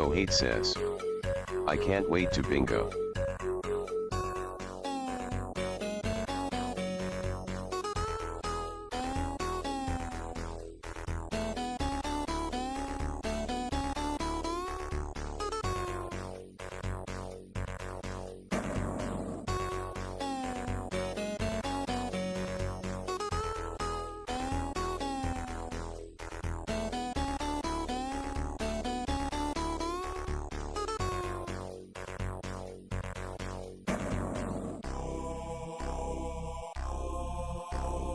Kohate says, I can't wait to bingo.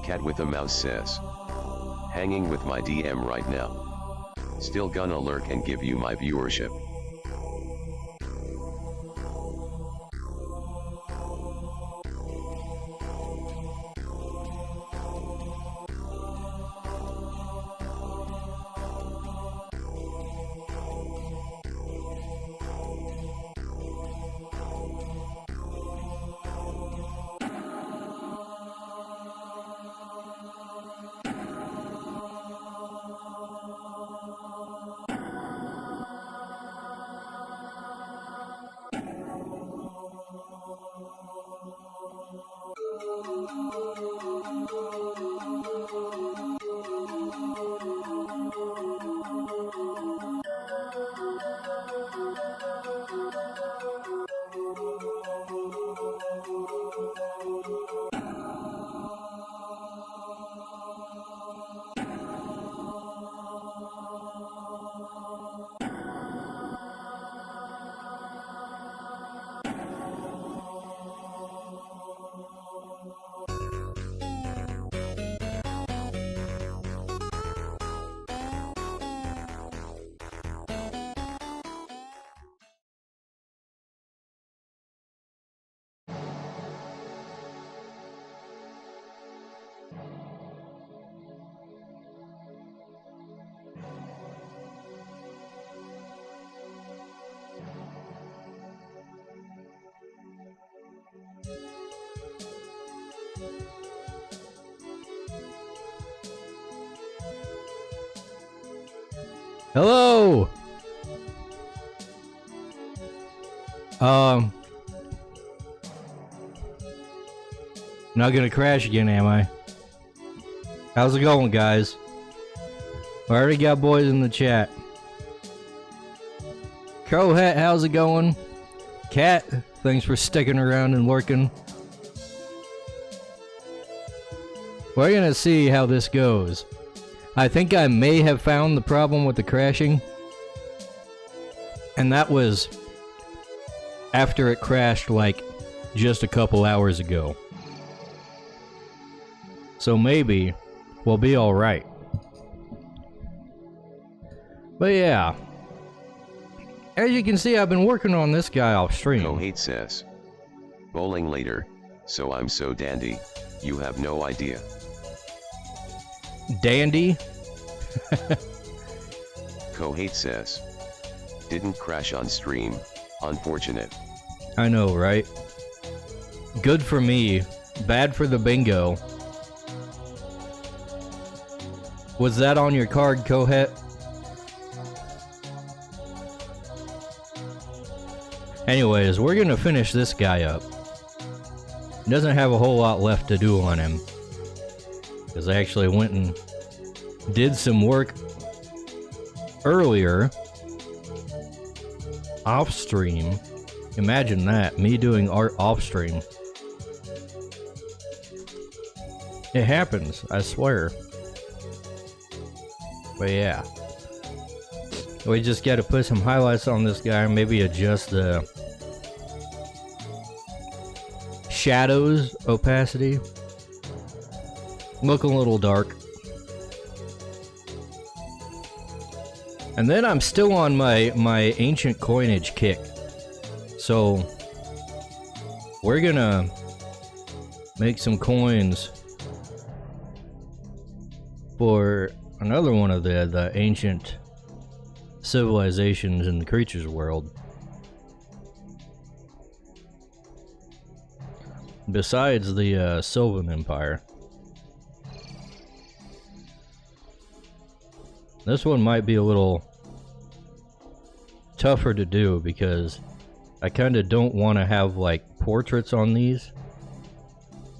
Cat with a mouse says, hanging with my DM right now. Still gonna lurk and give you my viewership. Hello! Not gonna crash again, am I? How's it going, guys? I already got boys in the chat. Crowhat, how's it going? Cat, thanks for sticking around and lurking. We're gonna see how this goes. I think I may have found the problem with the crashing. And that was after it crashed like just a couple hours ago. So maybe we'll be alright. But yeah. As you can see, I've been working on this guy off stream. Kohate says, bowling later, so I'm so dandy, you have no idea. Dandy? Kohate says, didn't crash on stream, unfortunate. I know, right? Good for me, bad for the bingo. Was that on your card, Kohet? Anyways, we're gonna finish this guy up. Doesn't have a whole lot left to do on him. Because I actually went and did some work earlier off stream. Imagine that, me doing art off stream. It happens, I swear. But yeah. We just gotta put some highlights on this guy, maybe adjust the shadows opacity. Look a little dark. And then I'm still on my ancient coinage kick. So we're gonna make some coins for another one of the ancient civilizations in the Crytures world. Besides the Sylvan Empire. This one might be a little tougher to do because I kind of don't want to have like portraits on these.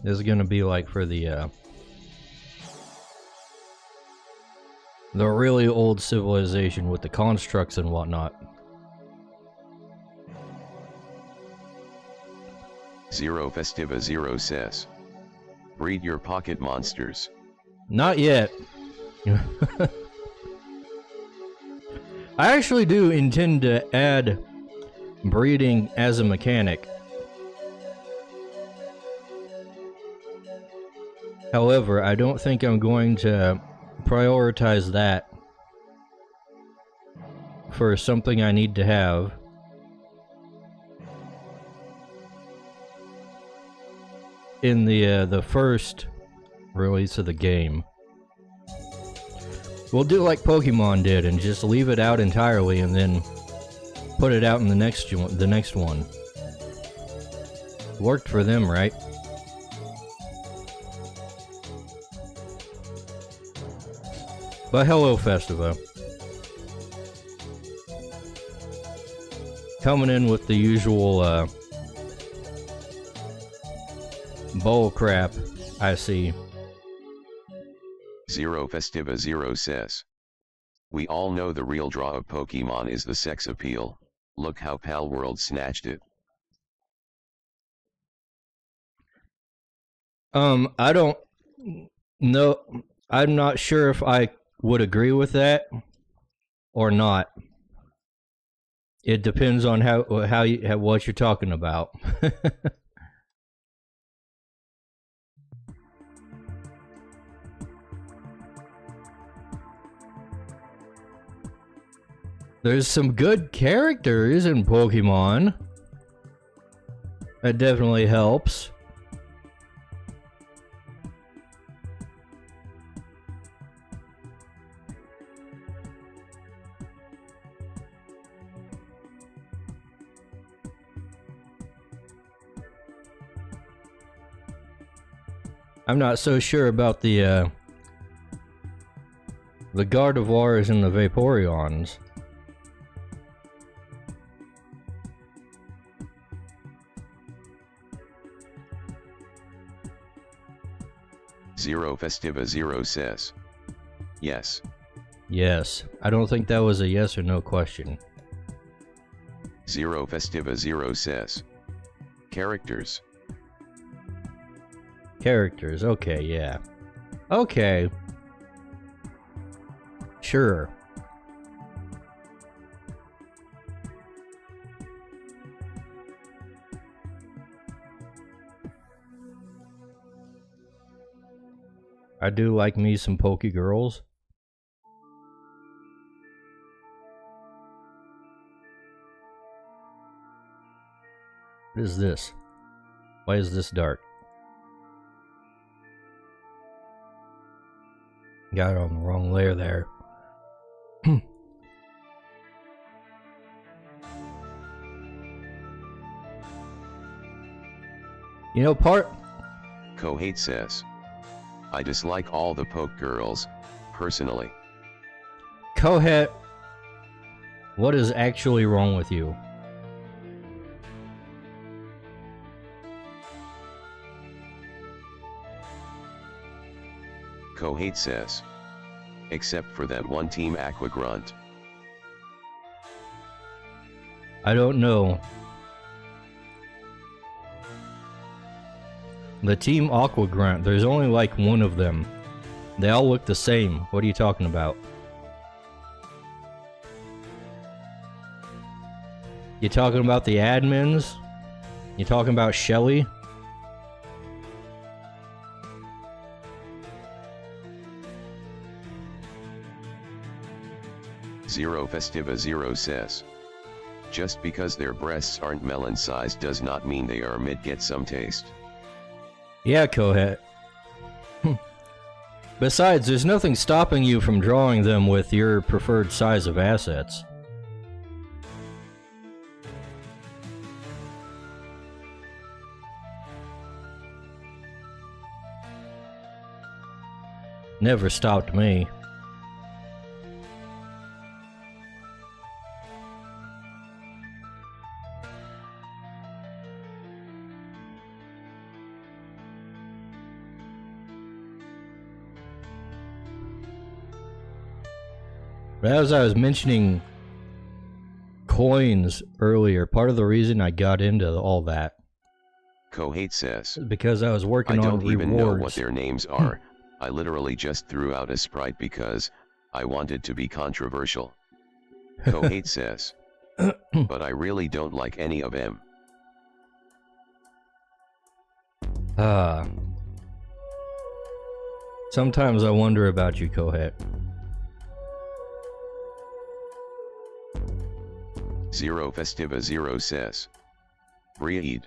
This is gonna be like for the really old civilization with the constructs and whatnot. Zero Festiva Zero says, breed your pocket monsters. Not yet. I actually do intend to add breeding as a mechanic. However, I don't think I'm going to prioritize that for something I need to have. In the first release of the game. We'll do like Pokemon did and just leave it out entirely and then put it out in the next one. Worked for them, right? But hello, Festiva. Coming in with the usual bull crap, I see. Zero Festiva Zero says, we all know the real draw of Pokemon is the sex appeal. Look how Pal World snatched it. I don't know. I'm not sure if I would agree with that or not. It depends on what you're talking about. There's some good characters in Pokemon. That definitely helps. I'm not so sure about the Gardevoirs and the Vaporeons. Zero Festiva Zero says, yes. Yes. I don't think that was a yes or no question. Zero Festiva Zero says, characters. Characters, okay, yeah. Okay. Sure. I do like me some Poke Girls. What is this? Why is this dark? Got it on the wrong layer there. You know, Kohate says, I dislike all the Poke Girls, personally. Kohet, what is actually wrong with you? Kohate says, except for that one Team Aqua Grunt. I don't know. The Team Aqua Grunt, there's only like one of them. They all look the same. What are you talking about? You talking about the admins? You talking about Shelly? Zero Festiva Zero says, just because their breasts aren't melon-sized does not mean they are mid-get some taste. Yeah, Kohet. Besides, there's nothing stopping you from drawing them with your preferred size of assets. Never stopped me. But as I was mentioning coins earlier, part of the reason I got into all that Kohate says, is because I was working on I rewards. don't even know what their names are. I literally just threw out a sprite because I wanted to be controversial. Kohate says, but I really don't like any of them. Sometimes I wonder about you, Kohate. Zero Festiva Zero says, breed.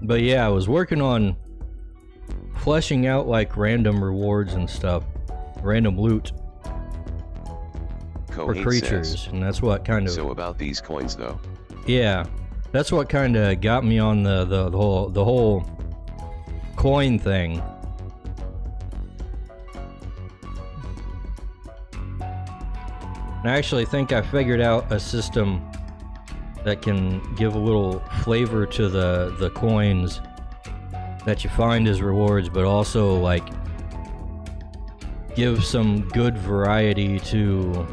But yeah, I was working on fleshing out like random rewards and stuff, random loot for creatures, and that's what kind of. So about these coins, though. Yeah, that's what kind of got me on the whole coin thing. And I actually think I figured out a system that can give a little flavor to the coins that you find as rewards, but also like give some good variety to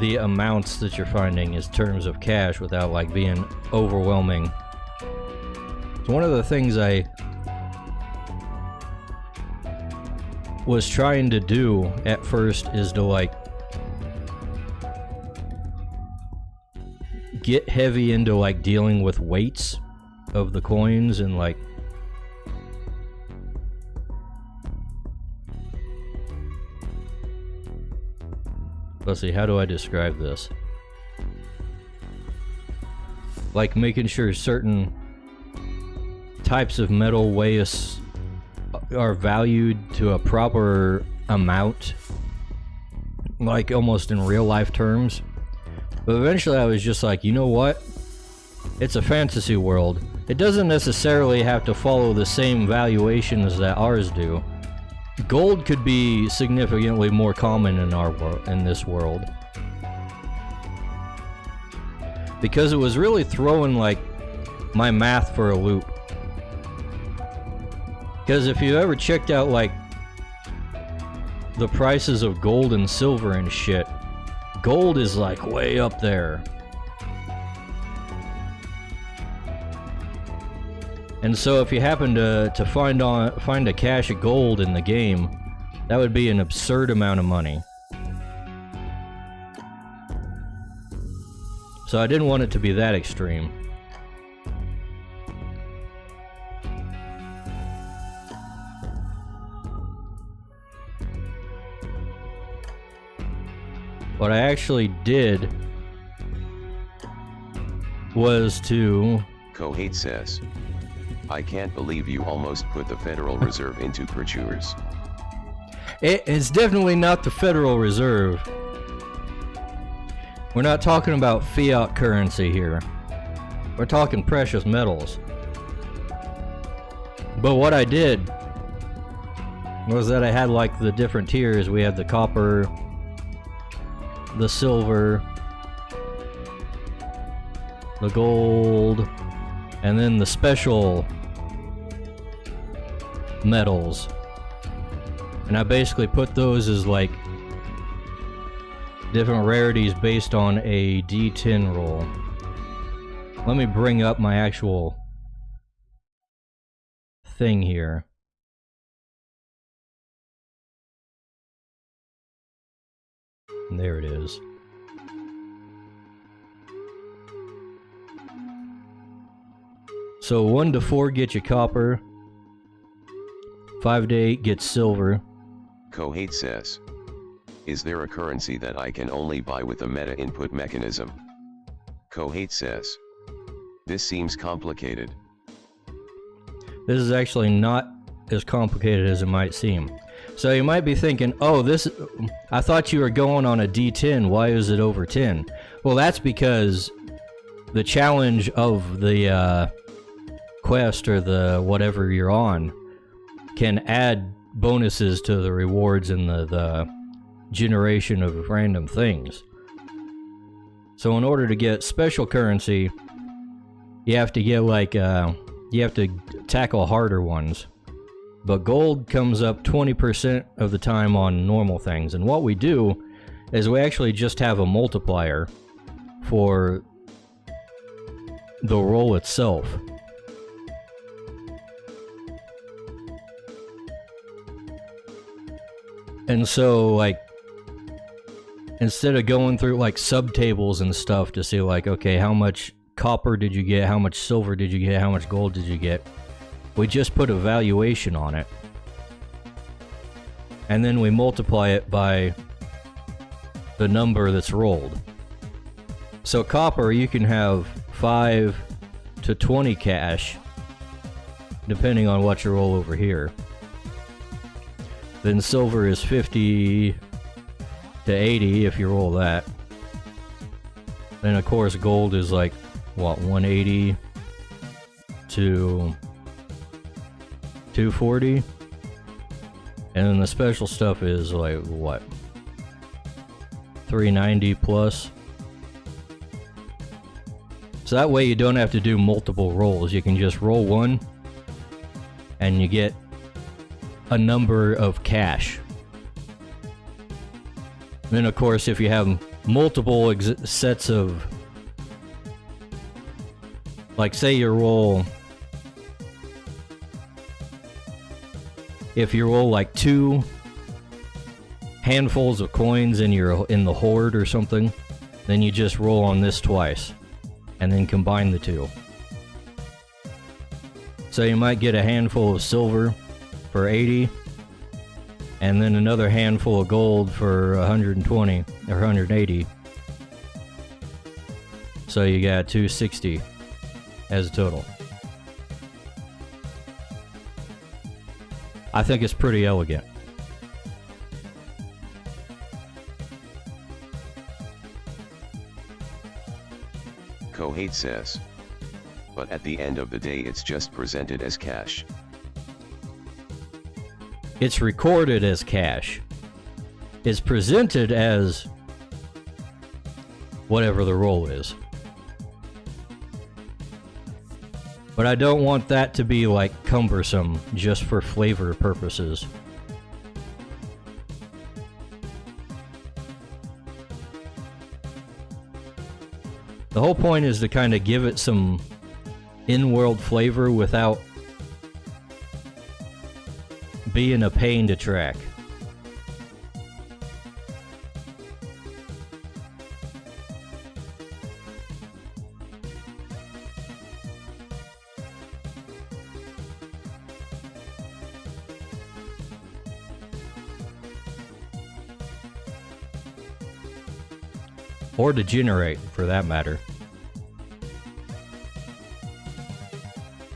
the amounts that you're finding in terms of cash without like being overwhelming. So one of the things I was trying to do at first is to like get heavy into like dealing with weights of the coins and like let's see, how do I describe this? Like making sure certain types of metal are valued to a proper amount, like almost in real life terms. But eventually I was just like, you know what? It's a fantasy world. It doesn't necessarily have to follow the same valuations that ours do. Gold could be significantly more common in this world. Because it was really throwing like my math for a loop. Because if you ever checked out like the prices of gold and silver and shit, gold is like way up there. And so if you happen to find a cache of gold in the game, that would be an absurd amount of money. So I didn't want it to be that extreme. What I actually did was to... Kohate says, I can't believe you almost put the Federal Reserve into Crytures. It's definitely not the Federal Reserve. We're not talking about fiat currency here. We're talking precious metals. But what I did was that I had like the different tiers. We had the copper, the silver, the gold, and then the special metals. And I basically put those as like different rarities based on a D10 roll. Let me bring up my actual thing here. And there it is. So 1 to 4 get you copper, 5 to 8 gets silver. Kohate says, is there a currency that I can only buy with a meta input mechanism? Kohate says, this seems complicated. This is actually not as complicated as it might seem. So you might be thinking, oh, I thought you were going on a D10, why is it over 10? Well, that's because the challenge of the quest or the whatever you're on can add bonuses to the rewards and the generation of random things. So in order to get special currency, you have to get you have to tackle harder ones. But gold comes up 20% of the time on normal things. And what we do is we actually just have a multiplier for the roll itself. And so, like, instead of going through, like, subtables and stuff to see, like, okay, how much copper did you get, how much silver did you get, how much gold did you get, we just put a valuation on it. And then we multiply it by the number that's rolled. So copper, you can have 5 to 20 cash, depending on what you roll over here. Then silver is 50 to 80 if you roll that. Then of course gold is like, what, 180 to 240? And then the special stuff is like, what, 390 plus? So that way you don't have to do multiple rolls. You can just roll one and you get a number of cash. Then of course if you have multiple sets of, like, say you roll, if you roll like 2 handfuls of coins in the horde or something, then you just roll on this twice and then combine the two. So you might get a handful of silver for 80 and then another handful of gold for 120 or 180. So you got 260 as a total. I think it's pretty elegant. Kohate says. But at the end of the day it's just presented as cash. It's recorded as cash. It's presented as whatever the roll is. But I don't want that to be like cumbersome just for flavor purposes. The whole point is to kind of give it some in-world flavor without being a pain to track. Or to generate, for that matter.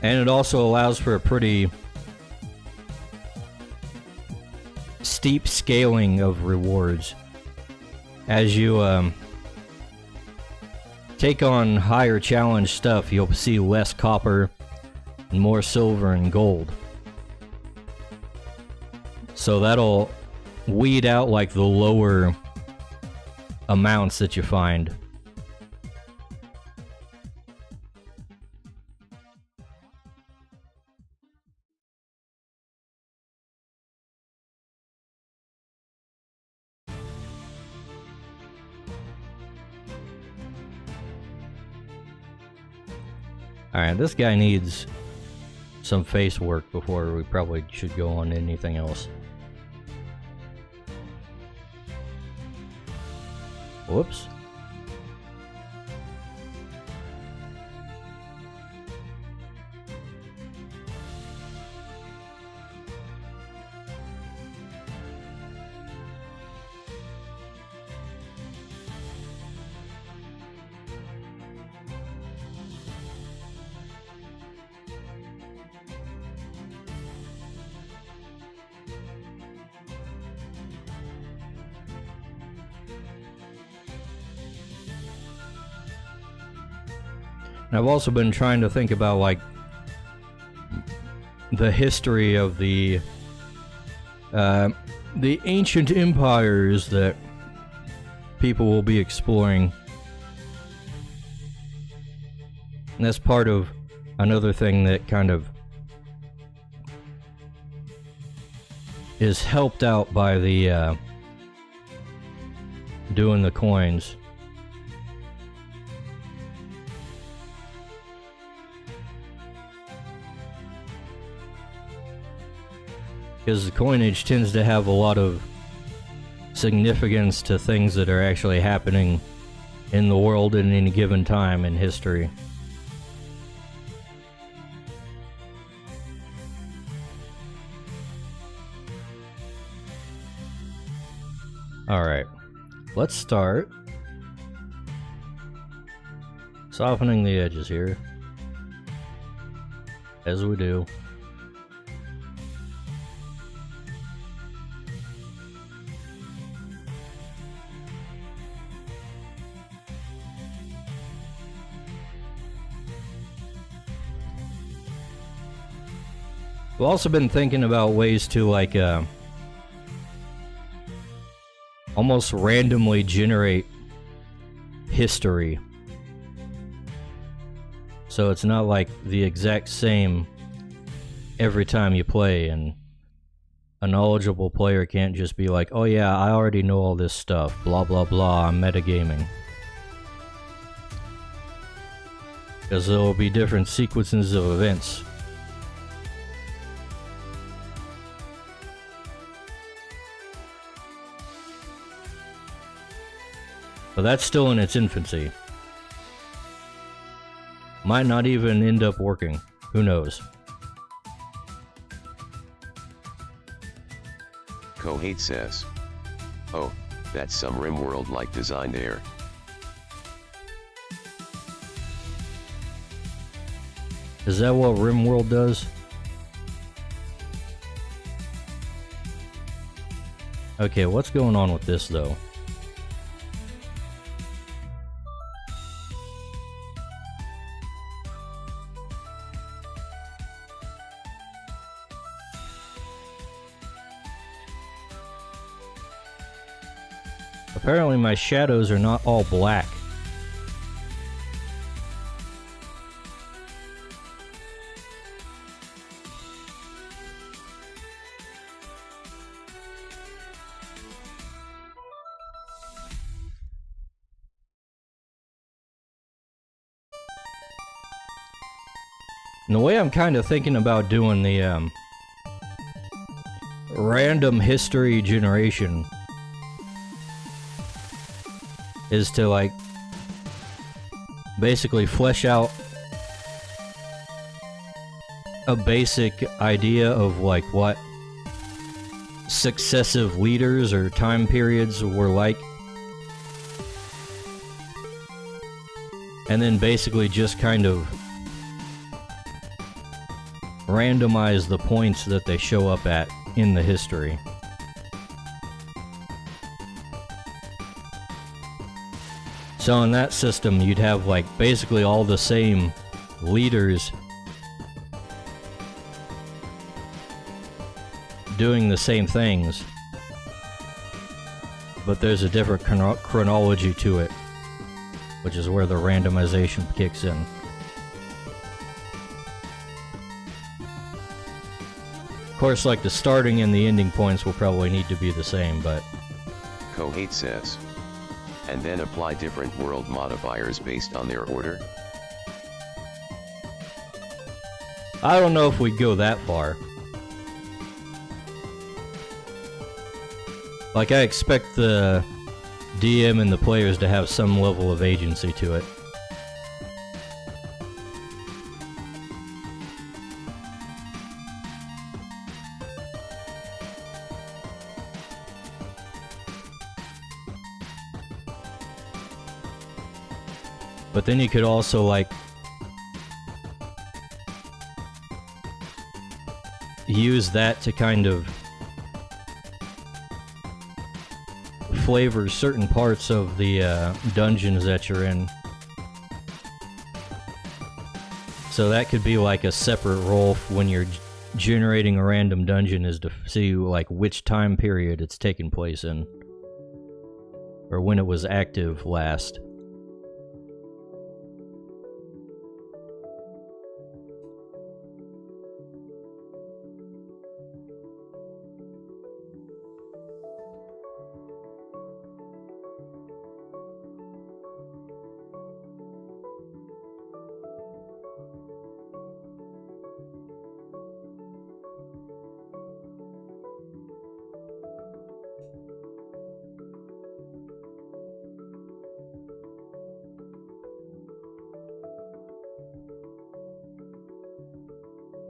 And it also allows for a pretty steep scaling of rewards. As you take on higher challenge stuff, you'll see less copper and more silver and gold. So that'll weed out like the lower amounts that you find. Alright, this guy needs some face work before we probably should go on to anything else. Whoops. I've also been trying to think about, like, the history of the ancient empires that people will be exploring. And that's part of another thing that kind of is helped out by the doing the coins. Because the coinage tends to have a lot of significance to things that are actually happening in the world at any given time in history. Alright, let's start softening the edges here, as we do. We've also been thinking about ways to, like, almost randomly generate history. So it's not like the exact same every time you play, and a knowledgeable player can't just be like, oh yeah, I already know all this stuff, blah blah blah, I'm metagaming. Because there will be different sequences of events. But that's still in its infancy. Might not even end up working. Who knows? Kohate says, oh, that's some RimWorld-like design there. Is that what RimWorld does? Okay, what's going on with this though? Apparently my shadows are not all black. And the way I'm kind of thinking about doing the random history generation is to, like, basically flesh out a basic idea of, like, what successive leaders or time periods were like, and then basically just kind of randomize the points that they show up at in the history. So in that system, you'd have, like, basically all the same leaders doing the same things, but there's a different chronology to it, which is where the randomization kicks in. Of course, like, the starting and the ending points will probably need to be the same, but... Kohate says, and then apply different world modifiers based on their order? I don't know if we'd go that far. Like, I expect the DM and the players to have some level of agency to it. But then you could also, like, use that to kind of flavor certain parts of the dungeons that you're in. So that could be like a separate role when you're generating a random dungeon, is to see like which time period it's taken place in, or when it was active last.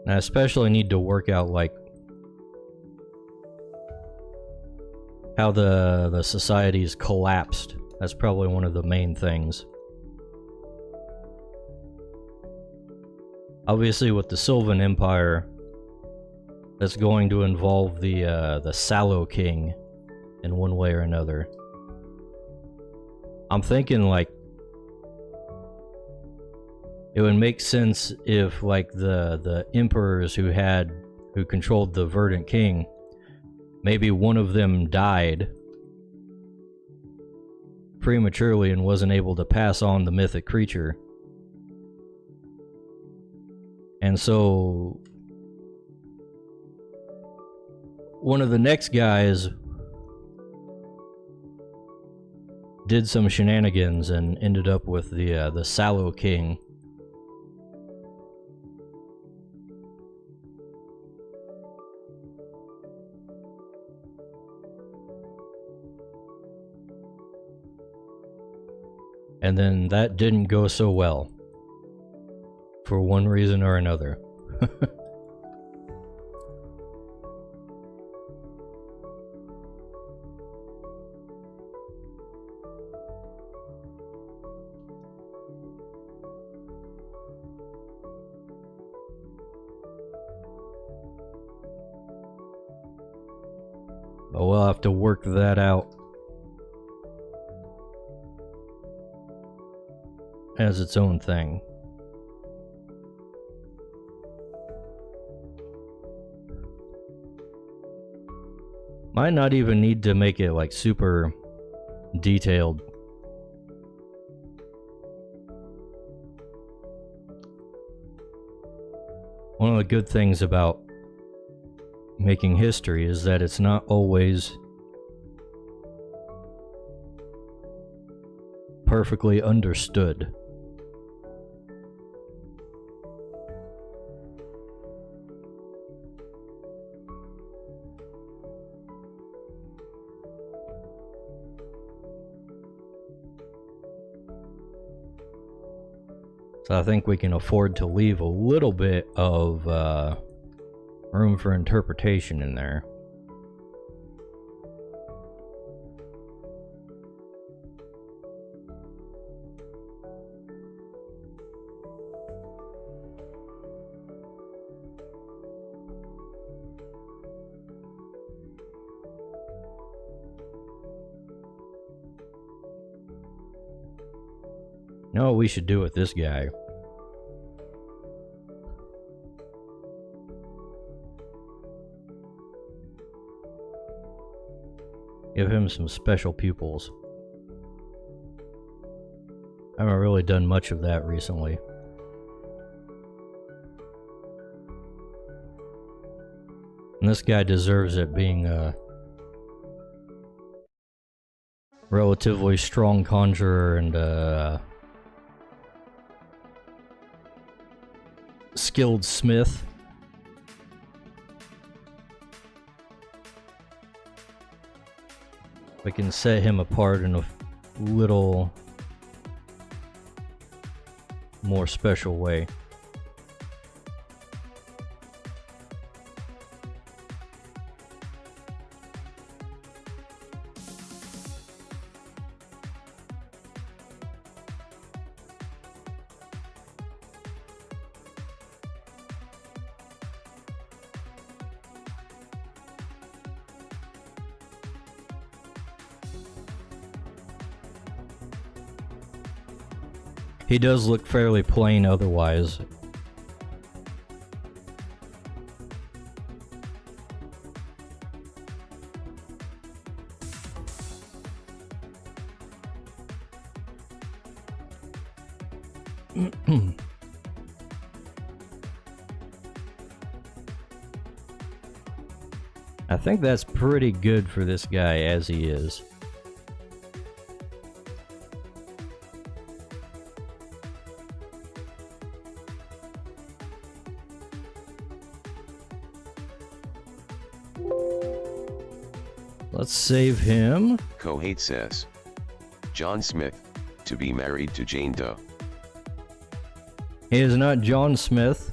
I especially need to work out like how the societies collapsed. That's probably one of the main things. Obviously with the Sylvan Empire, that's going to involve the Sallow King in one way or another. I'm thinking like it would make sense if like the emperors who controlled the Verdant King, maybe one of them died prematurely and wasn't able to pass on the mythic creature. And so one of the next guys did some shenanigans and ended up with the Sallow King. And then that didn't go so well, for one reason or another. But we'll have to work that out as its own thing. Might not even need to make it like super detailed. One of the good things about making history is that it's not always perfectly understood. So I think we can afford to leave a little bit of room for interpretation in there. You know what we should do with this guy? Give him some special pupils. I haven't really done much of that recently. And this guy deserves it, being a relatively strong conjurer and a skilled smith. We can set him apart in a little more special way. He does look fairly plain otherwise, I think that's pretty good for this guy as he is. Let's save him. Kohate says, John Smith, to be married to Jane Doe. He is not John Smith.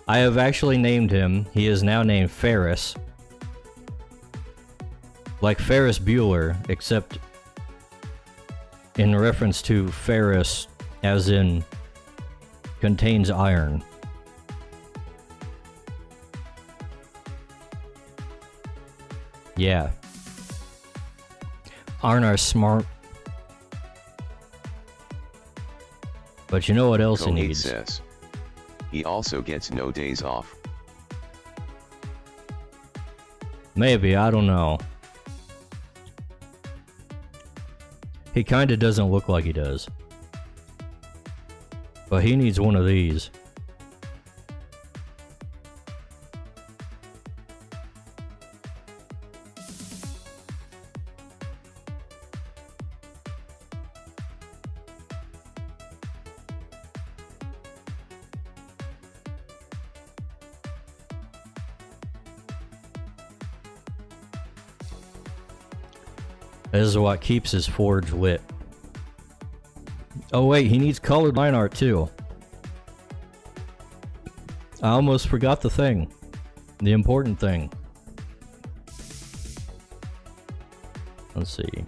I have actually named him. He is now named Ferris. Like Ferris Bueller, except in reference to ferrous as in contains iron. Yeah. Arnar smart. But you know what else he Kohate needs? says, he also gets no days off. Maybe, I don't know. He kinda doesn't look like he does. But he needs one of these. This is what keeps his forge lit. Oh wait, he needs colored line art too. I almost forgot the thing. The important thing. Let's see.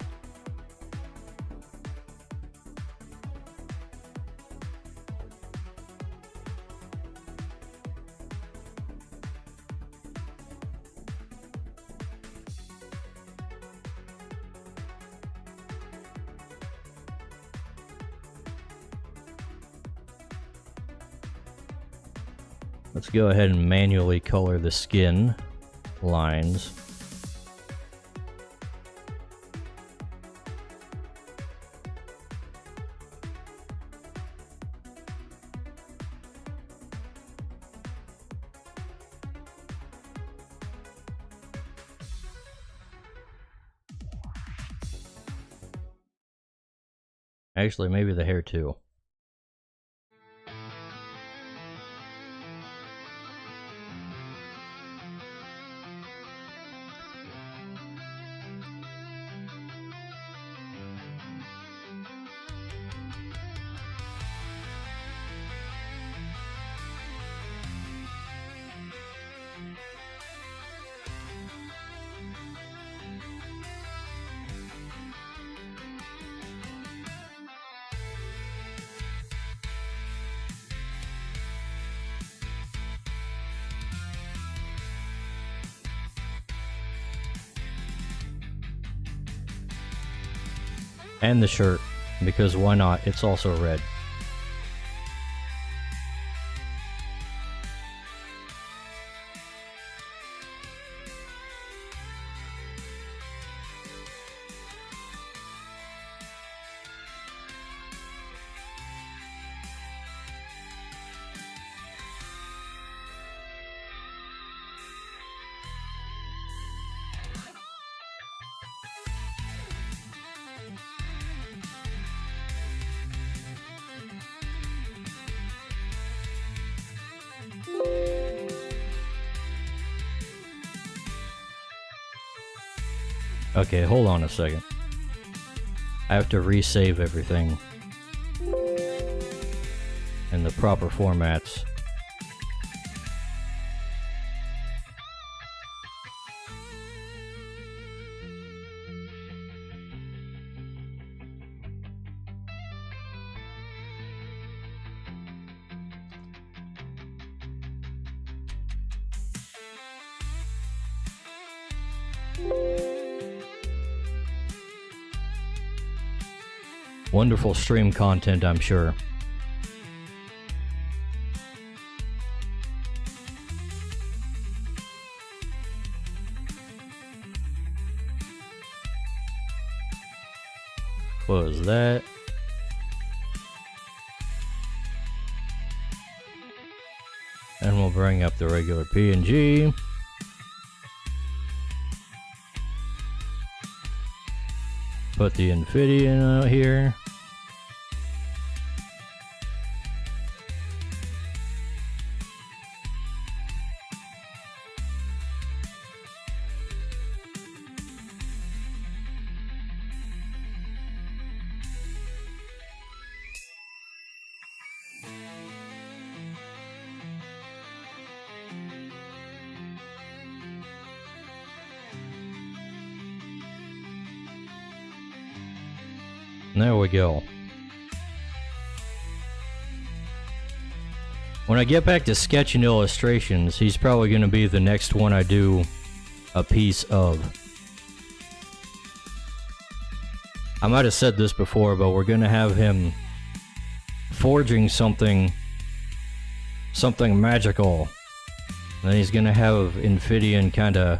Let's go ahead and manually color the skin lines. Actually, maybe the hair too. And the shirt, because why not? It's also red. Okay, hold on a second. I have to resave everything in the proper formats. Wonderful stream content, I'm sure. Close that. bring up the regular PNG. Put the Infidian out here. There we go. When I get back to sketching illustrations, he's probably going to be the next one I do a piece of. I might have said this before, but we're going to have him forging something magical. And then he's going to have Infidian kind of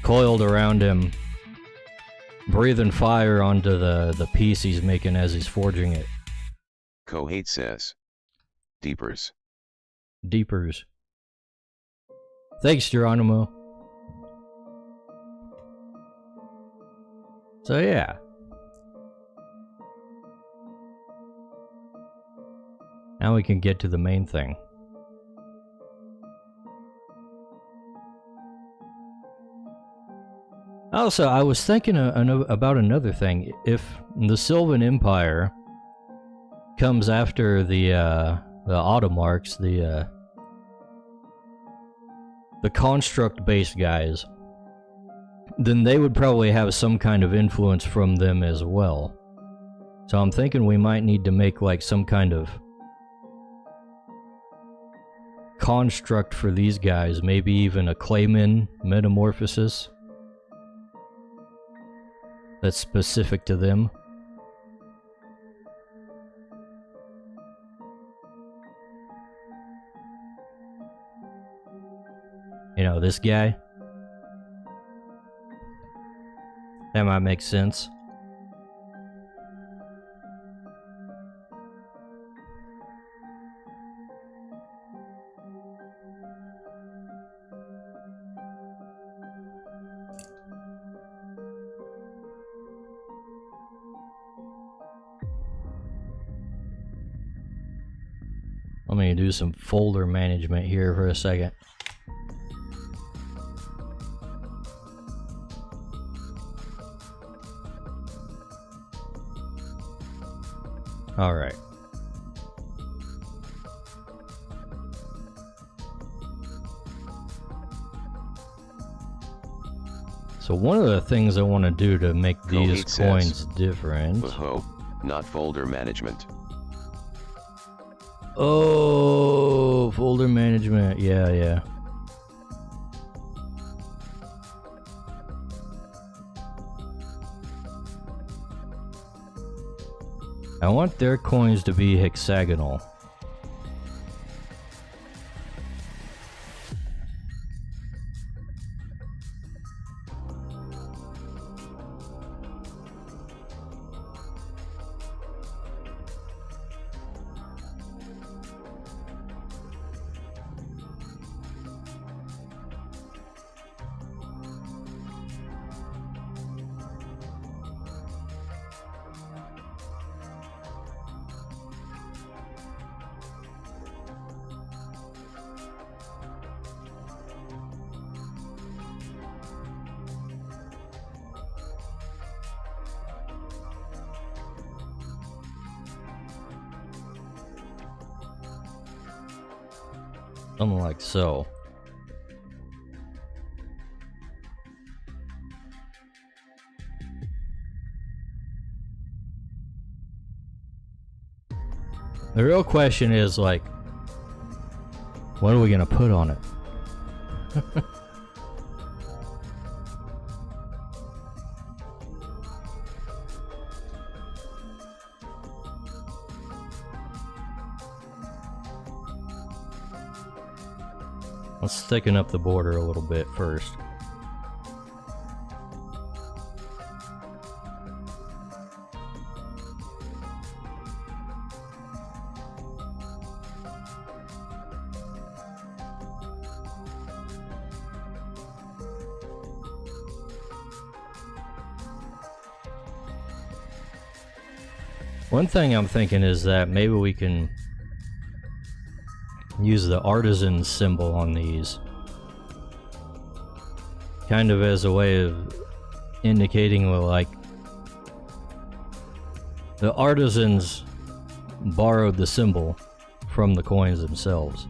coiled around him, breathing fire onto the piece he's making as he's forging it. Kohate says. Deepers. Deepers. Thanks, Geronimo. So yeah. Now we can get to the main thing. Also, I was thinking about another thing. If the Sylvan Empire comes after the Automarks, the construct-based guys, then they would probably have some kind of influence from them as well. So I'm thinking we might need to make like some kind of construct for these guys, maybe even a Clayman metamorphosis that's specific to them. You know, this guy. That might make sense. Let me do some folder management here for a second. All right. So one of the things I want to do to make these coins different. Whoa, not folder management. Oh, folder management. Yeah. I want their coins to be hexagonal. Something like so. The real question is, like, what are we gonna put on it? Let's thicken up the border a little bit first. One thing I'm thinking is that maybe we can use the artisan symbol on these, kind of as a way of indicating, well, like, the artisans borrowed the symbol from the coins themselves.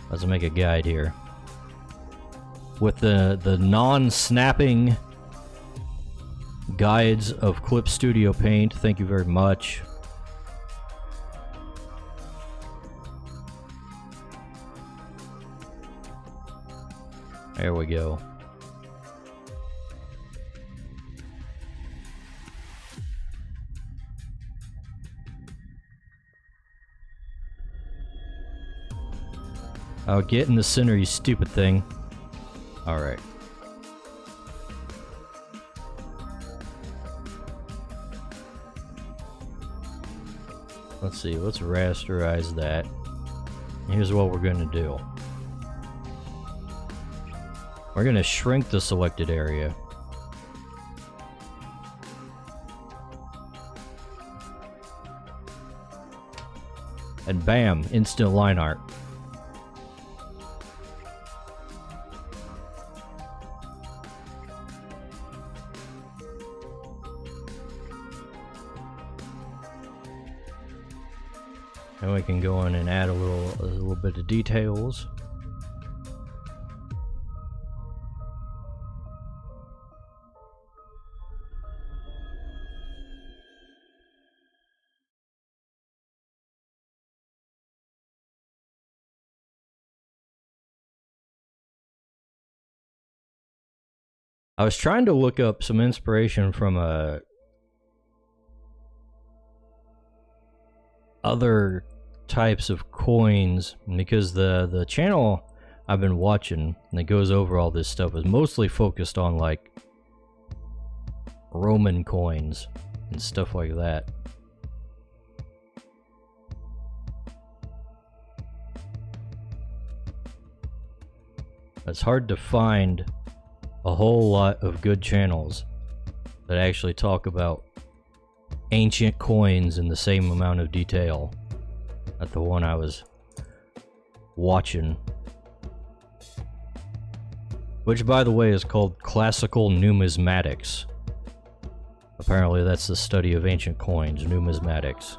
Let's make a guide here. With the non-snapping guides of Clip Studio Paint, thank you very much. There we go. Oh, get in the center, you stupid thing. Alright. Let's see, let's rasterize that. Here's what we're gonna do. We're gonna shrink the selected area. And bam, instant line art. And we can go in and add a little bit of details. I was trying to look up some inspiration from other types of coins, because the channel I've been watching that goes over all this stuff is mostly focused on like Roman coins and stuff like that. It's hard to find a whole lot of good channels that actually talk about ancient coins in the same amount of detail that the one I was watching, which by the way is called classical numismatics. Apparently that's the study of ancient coins, numismatics.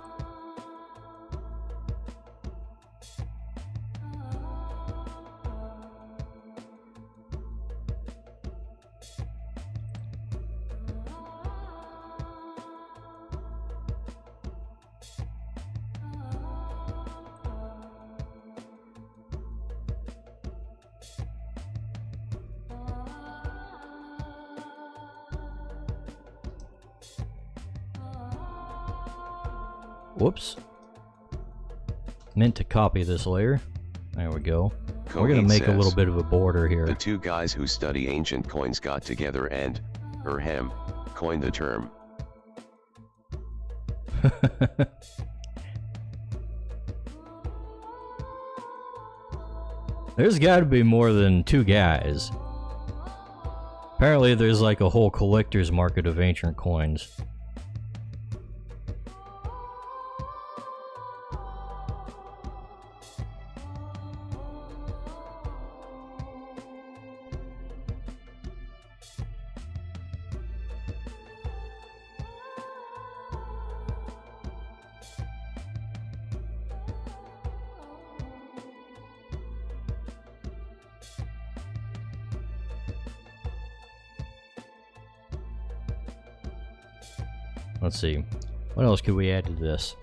Whoops. Meant to copy this layer. There we go. We're gonna make a little bit of a border here. The two guys who study ancient coins got together and, coined the term. There's gotta be more than two guys. Apparently there's like a whole collector's market of ancient coins. Let's see. What else could we add to this?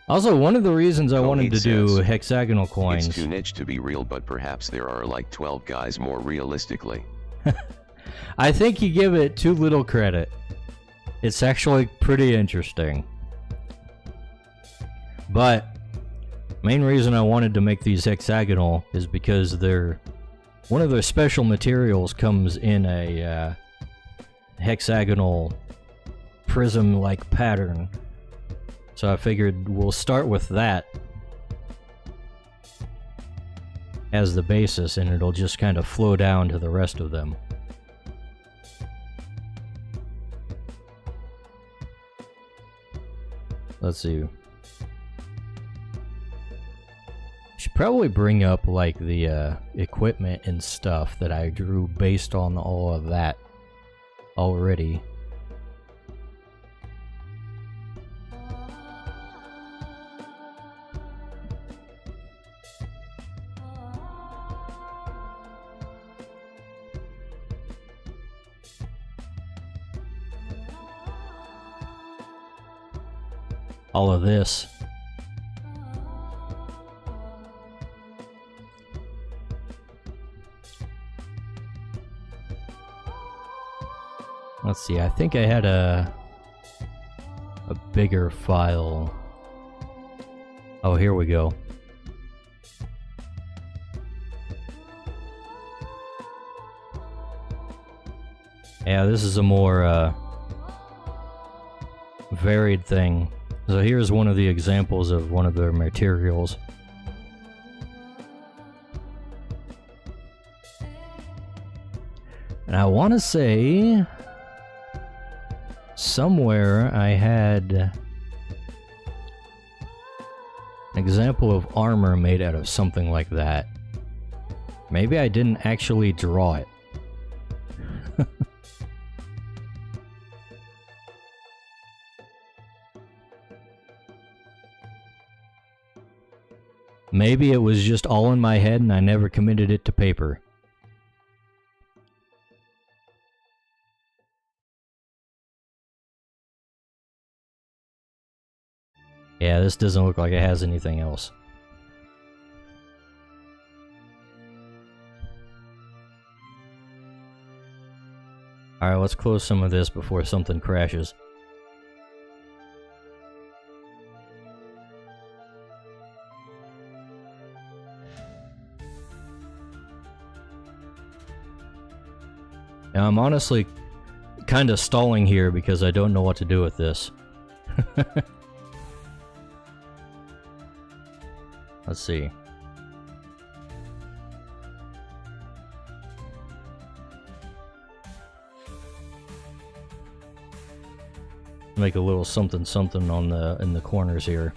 Also, one of the reasons I wanted to do hexagonal coins... It's too niche to be real, but perhaps there are like 12 guys more realistically. I think you give it too little credit. It's actually pretty interesting. But, main reason I wanted to make these hexagonal is because they're... One of their special materials comes in a hexagonal prism-like pattern. So I figured we'll start with that. as the basis, and it'll just kind of flow down to the rest of them. Let's see. Should probably bring up like the equipment and stuff that I drew based on all of that already. All of this. Let's see, I think I had a bigger file. Oh, here we go. Yeah, this is a more varied thing. So here's one of the examples of one of their materials. And I want to say somewhere I had an example of armor made out of something like that. Maybe I didn't actually draw it. Maybe it was just all in my head and I never committed it to paper. Yeah, this doesn't look like it has anything else. Alright, let's close some of this before something crashes. Now, I'm honestly kind of stalling here because I don't know what to do with this. Let's see. Make a little something something on the in the corners here.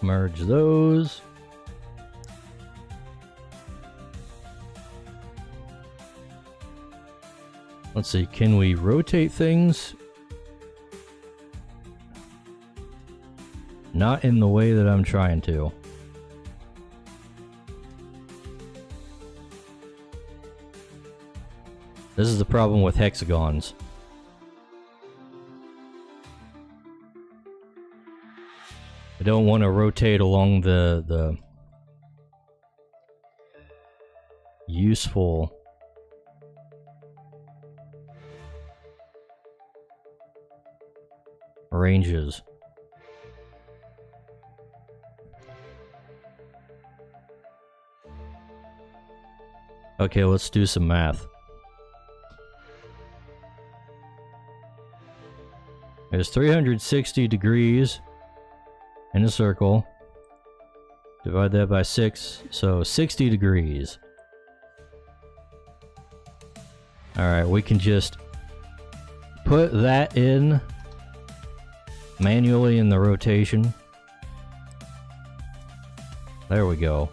Merge those. Let's see, can we rotate things? Not in the way that I'm trying to. This is the problem with hexagons. I don't want to rotate along the useful ranges. Okay, let's do some math. There's 360 degrees in a circle. Divide that by 6, so 60 degrees. Alright, we can just put that in manually in the rotation. There we go.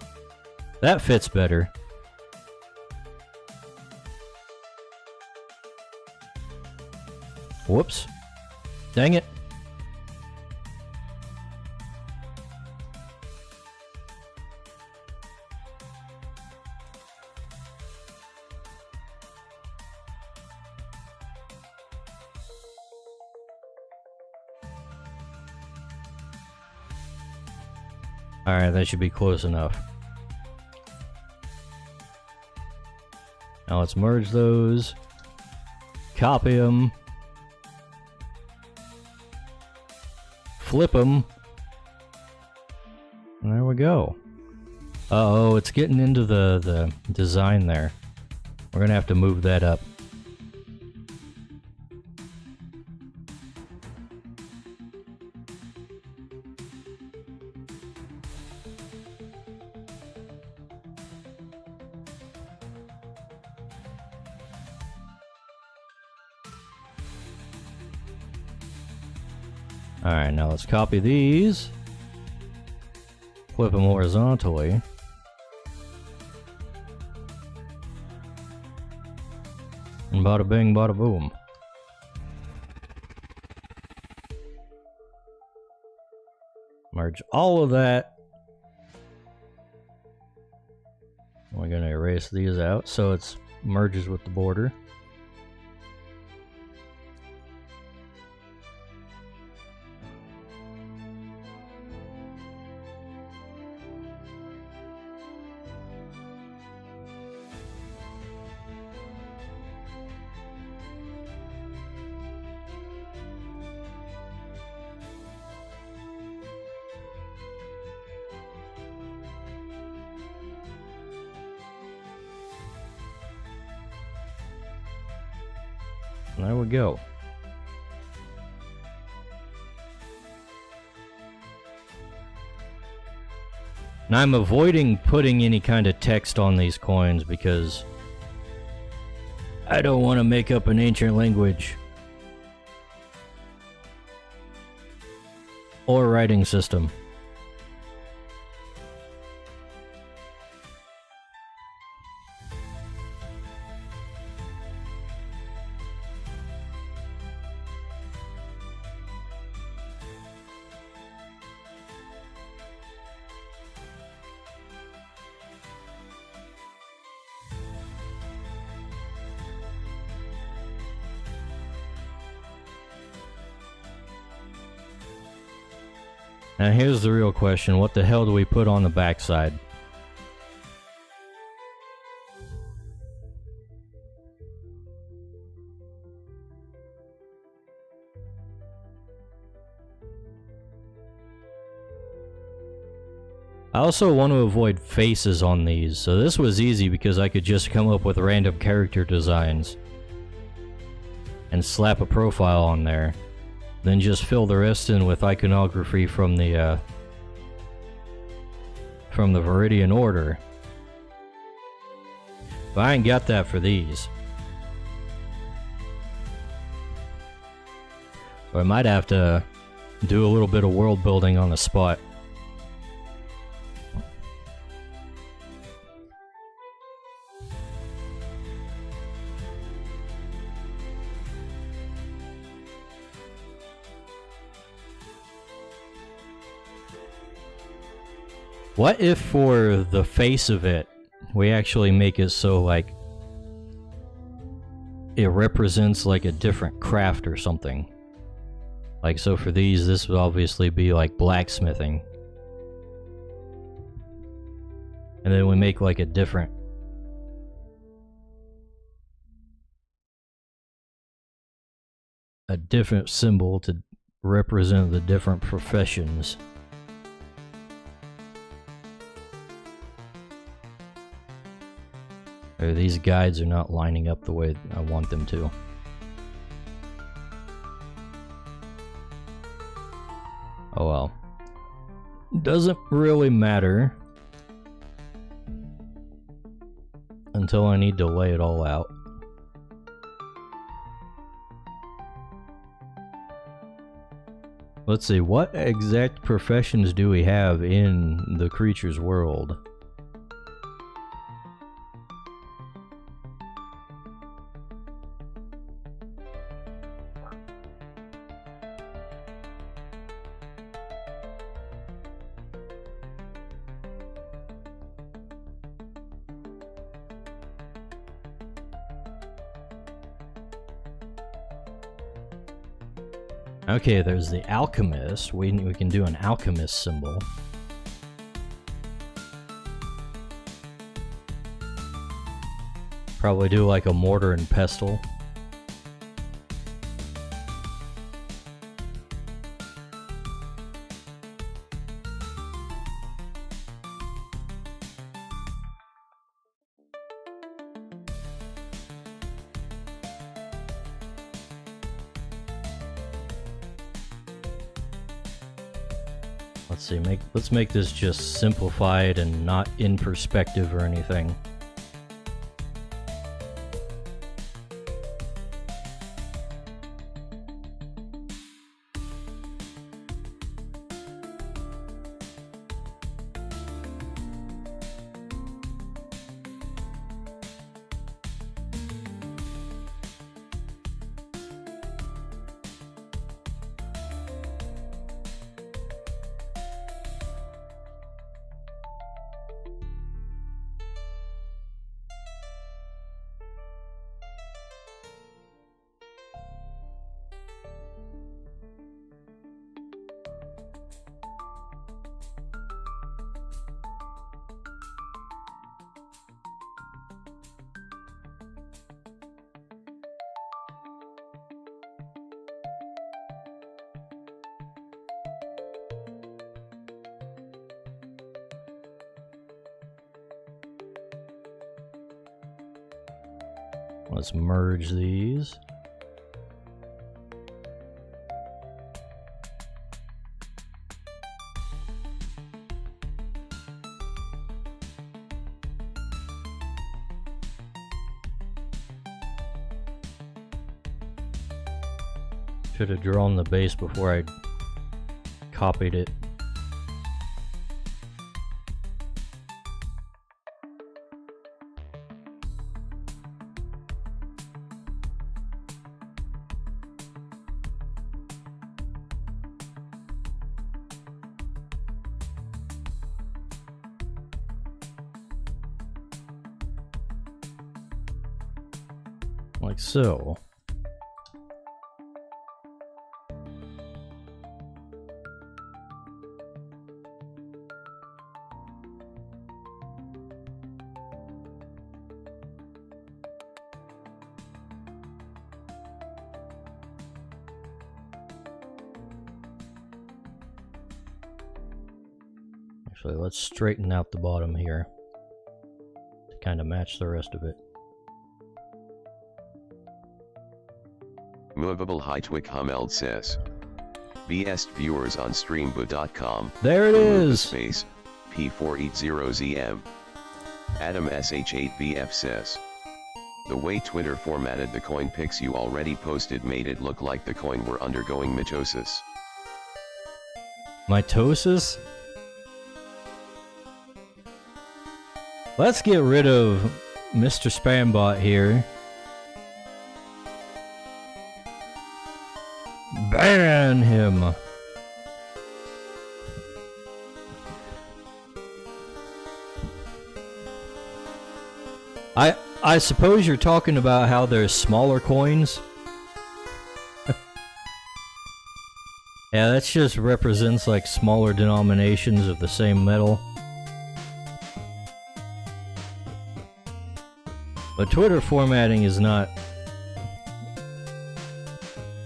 That fits better. Whoops. Dang it. Alright, that should be close enough. Now let's merge those. Copy them. flip them. And there we go. Uh-oh, it's getting into the design there. We're gonna have to move that up. Alright, now let's copy these. Flip them horizontally. And bada bing, bada boom. Merge all of that. We're gonna erase these out so it merges with the border. There we go. Now I'm avoiding putting any kind of text on these coins because I don't want to make up an ancient language or writing system. Now here's the real question, what the hell do we put on the backside? I also want to avoid faces on these, so this was easy because I could just come up with random character designs and slap a profile on there. Then just fill the rest in with iconography from the Viridian Order. But I ain't got that for these. So I might have to do a little bit of world building on the spot. What if for the face of it, we actually make it so like it represents like a different craft or something? Like so for these, this would obviously be like blacksmithing. And then we make like a different symbol to represent the different professions. Or these guides are not lining up the way I want them to. Oh well. Doesn't really matter until I need to lay it all out. Let's see, what exact professions do we have in the Crytures world? Okay, there's the alchemist. We can do an alchemist symbol. Probably do like a mortar and pestle. Let's see, let's make this just simplified and not in perspective or anything. Let's merge these. Should have drawn the base before I copied it. Like so. Actually, let's straighten out the bottom here to kind of match the rest of it. Movable Heitwig Hummeld says. Best viewers on streambo.com. There it is! Space, P480ZM. Adam SH8BF says. The way Twitter formatted the coin pics you already posted made it look like the coin were undergoing mitosis. Mitosis? Let's get rid of Mr. Spambot here. Ban him. I suppose you're talking about how there's smaller coins. Yeah, that just represents like smaller denominations of the same metal. But Twitter formatting is not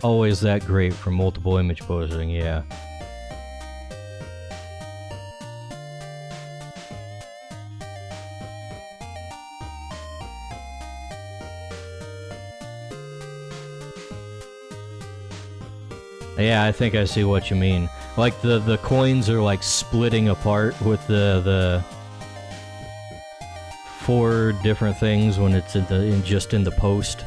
always that great for multiple image posting, yeah. Yeah, I think I see what you mean. Like the coins are like splitting apart with the four different things when it's just in the post.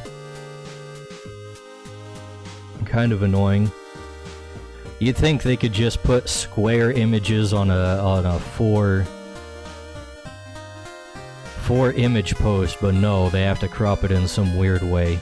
Kind of annoying. You'd think they could just put square images on a four image post, but no, they have to crop it in some weird way.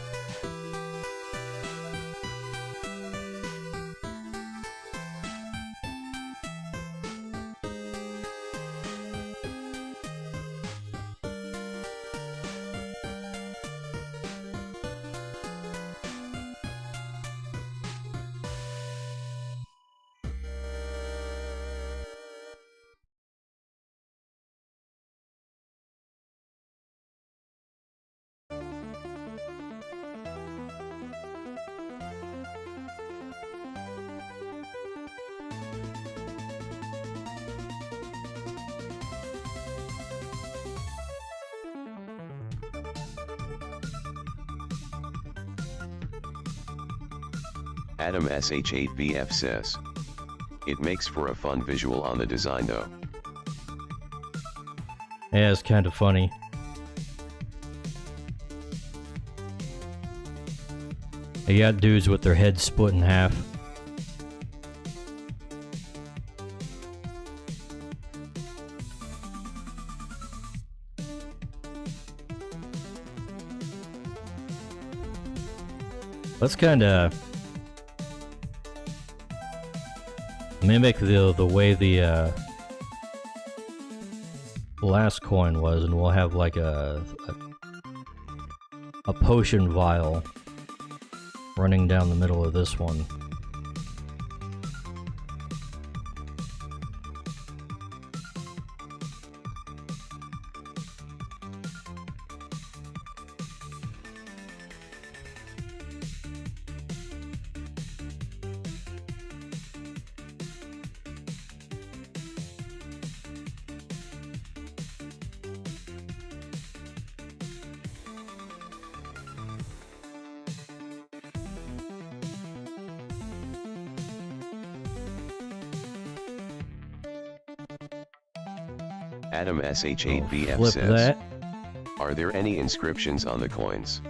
Adam SH8BF says. It makes for a fun visual on the design though. Yeah, it's kind of funny. You got dudes with their heads split in half. Let's kind of mimic the way the last coin was, and we'll have like a potion vial running down the middle of this one. Adam SH8BF Flip says, that. are there any inscriptions on the coins?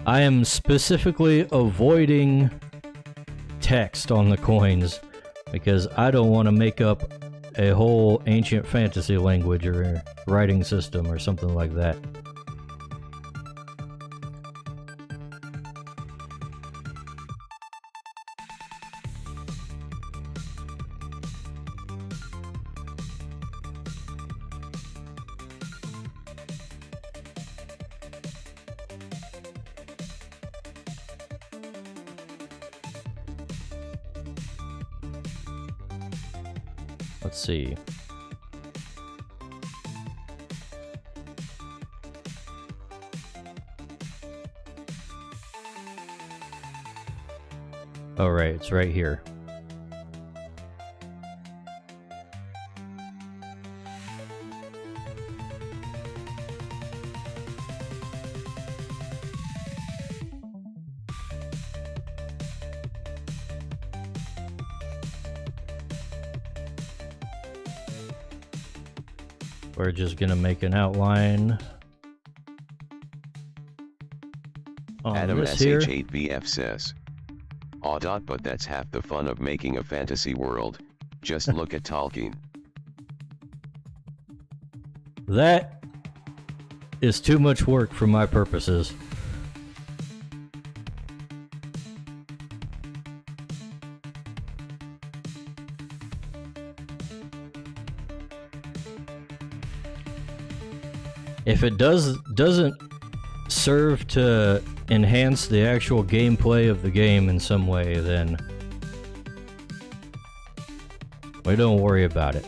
I am specifically avoiding text on the coins because I don't want to make up a whole ancient fantasy language or writing system or something like that. Let's see. Oh, right, it's right here. We're just gonna make an outline on Adam this here. SH8BF says, aw dot, but that's half the fun of making a fantasy world. Just look at Tolkien. That is too much work for my purposes. If it doesn't serve to enhance the actual gameplay of the game in some way, then we don't worry about it.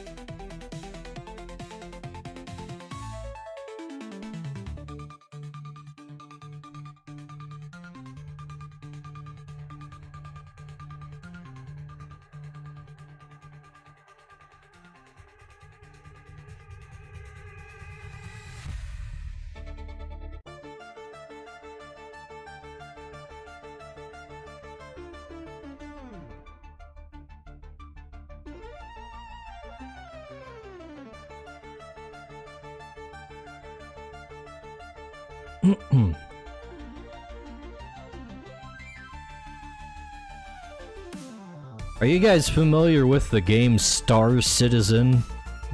Are you guys familiar with the game Star Citizen,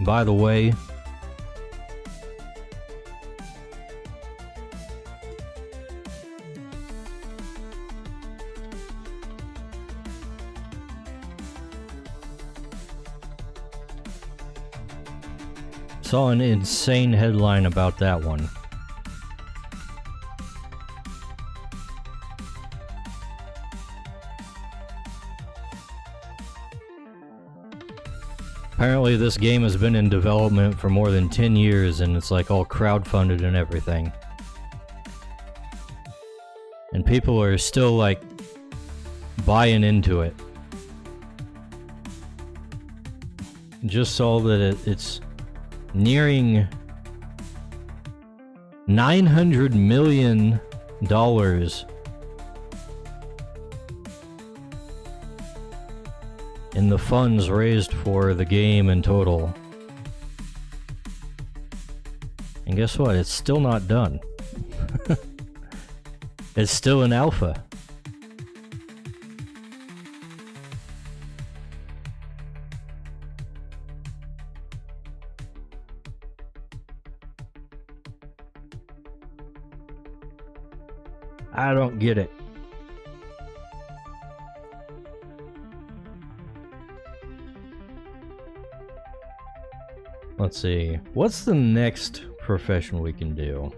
by the way? Saw an insane headline about that one. Apparently this game has been in development for more than 10 years and it's like all crowdfunded and everything. And people are still like buying into it. Just saw that it's nearing $900 million in the funds raised for the game in total. And guess what? It's still not done. It's still in alpha. I don't get it. Let's see. What's the next profession we can do?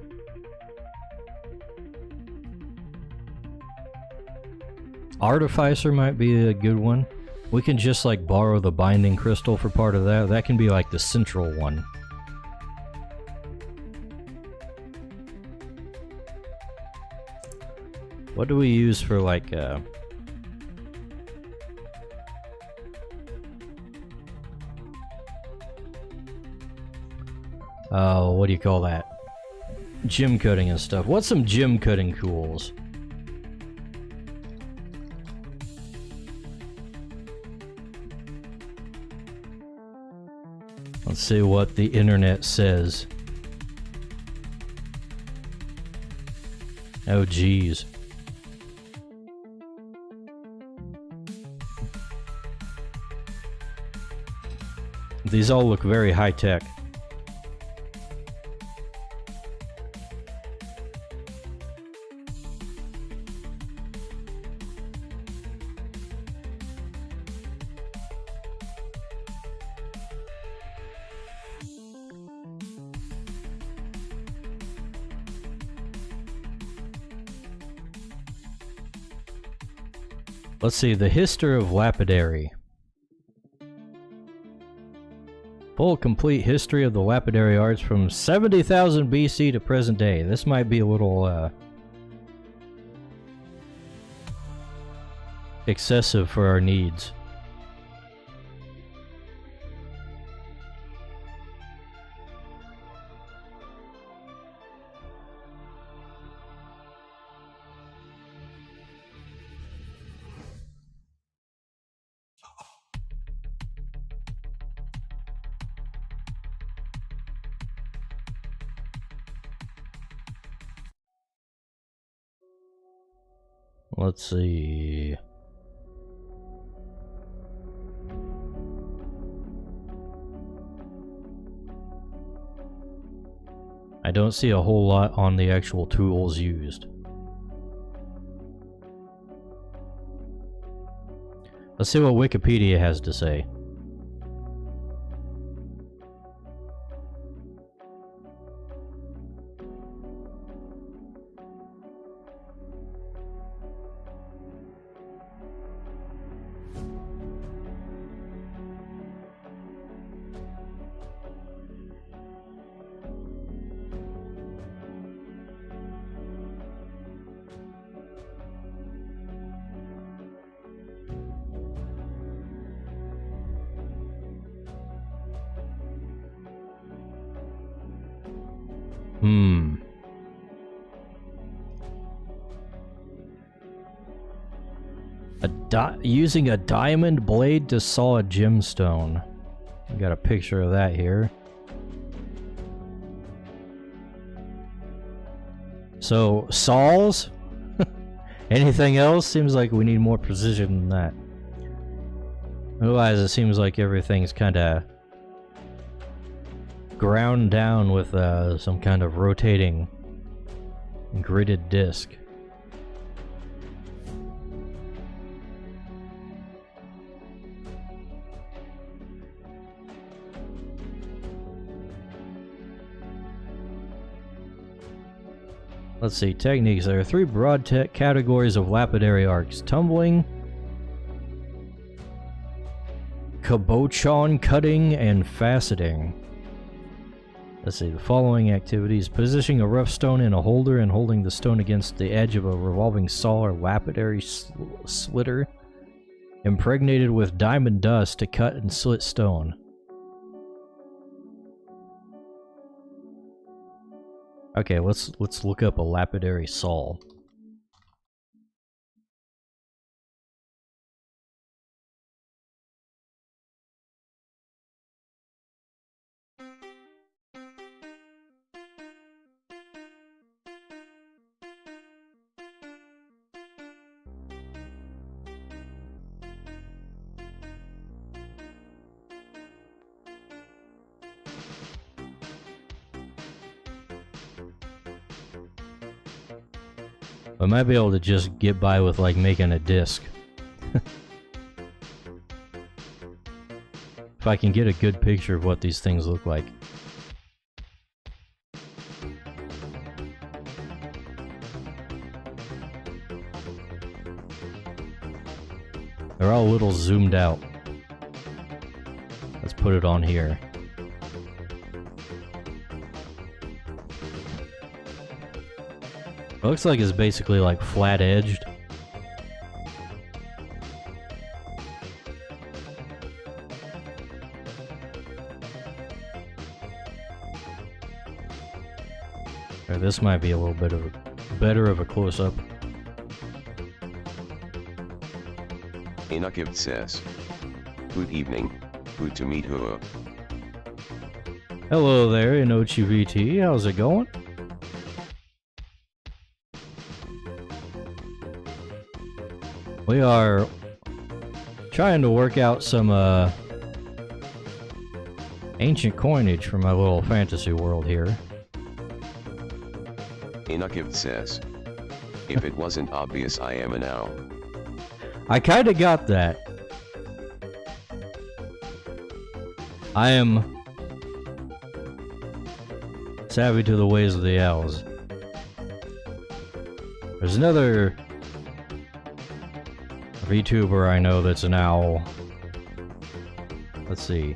Artificer might be a good one. We can just like borrow the binding crystal for part of that. That can be like the central one. What do we use for like oh, what do you call that? Gym cutting and stuff. What's some gym cutting tools? Let's see what the internet says. Oh geez. These all look very high tech. Let's see, the history of lapidary. Full complete history of the lapidary arts from 70,000 BC to present day. This might be a little excessive for our needs. Let's see. I don't see a whole lot on the actual tools used. Let's see what Wikipedia has to say. Using a diamond blade to saw a gemstone. We got a picture of that here. So, saws? Anything else? Seems like we need more precision than that. Otherwise, it seems like everything's kind of ground down with some kind of rotating gridded disc. Let's see, techniques. There are three broad categories of lapidary arts: tumbling, cabochon cutting, and faceting. Let's see, the following activities: positioning a rough stone in a holder and holding the stone against the edge of a revolving saw or lapidary slitter, impregnated with diamond dust to cut and slit stone. Okay, let's look up a lapidary saw. I might be able to just get by with like making a disc. If I can get a good picture of what these things look like. They're all a little zoomed out. Let's put it on here. It looks like it's basically like flat-edged. Or this might be a little bit of better of a close-up. Inakivt says, good evening, good to meet you. Hello there, Inochi VT. How's it going? We are trying to work out some ancient coinage for my little fantasy world here. Inakivt says, if it wasn't obvious, I am an owl. I kinda got that. I am savvy to the ways of the owls. There's another Vtuber I know that's an owl. Let's see.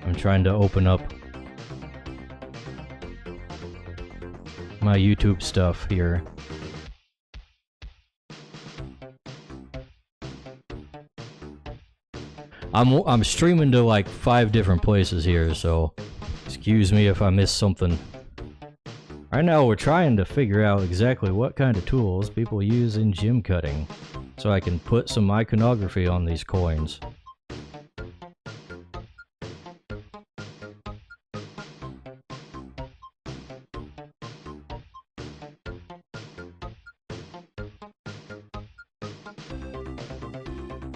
I'm trying to open up my YouTube stuff here. I'm streaming to like 5 different places here, so excuse me if I miss something. Right now we're trying to figure out exactly what kind of tools people use in gem cutting, so I can put some iconography on these coins.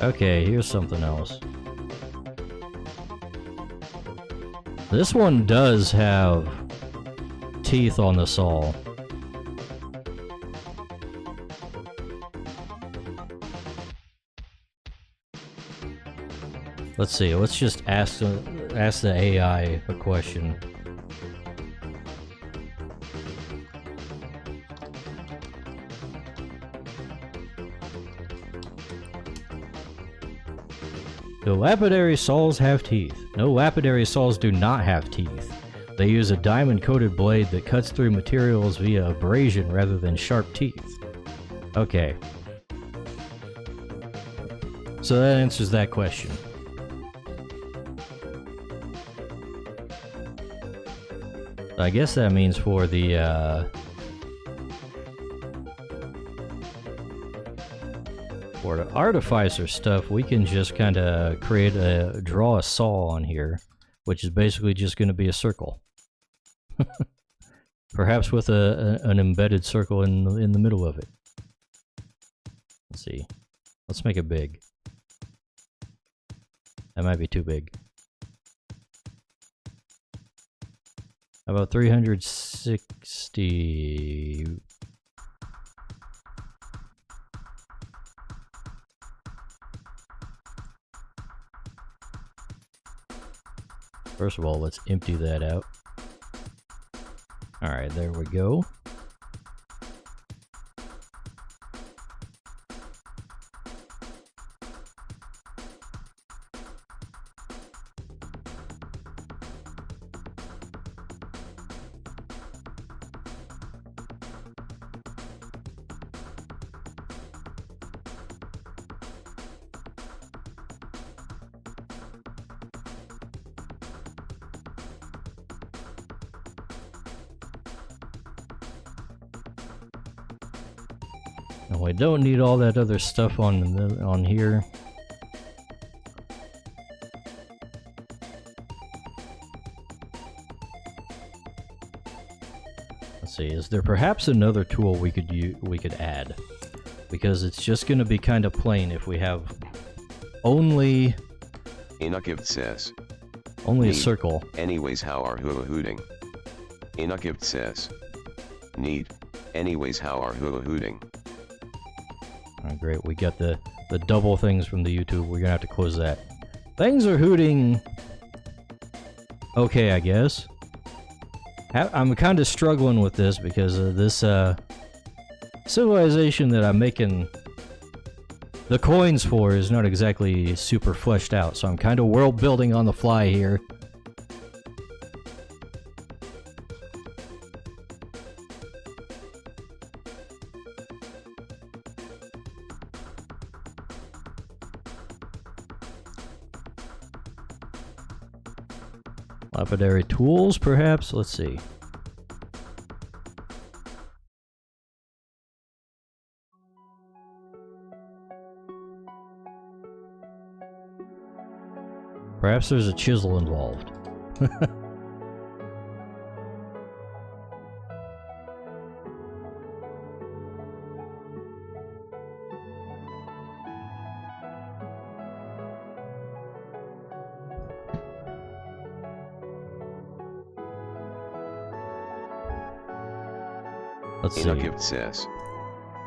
Okay, here's something else. This one does have teeth on the saw. Let's see, let's just ask the AI a question. Do lapidary saws have teeth? No, lapidary saws do not have teeth. They use a diamond-coated blade that cuts through materials via abrasion rather than sharp teeth. Okay. So that answers that question. I guess that means for the, for the artificer stuff, we can just kind of draw a saw on here, which is basically just going to be a circle. Perhaps with an embedded circle in the middle of it. Let's see. Let's make it big. That might be too big. How about 360? First of all, let's empty that out. Alright, there we go. And we don't need all that other stuff on here. Let's see, is there perhaps another tool we could add? Because it's just going to be kind of plain if we have only Inakivt says, only a circle. anyways, how are hula hooting? Inakivt says, need Anyways, how are hooting? Oh, great, we got the double things from the YouTube. We're gonna have to close that. Things are hooting. Okay, I guess. I'm kind of struggling with this because this civilization that I'm making the coins for is not exactly super fleshed out, so I'm kind of world building on the fly here. Lapidary tools, perhaps? Let's see. Perhaps there's a chisel involved. Let's see. Inagift says,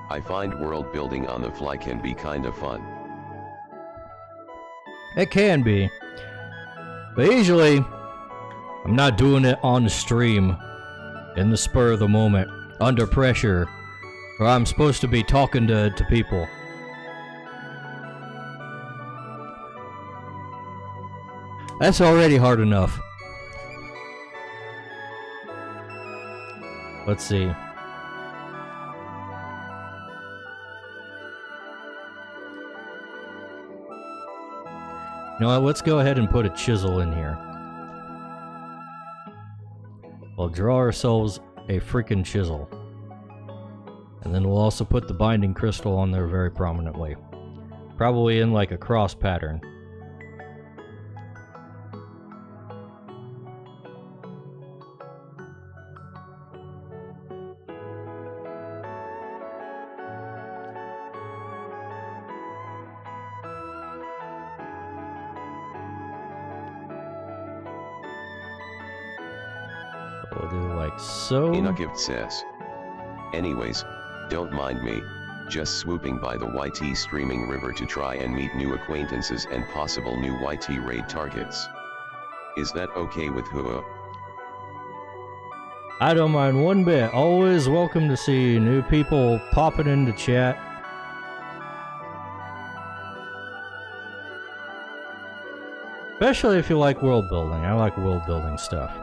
I find world building on the fly can be kinda fun. It can be. But usually, I'm not doing it on the stream, in the spur of the moment, under pressure, or I'm supposed to be talking to people. That's already hard enough. Let's see. You know what, let's go ahead and put a chisel in here. We'll draw ourselves a freaking chisel. And then we'll also put the binding crystal on there very prominently. Probably in like a cross pattern. We'll do like so. Inagift says, anyways, don't mind me, just swooping by the YT streaming river to try and meet new acquaintances and possible new YT raid targets. Is that okay with Hua? I don't mind one bit. Always welcome to see new people popping into chat. Especially if you like world building. I like world building stuff.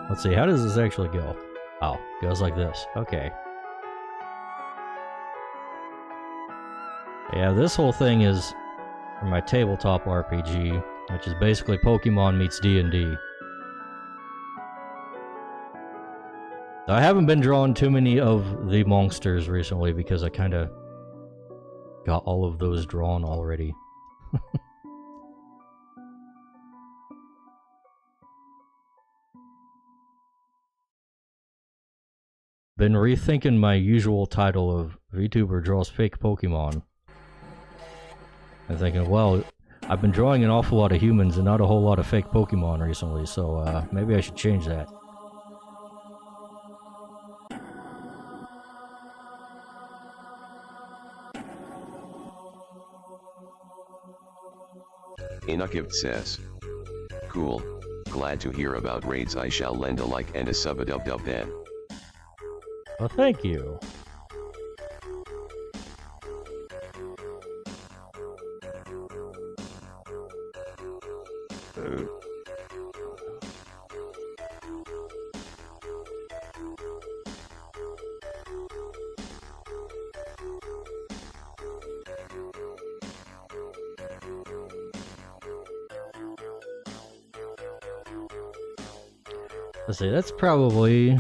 Let's see, how does this actually go? Oh, it goes like this. Okay. Yeah, this whole thing is for my tabletop RPG, which is basically Pokemon meets D&D. I haven't been drawing too many of the monsters recently because I kind of got all of those drawn already. Been rethinking my usual title of Vtuber draws fake Pokemon. And thinking, well, I've been drawing an awful lot of humans and not a whole lot of fake Pokemon recently, so maybe I should change that. Inagift says, cool, glad to hear about raids. I shall lend a like and a sub a dub then. Well, thank you. Let's see, that's probably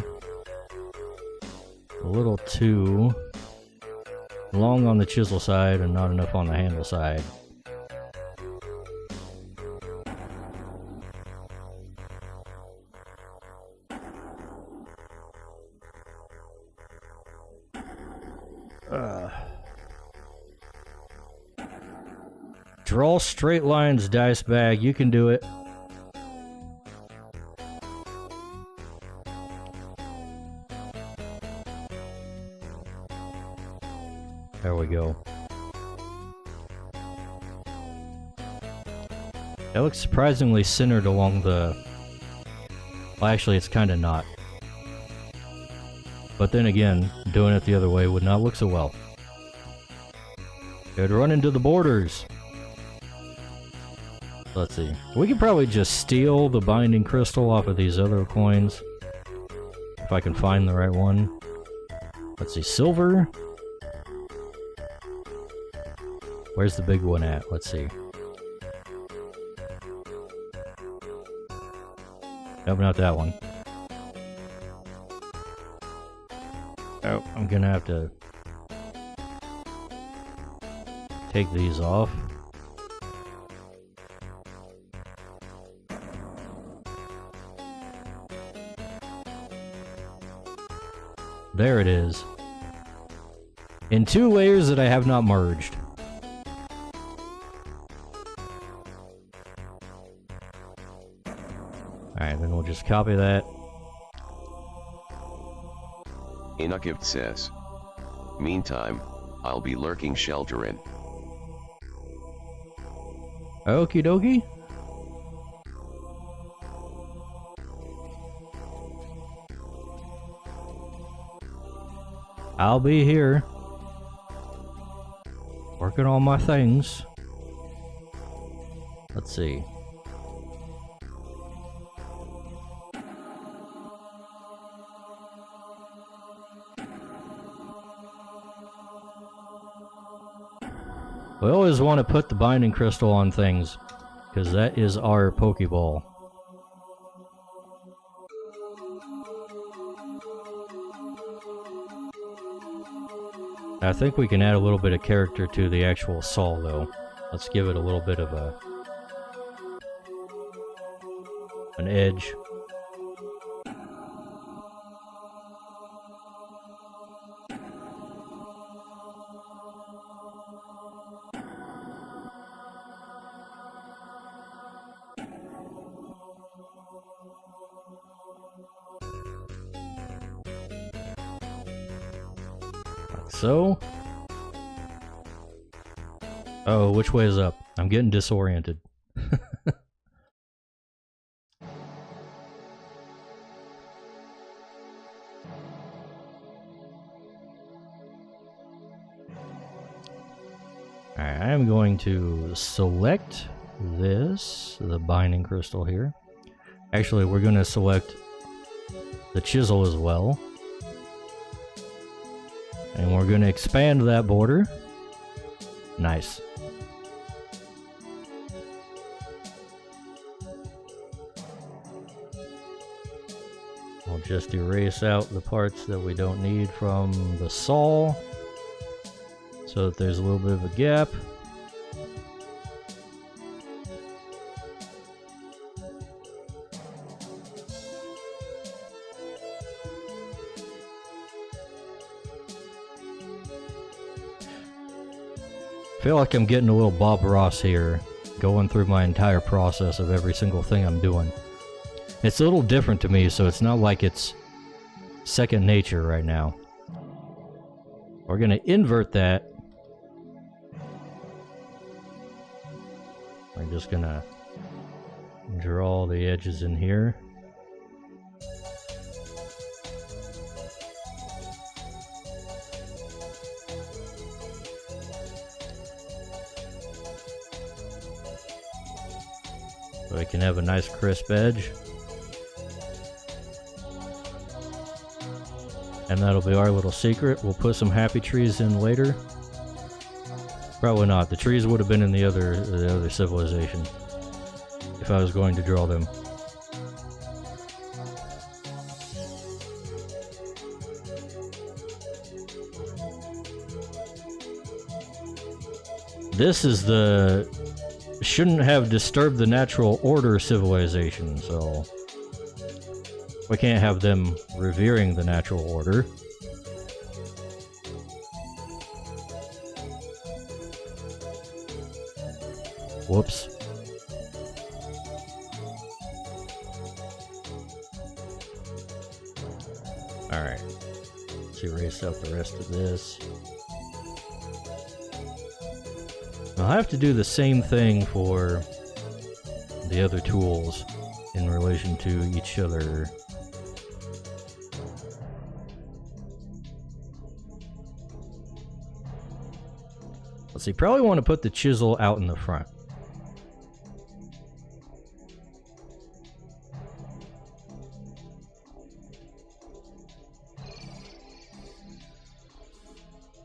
a little too long on the chisel side and not enough on the handle side. Draw straight lines, dice bag. You can do it. There we go. That looks surprisingly centered along the... Well, actually, it's kind of not. But then again, doing it the other way would not look so well. It would run into the borders. Let's see. We could probably just steal the binding crystal off of these other coins. If I can find the right one. Let's see. Silver. Where's the big one at? Let's see. Nope, not that one. Oh, I'm gonna have to take these off. There it is. In 2 layers that I have not merged. Alright, then we'll just copy that. Inakiv says. Meantime, I'll be lurking sheltering. Okie dokie. I'll be here. Working on my things. Let's see. We always want to put the binding crystal on things, because that is our Pokeball. I think we can add a little bit of character to the actual saw, though. Let's give it a little bit of an edge. So, oh, which way is up? I'm getting disoriented. Alright, I am going to select this, the binding crystal here. Actually, we're going to select the chisel as well. And we're going to expand that border. Nice. I'll just erase out the parts that we don't need from the saw, so that there's a little bit of a gap. I feel like I'm getting a little Bob Ross here, going through my entire process of every single thing I'm doing. It's a little different to me, so it's not like it's second nature right now. We're going to invert that. We're just going to draw the edges in here. So we can have a nice crisp edge. And that'll be our little secret. We'll put some happy trees in later. Probably not. The trees would have been in the other civilization if I was going to draw them. This is the shouldn't have disturbed the natural order civilization, so we can't have them revering the natural order. Whoops. Alright. Let's erase out the rest of this. I'll have to do the same thing for the other tools in relation to each other. Let's see, probably want to put the chisel out in the front.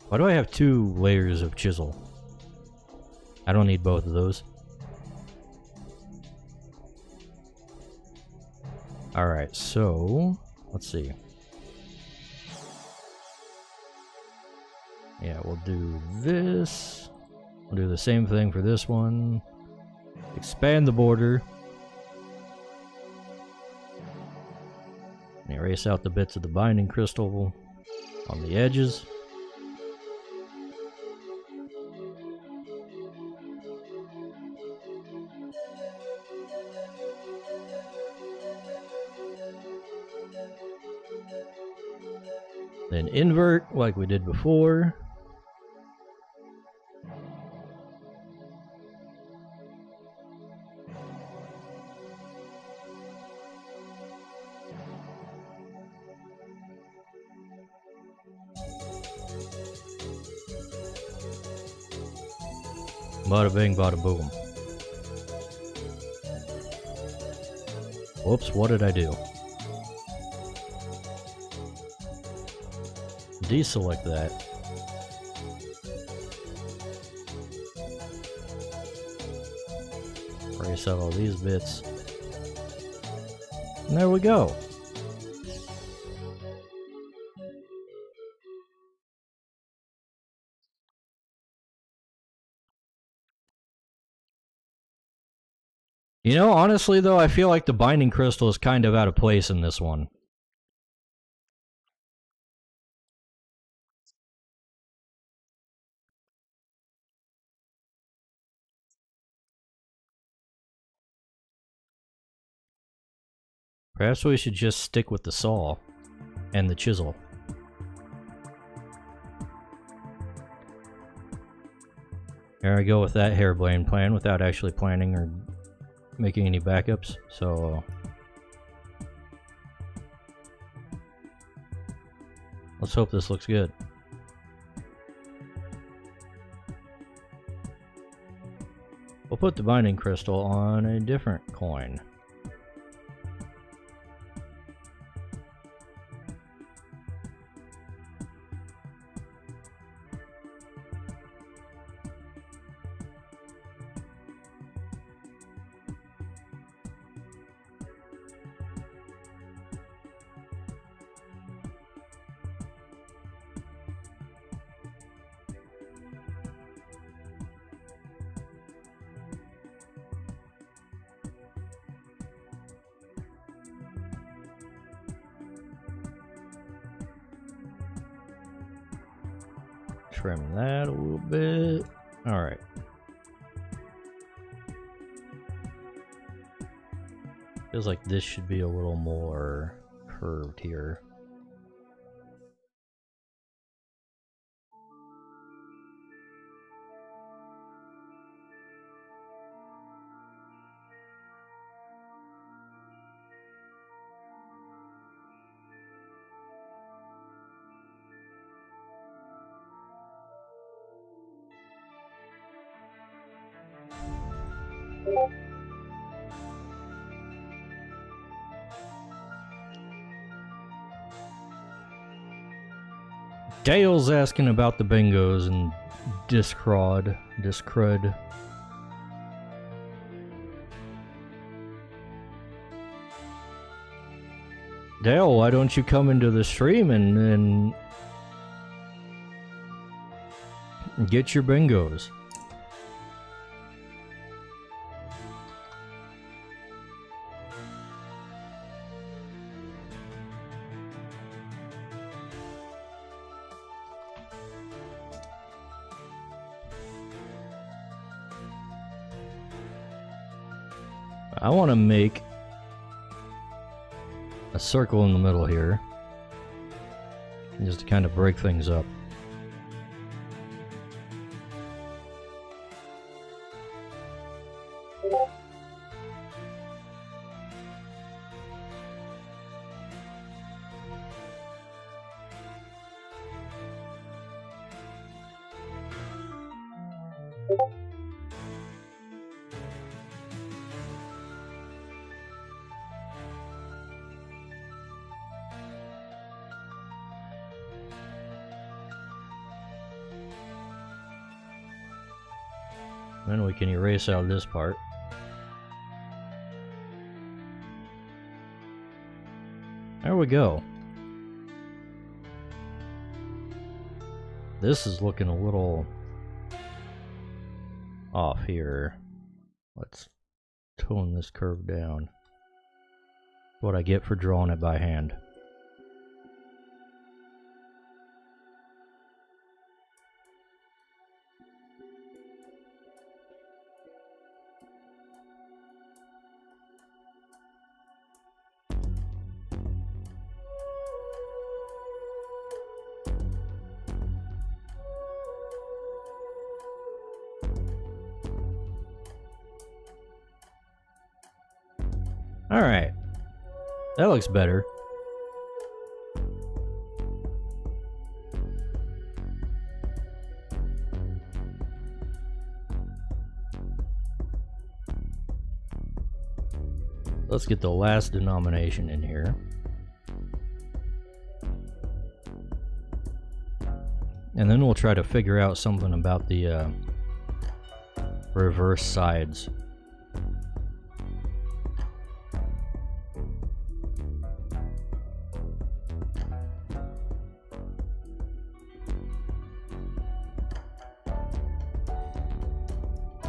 Why do I have 2 layers of chisel? I don't need both of those. Alright, so let's see. Yeah, we'll do this. We'll do the same thing for this one. Expand the border. And erase out the bits of the binding crystal on the edges. Then invert like we did before. Bada bing, bada boom. Whoops, what did I do? Deselect that. Erase out all these bits. And there we go. You know, honestly though, I feel like the binding crystal is kind of out of place in this one. Perhaps we should just stick with the saw and the chisel. Here I go with that harebrained plan without actually planning or making any backups, so let's hope this looks good. We'll put the binding crystal on a different coin. Trim that a little bit. Alright. Feels like this should be a little more curved here. Dale's asking about the bingos and Discrud. Dale, why don't you come into the stream and get your bingos? I want to make a circle in the middle here, just to kind of break things up. Then we can erase out this part. There we go. This is looking a little off here. Let's tone this curve down. What I get for drawing it by hand. Alright, that looks better. Let's get the last denomination in here. And then we'll try to figure out something about the reverse sides.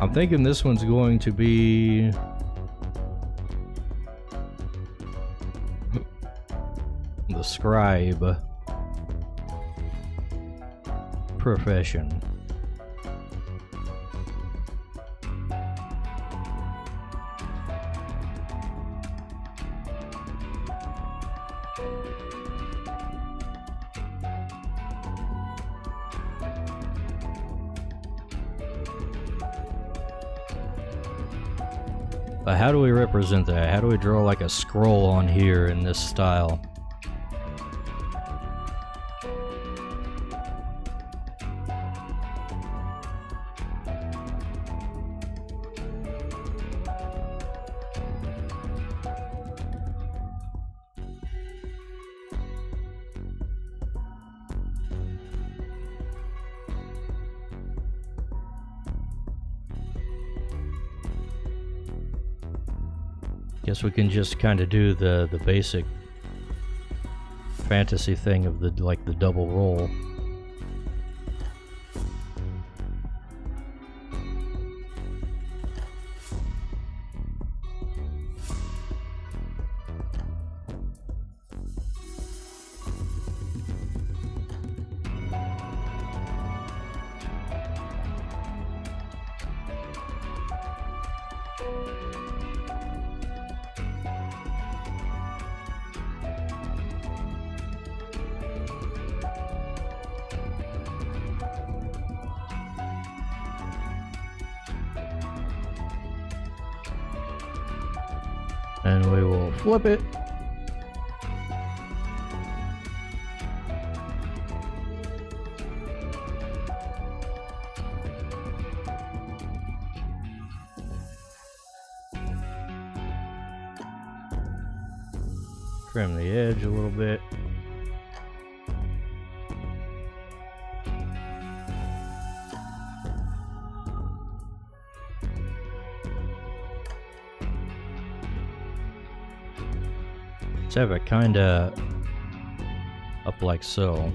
I'm thinking this one's going to be the scribe profession. But how do we represent that? How do we draw like a scroll on here in this style? Guess we can just kind of do the basic fantasy thing of the double roll. And we will flip it. Trim the edge a little bit. Let's have it kinda up like so.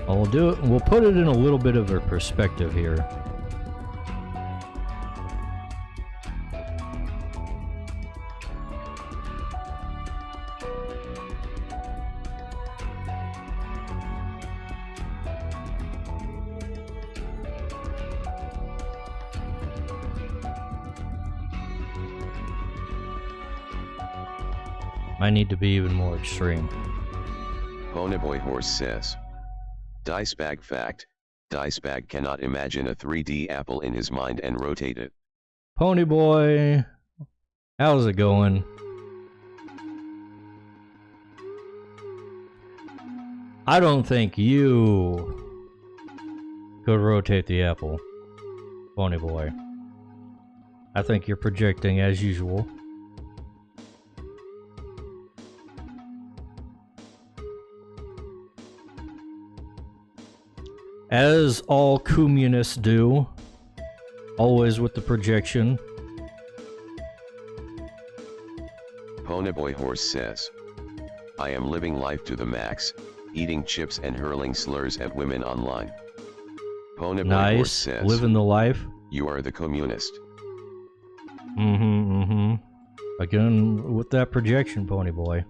We'll do it. We'll put it in a little bit of a perspective here. I need to be even more extreme. Ponyboy Horse says, Dice bag fact, Dice bag cannot imagine a 3D apple in his mind and rotate it. Pony boy, how's it going? I don't think you could rotate the apple, Pony boy. I think you're projecting as usual. As all communists do, always with the projection. Ponyboy Horse says, I am living life to the max, eating chips and hurling slurs at women online. Ponyboy Nice, Horse says, living the life. You are the communist. Again, with that projection, Pony boy.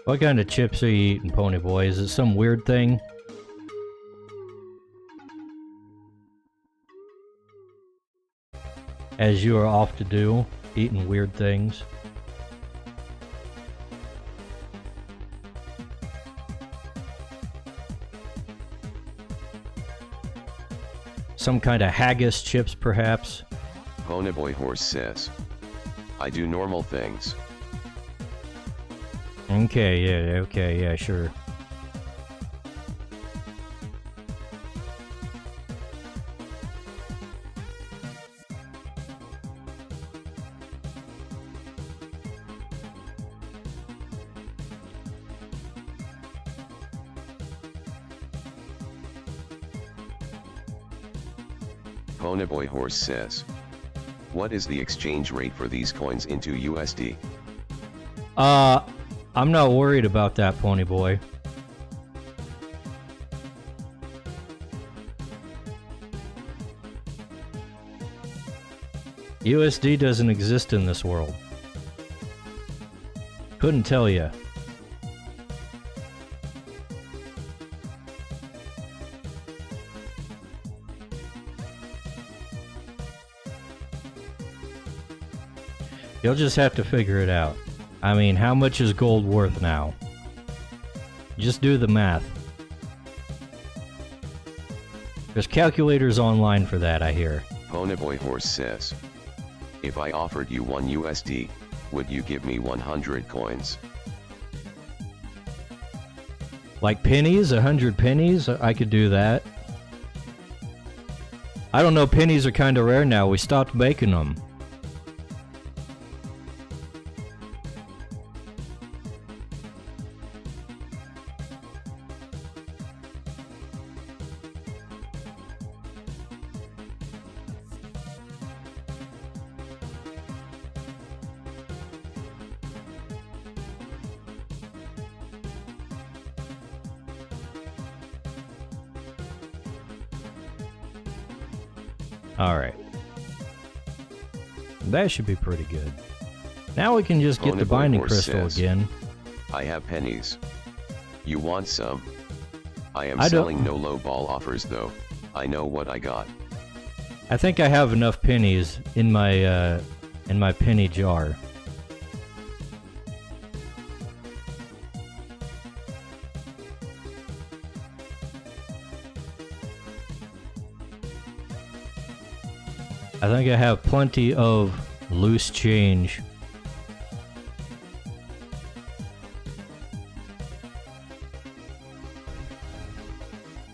What kind of chips are you eating, Pony boy? Is it some weird thing? As you are off to do, eating weird things. Some kind of haggis chips, perhaps? Ponyboy Horse says, I do normal things. Okay, yeah, sure. Ponyboy Horse says, what is the exchange rate for these coins into USD? I'm not worried about that, Pony boy. USD doesn't exist in this world. Couldn't tell you. You'll just have to figure it out. I mean, how much is gold worth now? Just do the math. There's calculators online for that, I hear. Ponyboy Horse says, if I offered you 1 USD, would you give me 100 coins? Like pennies? 100 pennies? I could do that. I don't know, pennies are kind of rare now. We stopped making them. Alright. That should be pretty good. Now we can just get the binding crystal again. I have pennies. You want some? I am selling no low ball offers though. I know what I got. I think I have enough pennies in my penny jar. I think I have plenty of loose change.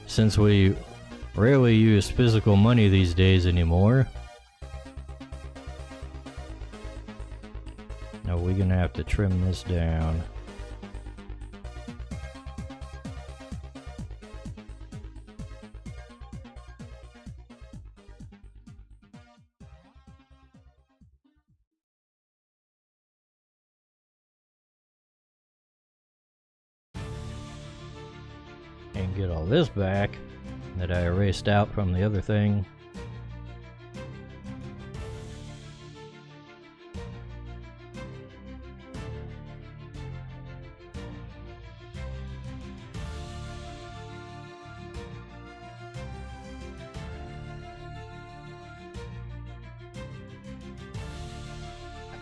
Since we rarely use physical money these days anymore. Now we're gonna have to trim this down. And get all this back that I erased out from the other thing.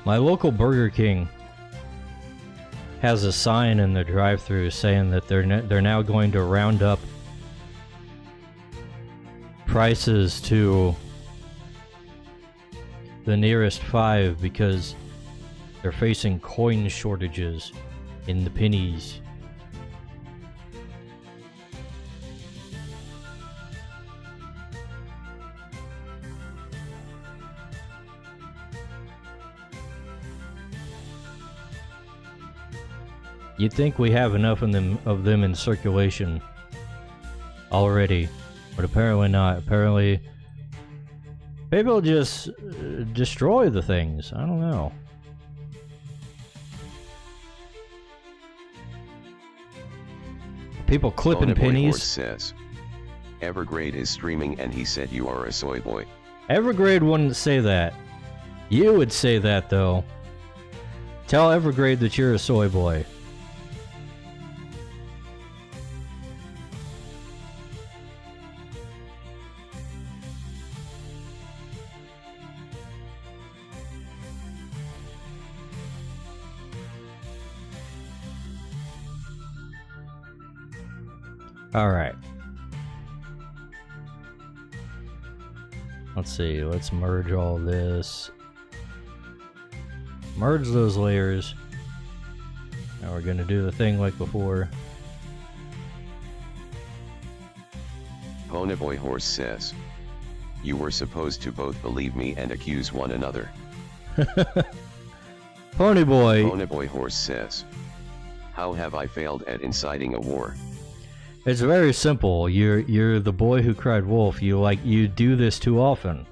My local Burger King has a sign in the drive-thru saying that they're now going to round up prices to the nearest 5 because they're facing coin shortages in the pennies. You'd think we have enough of them in circulation already, but apparently not. Apparently, people just destroy the things. I don't know. People clipping pennies. Says, Evergrade is streaming and he said you are a soy boy. Evergrade wouldn't say that. You would say that though. Tell Evergrade that you're a soy boy. Alright. Let's see, let's merge all this. Merge those layers. Now we're gonna do the thing like before. Ponyboy Horse says, you were supposed to both believe me and accuse one another. Ponyboy. Ponyboy Horse says, how have I failed at inciting a war? It's very simple. You're the boy who cried wolf. You do this too often.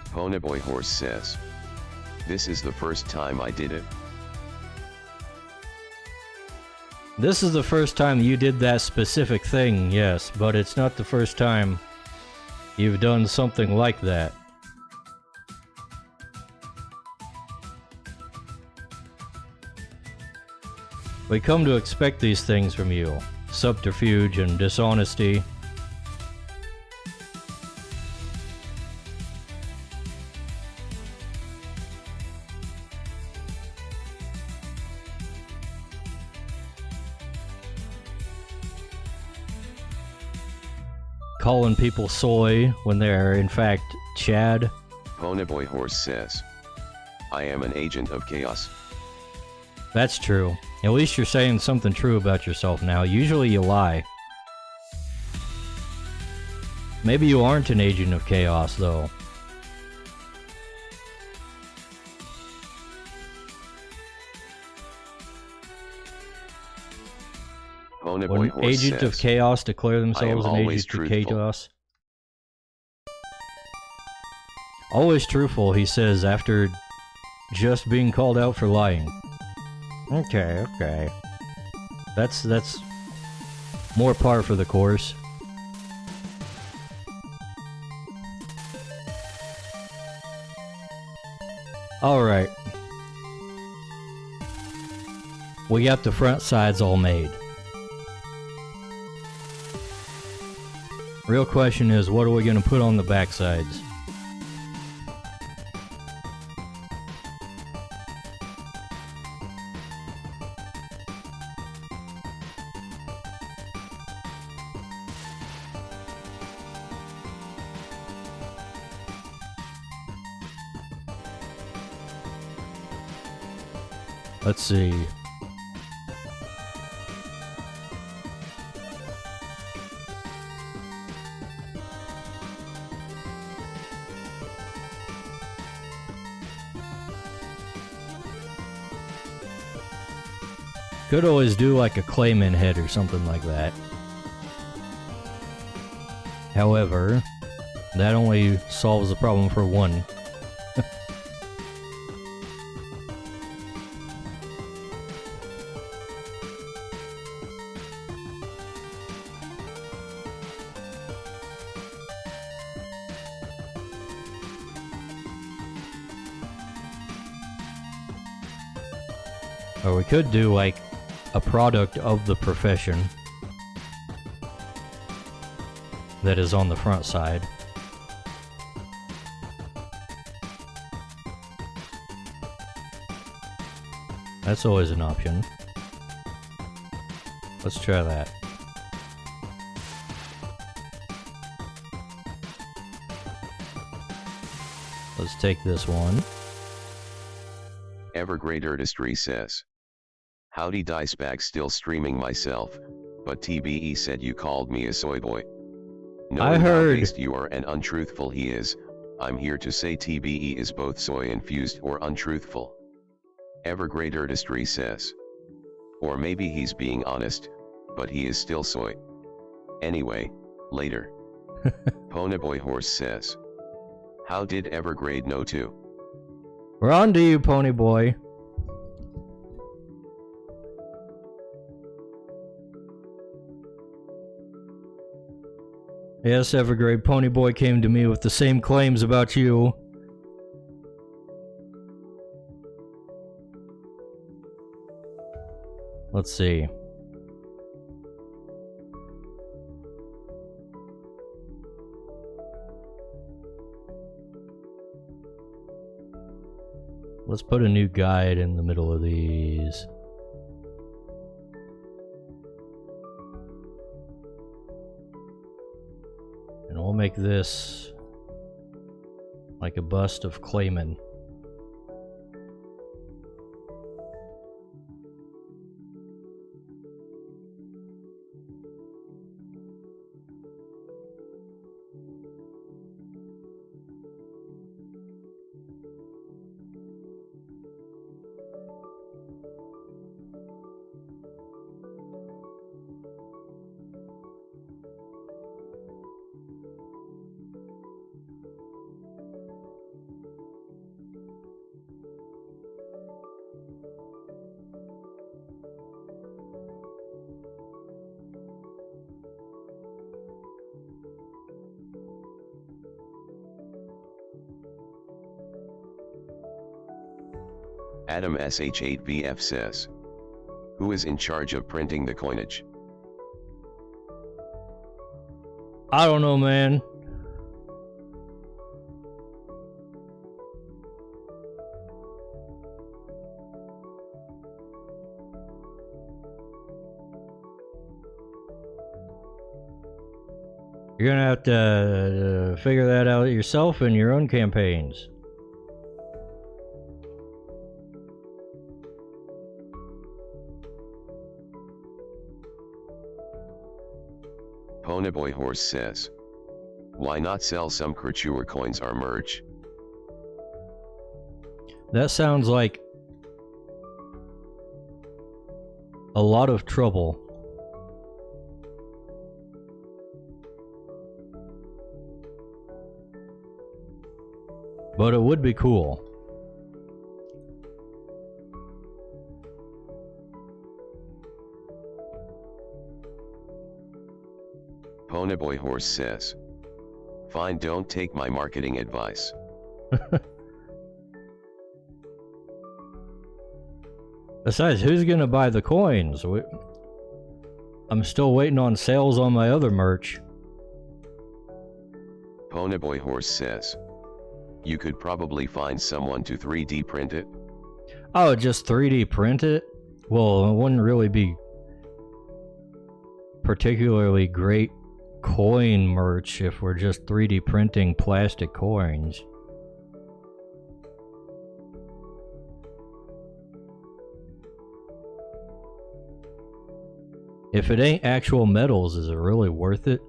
Ponyboy Horse says, this is the first time I did it. This is the first time you did that specific thing, yes, but it's not the first time you've done something like that. We come to expect these things from you. Subterfuge and dishonesty. Calling people soy when they're in fact Chad. Ponyboy Horse says, I am an agent of chaos. That's true. At least you're saying something true about yourself now. Usually you lie. Maybe you aren't an agent of chaos, though. When an agent of chaos declare themselves an agent of chaos. Always truthful, he says, after just being called out for lying. Okay, okay. That's more par for the course. Alright. We got the front sides all made. Real question is, what are we going to put on the back sides? Let's see. Could always do like a Clayman head or something like that. However, that only solves the problem for one. Or we could do like a product of the profession that is on the front side. That's always an option. Let's try that. Let's take this one. Evergrade Artistry says, howdy Dicebag, still streaming myself, but TBE said you called me a soy boy. Knowing how based you are and untruthful he is, I'm here to say TBE is both soy infused or untruthful. Evergrade Artistry says. Or maybe he's being honest, but he is still soy. Anyway, later. Ponyboy Horse says, how did Evergrade know to? We're on to you, Ponyboy. Yes, Evergrade, Ponyboy came to me with the same claims about you. Let's see. Let's put a new guide in the middle of these. And we'll make this like a bust of Clayman. Adam SH8VF says, who is in charge of printing the coinage? I don't know, man. You're gonna have to figure that out yourself in your own campaigns. Ponyboy Horse says, why not sell some Crytures coins or merch? That sounds like a lot of trouble. But it would be cool. Ponyboy Horse says, fine, don't take my marketing advice. Besides, who's gonna buy the coins? I'm still waiting on sales on my other merch. Ponyboy Horse says, you could probably find someone to 3D print it. Oh, just 3D print it? Well, it wouldn't really be particularly great coin merch if we're just 3D printing plastic coins. If it ain't actual metals, is it really worth it?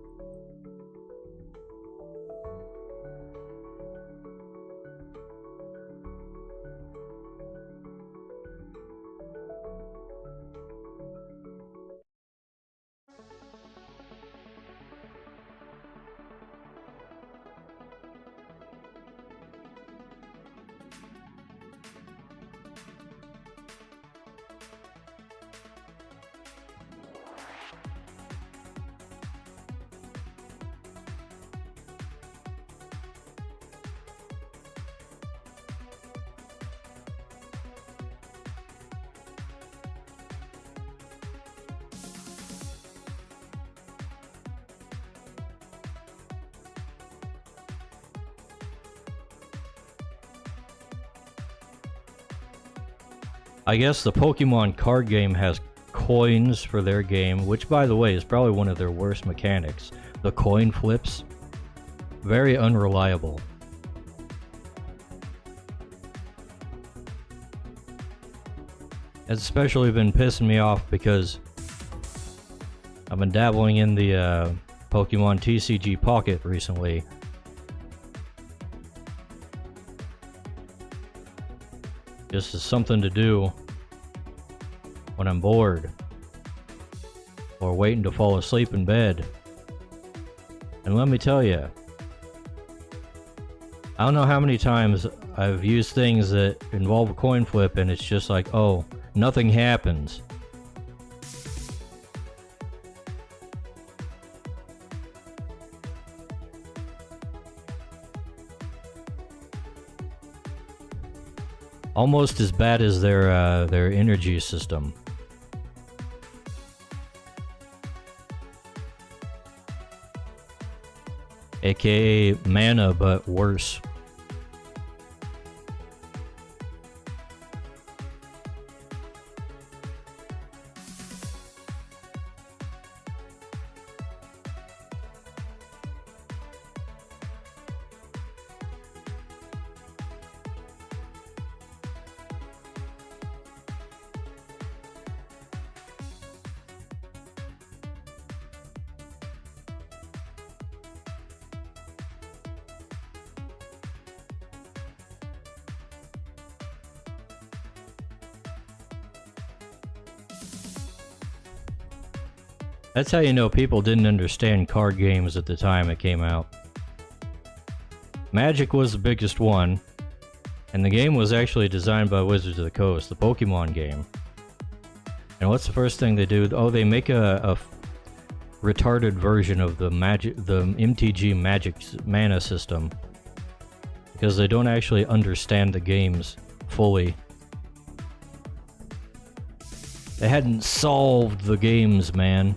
I guess the Pokemon card game has coins for their game, which by the way is probably one of their worst mechanics. The coin flips. Very unreliable. It's especially been pissing me off because I've been dabbling in the Pokemon TCG Pocket recently. Just as something to do when I'm bored or waiting to fall asleep in bed. And let me tell you, I don't know how many times I've used things that involve a coin flip and it's just like, oh, nothing happens. Almost as bad as their energy system. AKA mana, but worse. That's how you know people didn't understand card games at the time it came out. Magic was the biggest one, and the game was actually designed by Wizards of the Coast, the Pokemon game. And what's the first thing they do? Oh, they make a retarded version of the MTG Magic mana system, because they don't actually understand the games fully. They hadn't solved the games, man.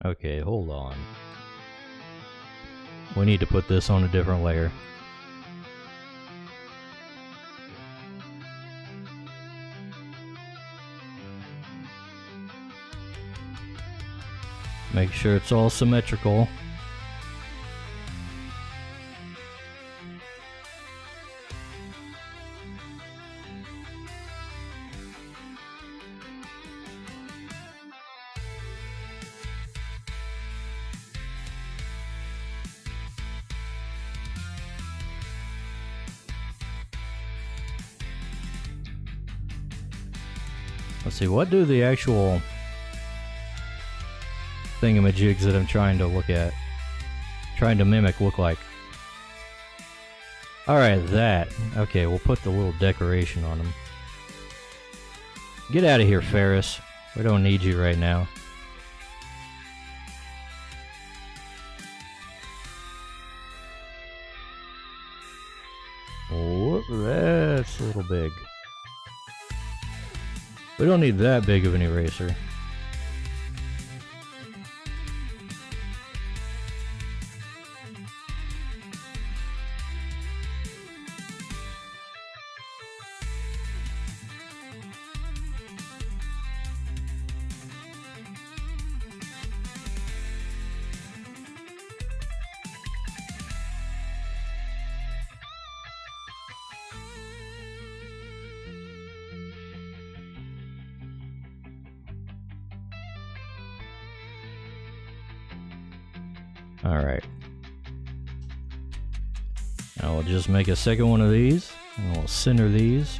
Okay, hold on. We need to put this on a different layer. Make sure it's all symmetrical. Let's see, what do the actual thingamajigs that I'm trying to look at, trying to mimic, look like? Alright, that. Okay, we'll put the little decoration on them. Get out of here, Ferris. We don't need you right now. Whoop, that's a little big. We don't need that big of an eraser. Alright. And we'll just make a second one of these, and we'll center these.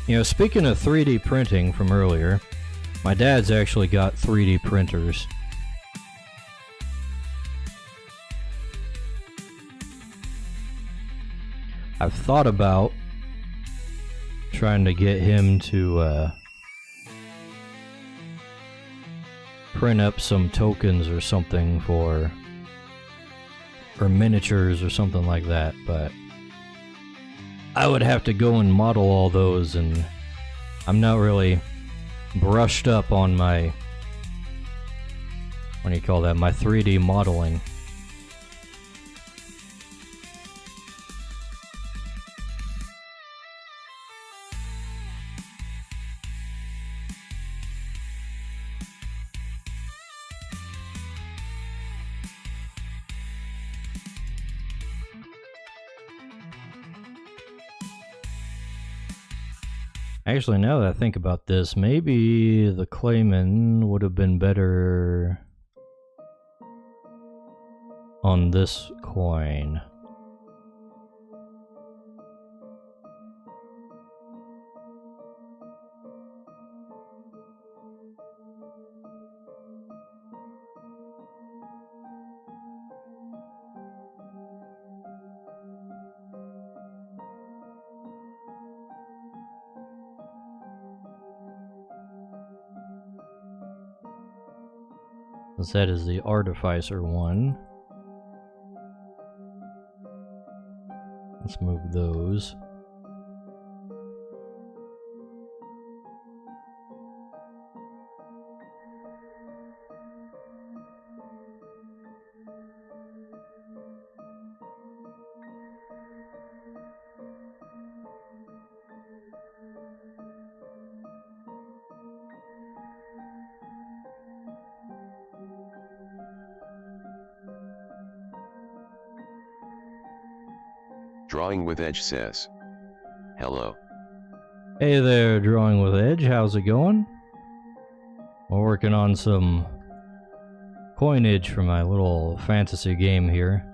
You know, speaking of 3D printing from earlier, my dad's actually got 3D printers. I've thought about trying to get him to print up some tokens or something for, or miniatures or something like that, but I would have to go and model all those, and I'm not really brushed up on my, what do you call that, my 3D modeling. Actually, now that I think about this, maybe the Clayman would have been better on this coin. That is the Artificer one. Let's move those. Drawing with Edge says, hello. Hey there, Drawing with Edge, how's it going? We're working on some coinage for my little fantasy game here.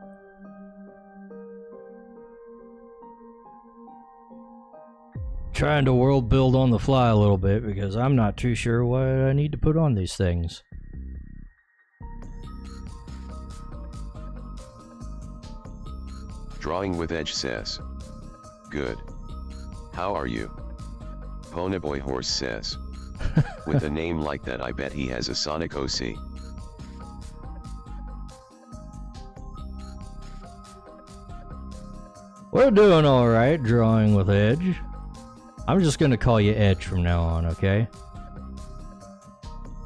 Trying to world build on the fly a little bit because I'm not too sure what I need to put on these things. Drawing with Edge says, good. How are you? Ponyboy Horse says, with a name like that I bet he has a Sonic OC. We're doing alright, Drawing with Edge. I'm just gonna call you Edge from now on, okay?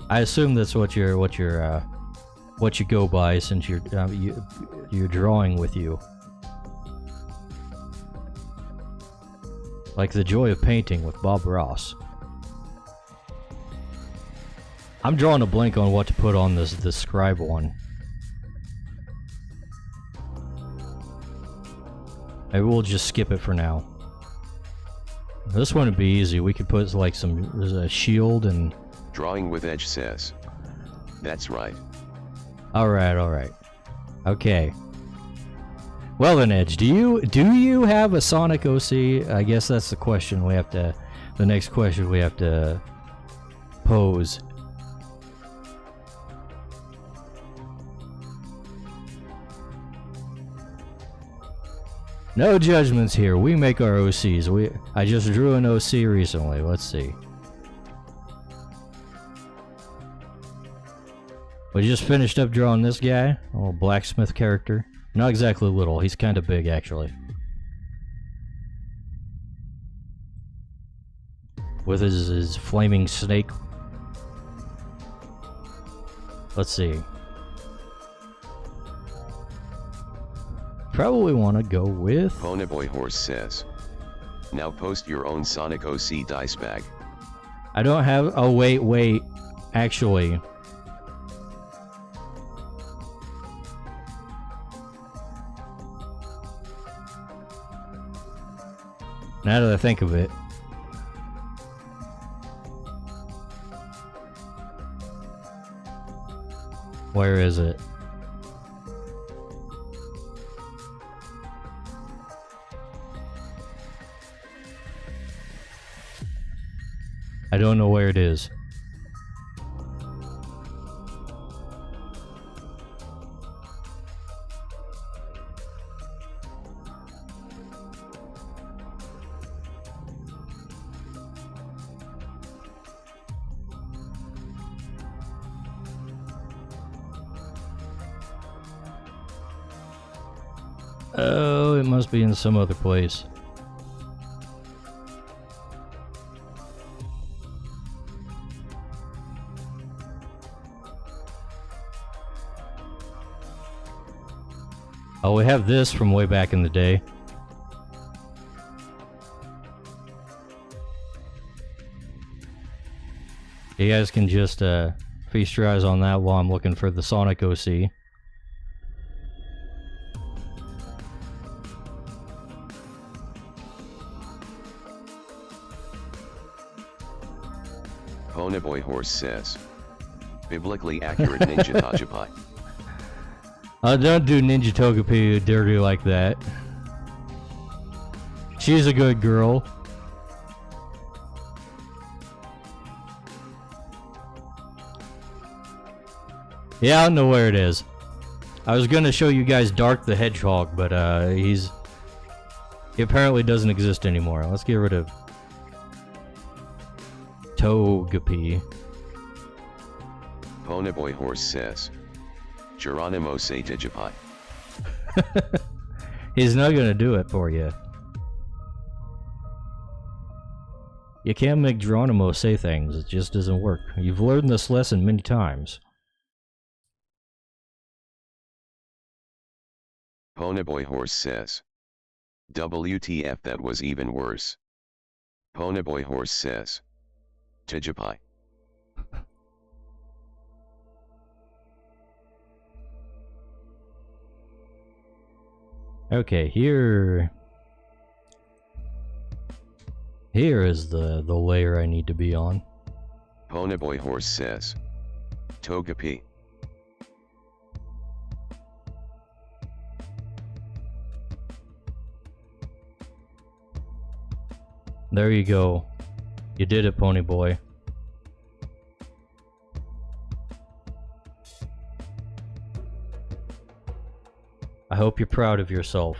I assume that's what you go by since you're drawing with you. Like The Joy of Painting with Bob Ross. I'm drawing a blank on what to put on this scribe one. Maybe we'll just skip it for now. This one would be easy. We could put like a shield and... Drawing with Edge says, that's right. Alright. Okay. Well then, Edge, do you have a Sonic OC? I guess that's the question we have to... The next question we have to pose. No judgments here. We make our OCs. I just drew an OC recently. Let's see. We just finished up drawing this guy, a little blacksmith character. Not exactly little, he's kind of big actually. With his flaming snake. Let's see. probably want to go with... Ponyboy Horse says, now post your own Sonic OC dice bag. I don't have... Oh, wait. Actually... Now that I think of it... Where is it? I don't know where it is. Oh, it must be in some other place. Oh, we have this from way back in the day. You guys can just feast your eyes on that while I'm looking for the Sonic OC. Ponyboy Horse says, biblically accurate Ninja Tajapai. Don't do Ninja Togepi dirty like that. She's a good girl. Yeah, I don't know where it is. I was gonna show you guys Dark the Hedgehog, but he apparently doesn't exist anymore. Let's get rid of Togepi. Ponyboy Horse says, Geronimo say Digipai. He's not gonna do it for you. You can't make Geronimo say things, it just doesn't work. You've learned this lesson many times. Ponyboy Horse says, WTF, that was even worse. Ponyboy Horse says, Digipai. Okay, here is the layer I need to be on. Ponyboy Horse says, Togepi. There you go. You did it, Ponyboy. I hope you're proud of yourself.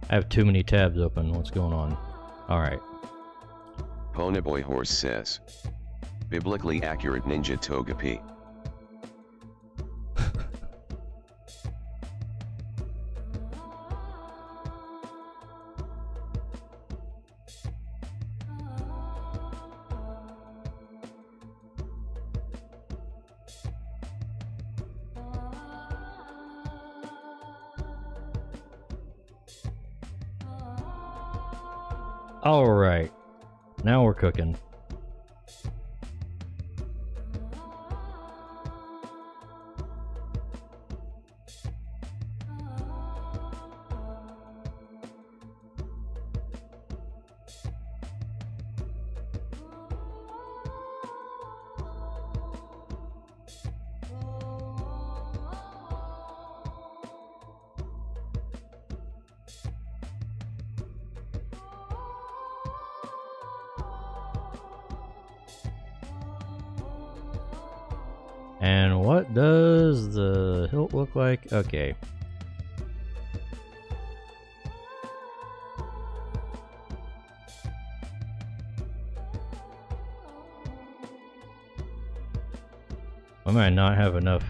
I have too many tabs open. What's going on? Alright. Ponyboy Horse says, biblically accurate Ninja Togepi. Alright. Now we're cooking. And what does the hilt look like? Okay. I might not have enough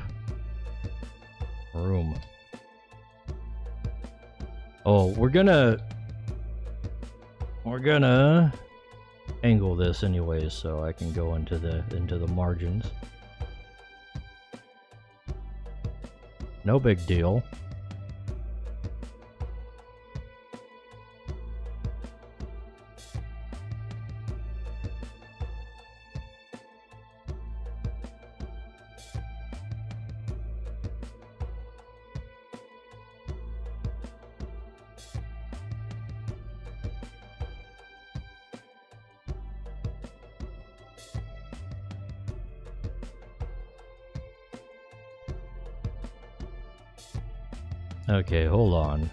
room. Oh, we're gonna angle this anyways, so I can go into the margins. No big deal. Okay, hold on.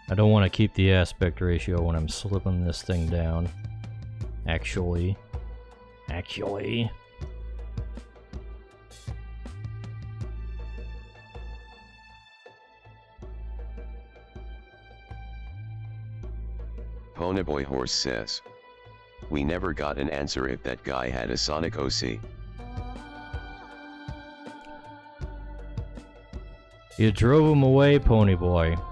I don't want to keep the aspect ratio when I'm slipping this thing down. Actually. Ponyboy Horse says, we never got an answer if that guy had a Sonic OC. You drove him away, Ponyboy.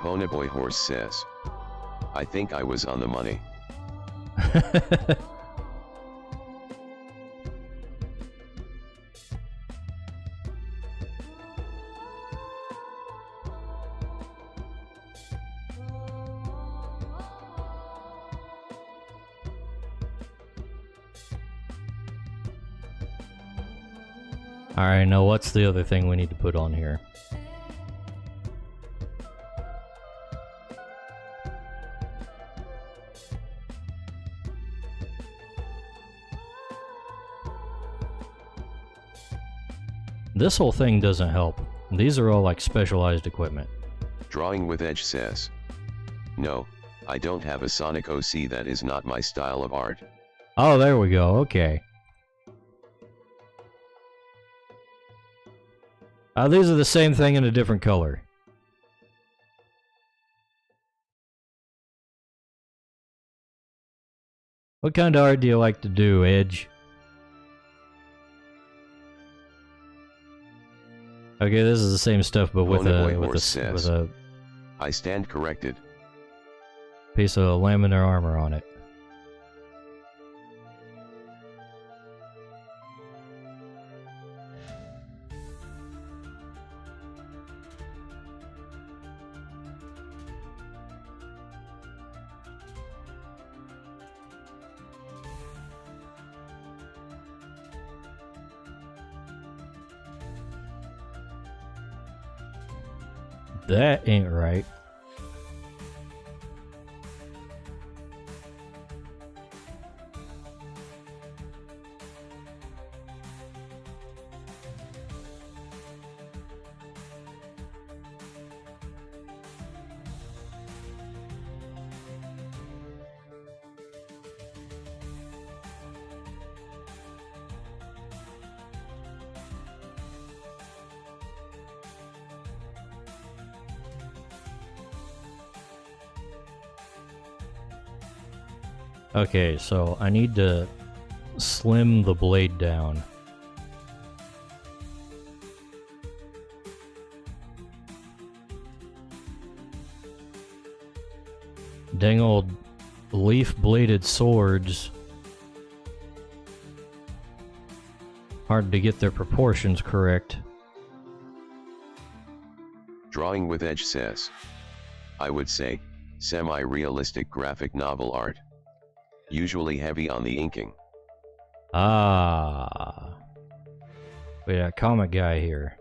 Ponyboy Horse says, I think I was on the money. Alright, now what's the other thing we need to put on here? This whole thing doesn't help. These are all like specialized equipment. Drawing with Edge says, no, I don't have a Sonic OC. That is not my style of art. Oh, there we go. Okay. These are the same thing in a different color. What kind of art do you like to do, Edge? Okay, this is the same stuff, but with a I stand corrected. Piece of laminar armor on it. That ain't right. Okay, so I need to slim the blade down. Dang old leaf-bladed swords. Hard to get their proportions correct. Drawing with Edge says, I would say, semi-realistic graphic novel art. Usually heavy on the inking. Ah. We got a comic guy here.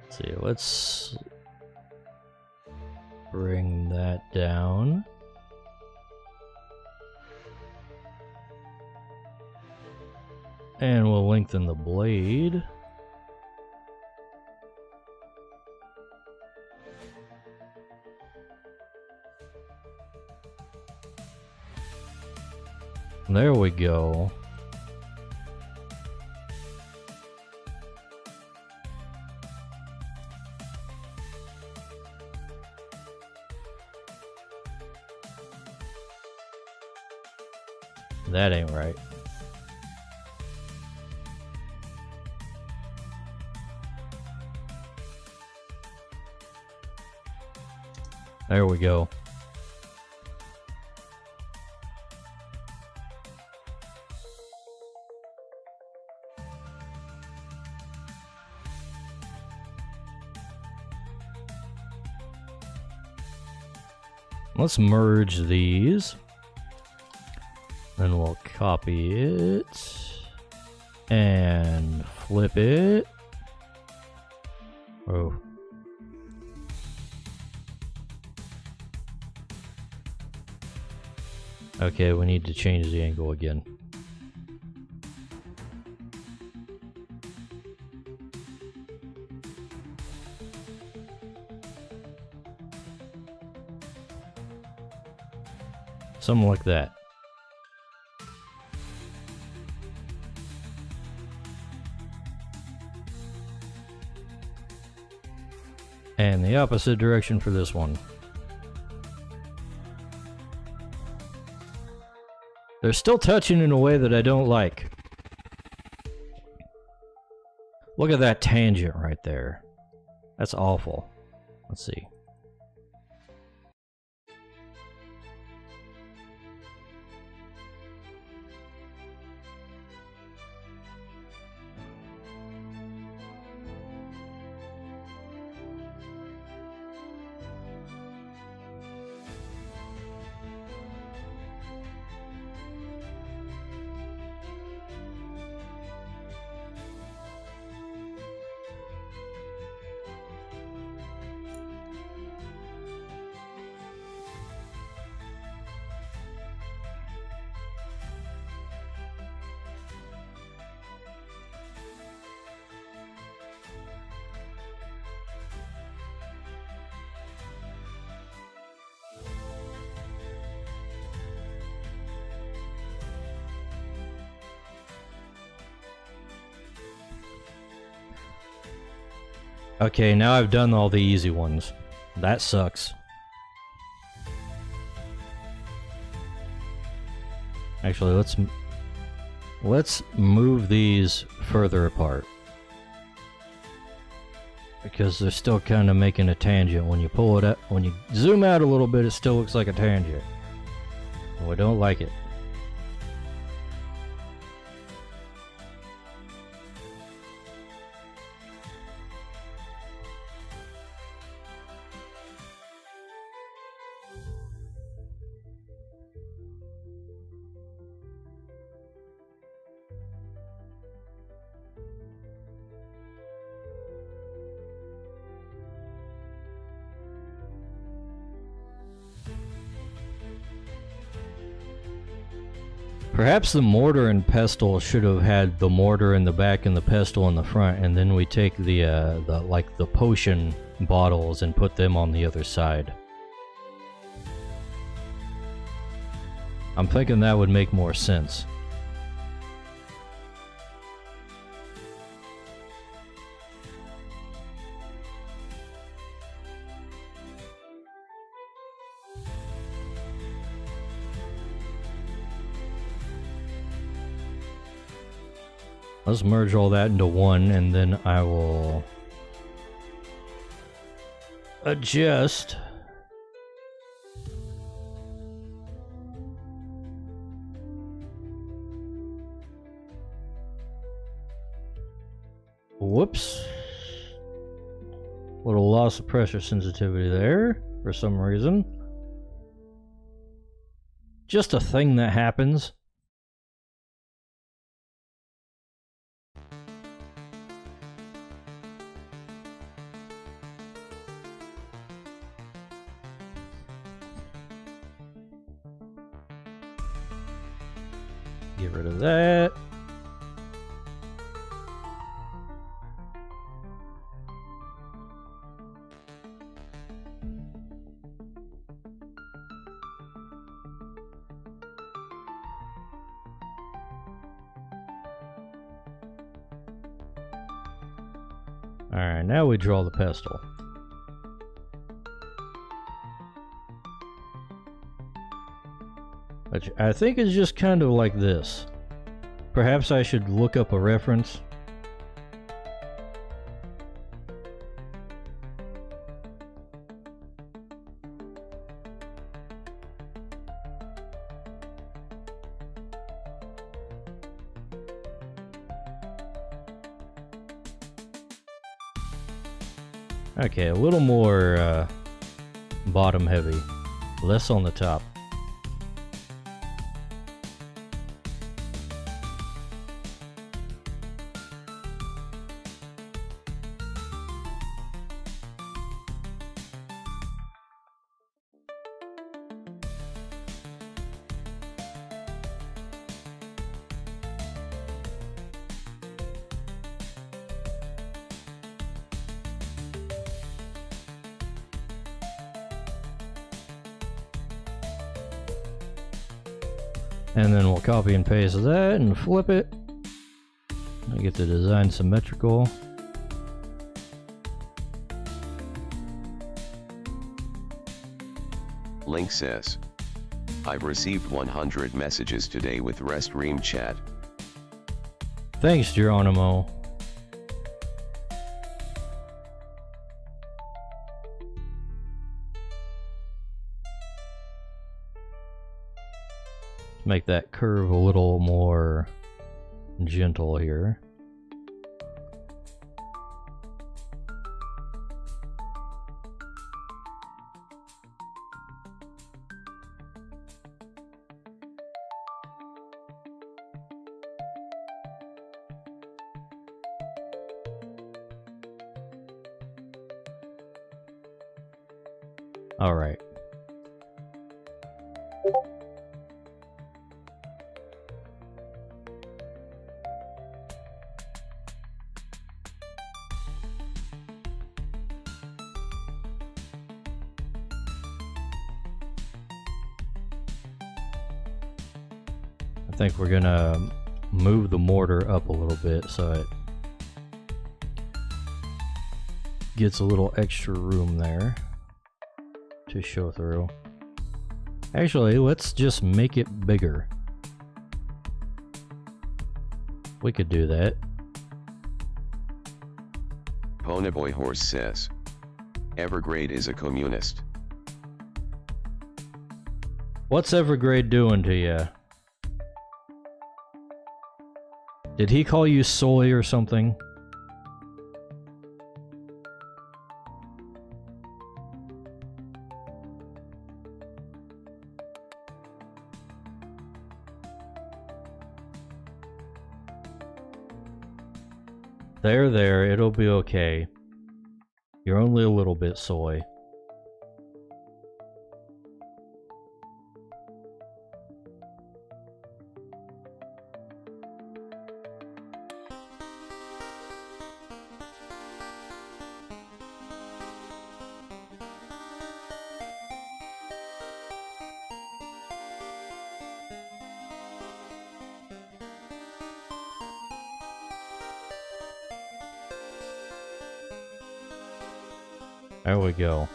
Let's see, let's bring that down. And we'll lengthen the blade. There we go. That ain't right. There we go. Let's merge these. Then we'll copy it and flip it. Oh. Okay, we need to change the angle again. Something like that. And the opposite direction for this one. They're still touching in a way that I don't like. Look at that tangent right there. That's awful. Let's see. Okay, now I've done all the easy ones. That sucks. Actually, let's move these further apart. Because they're still kind of making a tangent. When you pull it up, when you zoom out a little bit, it still looks like a tangent. Oh, I don't like it. Perhaps the mortar and pestle should have had the mortar in the back and the pestle in the front, and then we take the potion bottles and put them on the other side. I'm thinking that would make more sense. Let's merge all that into one, and then I will adjust. Whoops. Little loss of pressure sensitivity there for some reason. Just a thing that happens. Get rid of that. Alright, now we draw the pestle. which I think is just kind of like this. Perhaps I should look up a reference. Okay, a little more bottom heavy, less on the top. And then we'll copy and paste that and flip it. I get the design symmetrical. Link says, I've received 100 messages today with Restream chat. Thanks, Geronimo. Make that curve a little more gentle here. All right. I think we're gonna move the mortar up a little bit so it gets a little extra room there to show through. Actually, let's just make it bigger. We could do that. Ponyboy Horse says, Evergrade is a communist. What's Evergrade doing to you? Did he call you soy or something? There, it'll be okay. You're only a little bit soy. There we go.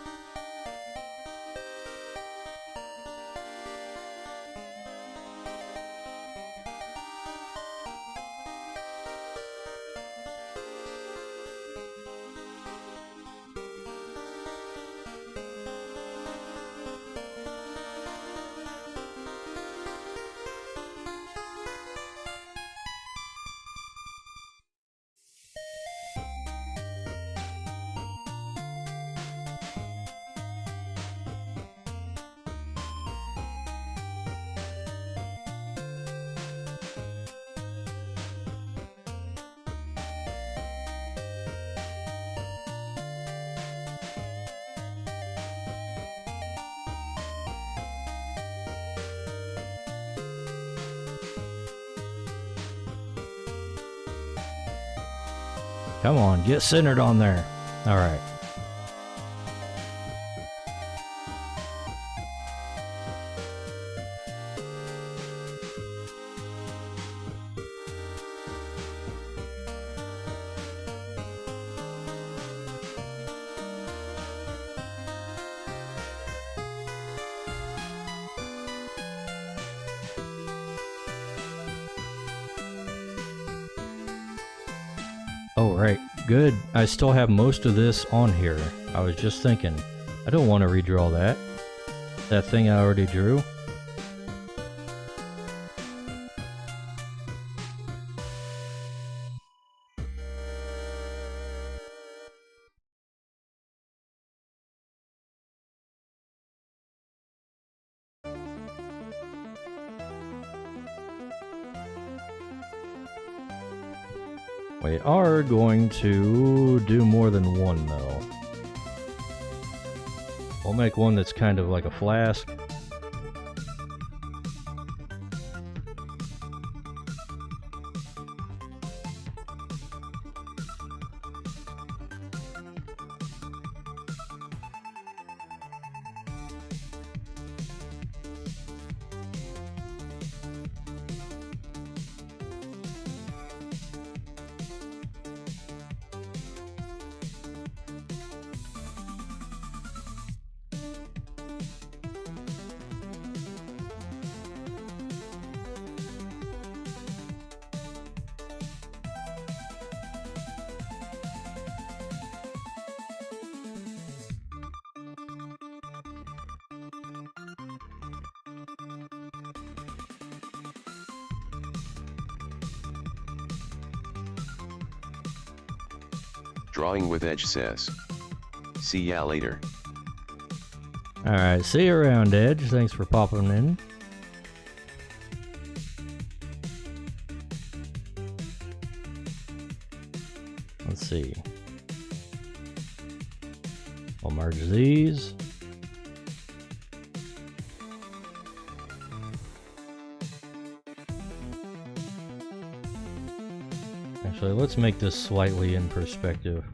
Come on, get centered on there. All right. Oh, right. Good. I still have most of this on here. I was just thinking, I don't want to redraw that. That thing I already drew. We are going to do more than one, though. We'll make one that's kind of like a flask. Drawing with Edge says. See ya later. Alright, see you around, Edge. Thanks for popping in. Let's see. We'll merge these. Actually, let's make this slightly in perspective.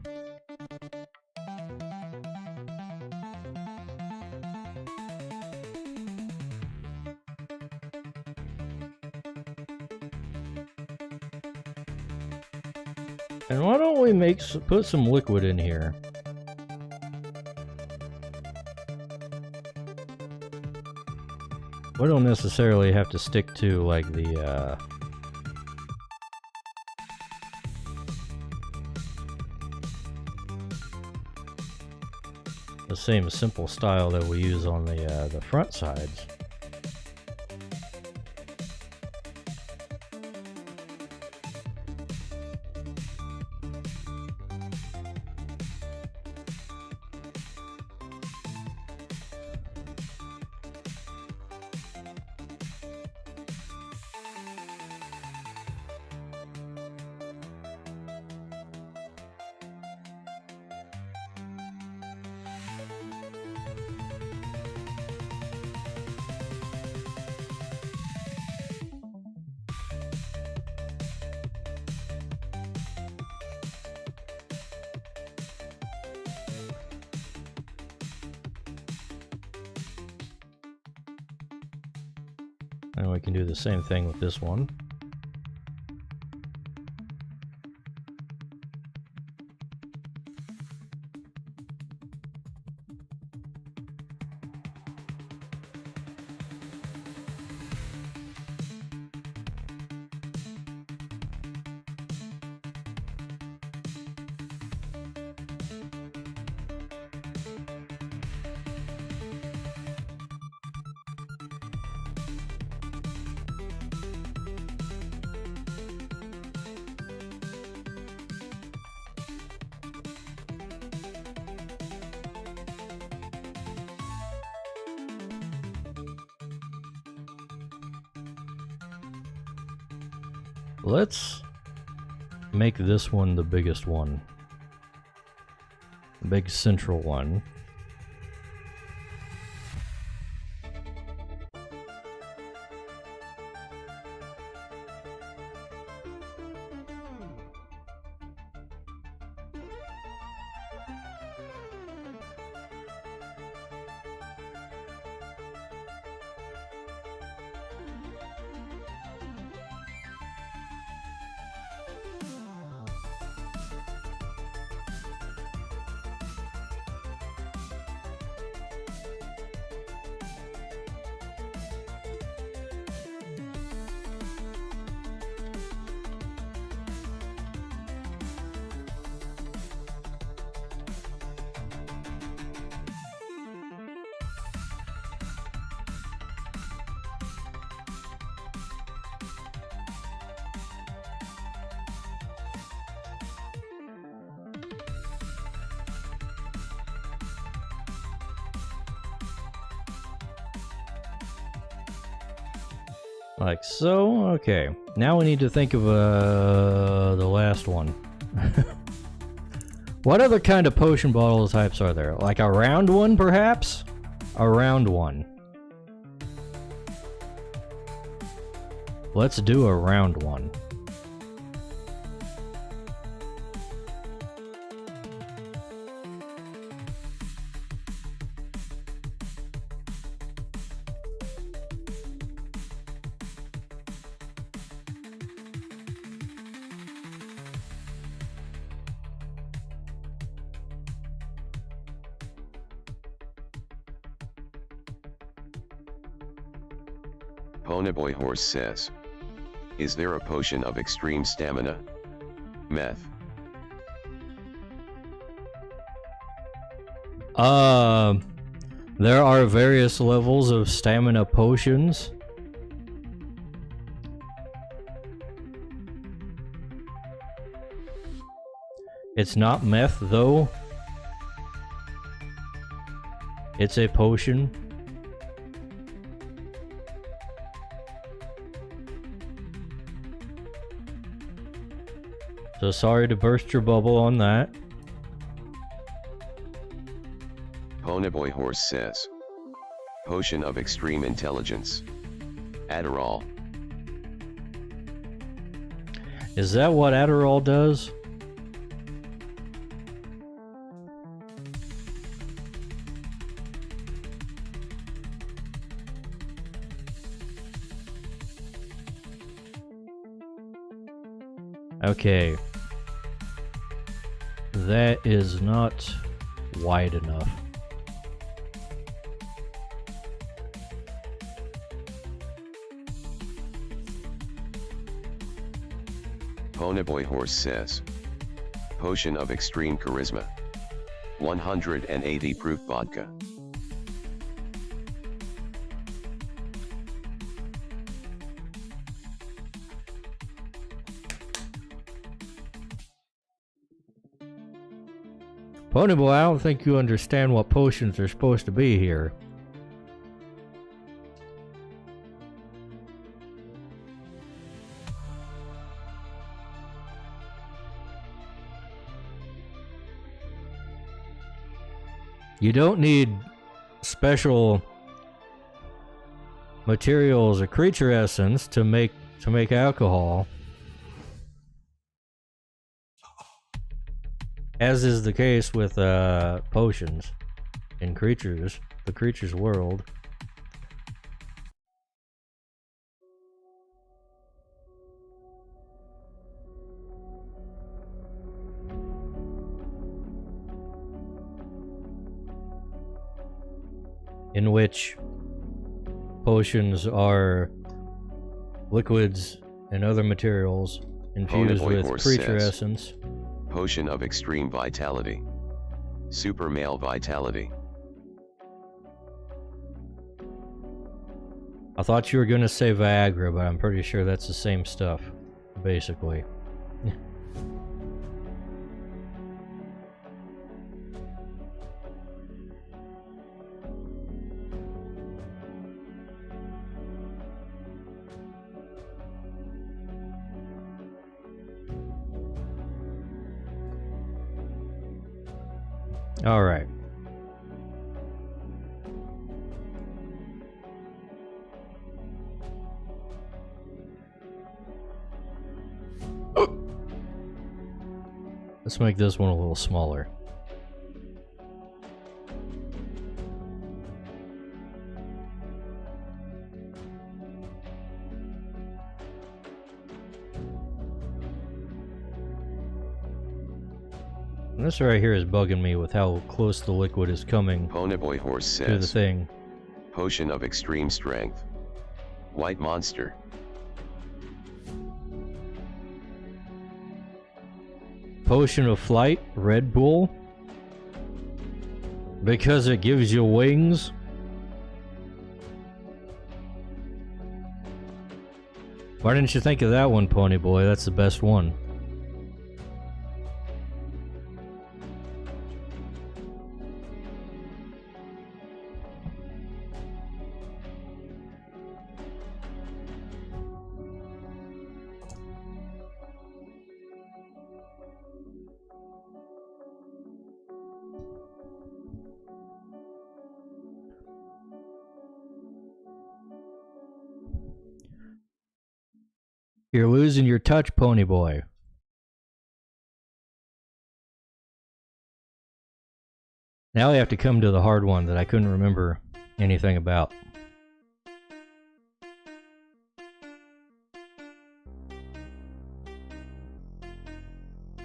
And why don't we put some liquid in here? We don't necessarily have to stick to like the same simple style that we use on the front sides. And we can do the same thing with this one. Let's make this one the biggest one. The big central one. Like so? Okay. Now we need to think of the last one. What other kind of potion bottle types are there? Like a round one, perhaps? A round one. Let's do a round one. Ponyboy Horse says, is there a potion of extreme stamina? Meth. There are various levels of stamina potions. It's not meth, though. It's a potion. So sorry to burst your bubble on that. Ponyboy Horse says, potion of extreme intelligence. Adderall. Is that what Adderall does? Okay. That is not wide enough. Ponyboy Horse says, potion of extreme charisma. 180 proof vodka. Ponyboy, I don't think you understand what potions are supposed to be here. You don't need special materials or creature essence to make alcohol. As is the case with potions in Crytures, the Crytures world. In which potions are liquids and other materials infused with creature essence. Potion of extreme vitality. Super male vitality. I thought you were gonna say Viagra, but I'm pretty sure that's the same stuff, basically. All right. Let's make this one a little smaller. And this right here is bugging me with how close the liquid is coming Ponyboy Horse says, to the thing. Potion of extreme strength. White monster. Potion of flight, Red Bull. Because it gives you wings. Why didn't you think of that one, Ponyboy? That's the best one. You're losing your touch, pony boy. Now we have to come to the hard one that I couldn't remember anything about.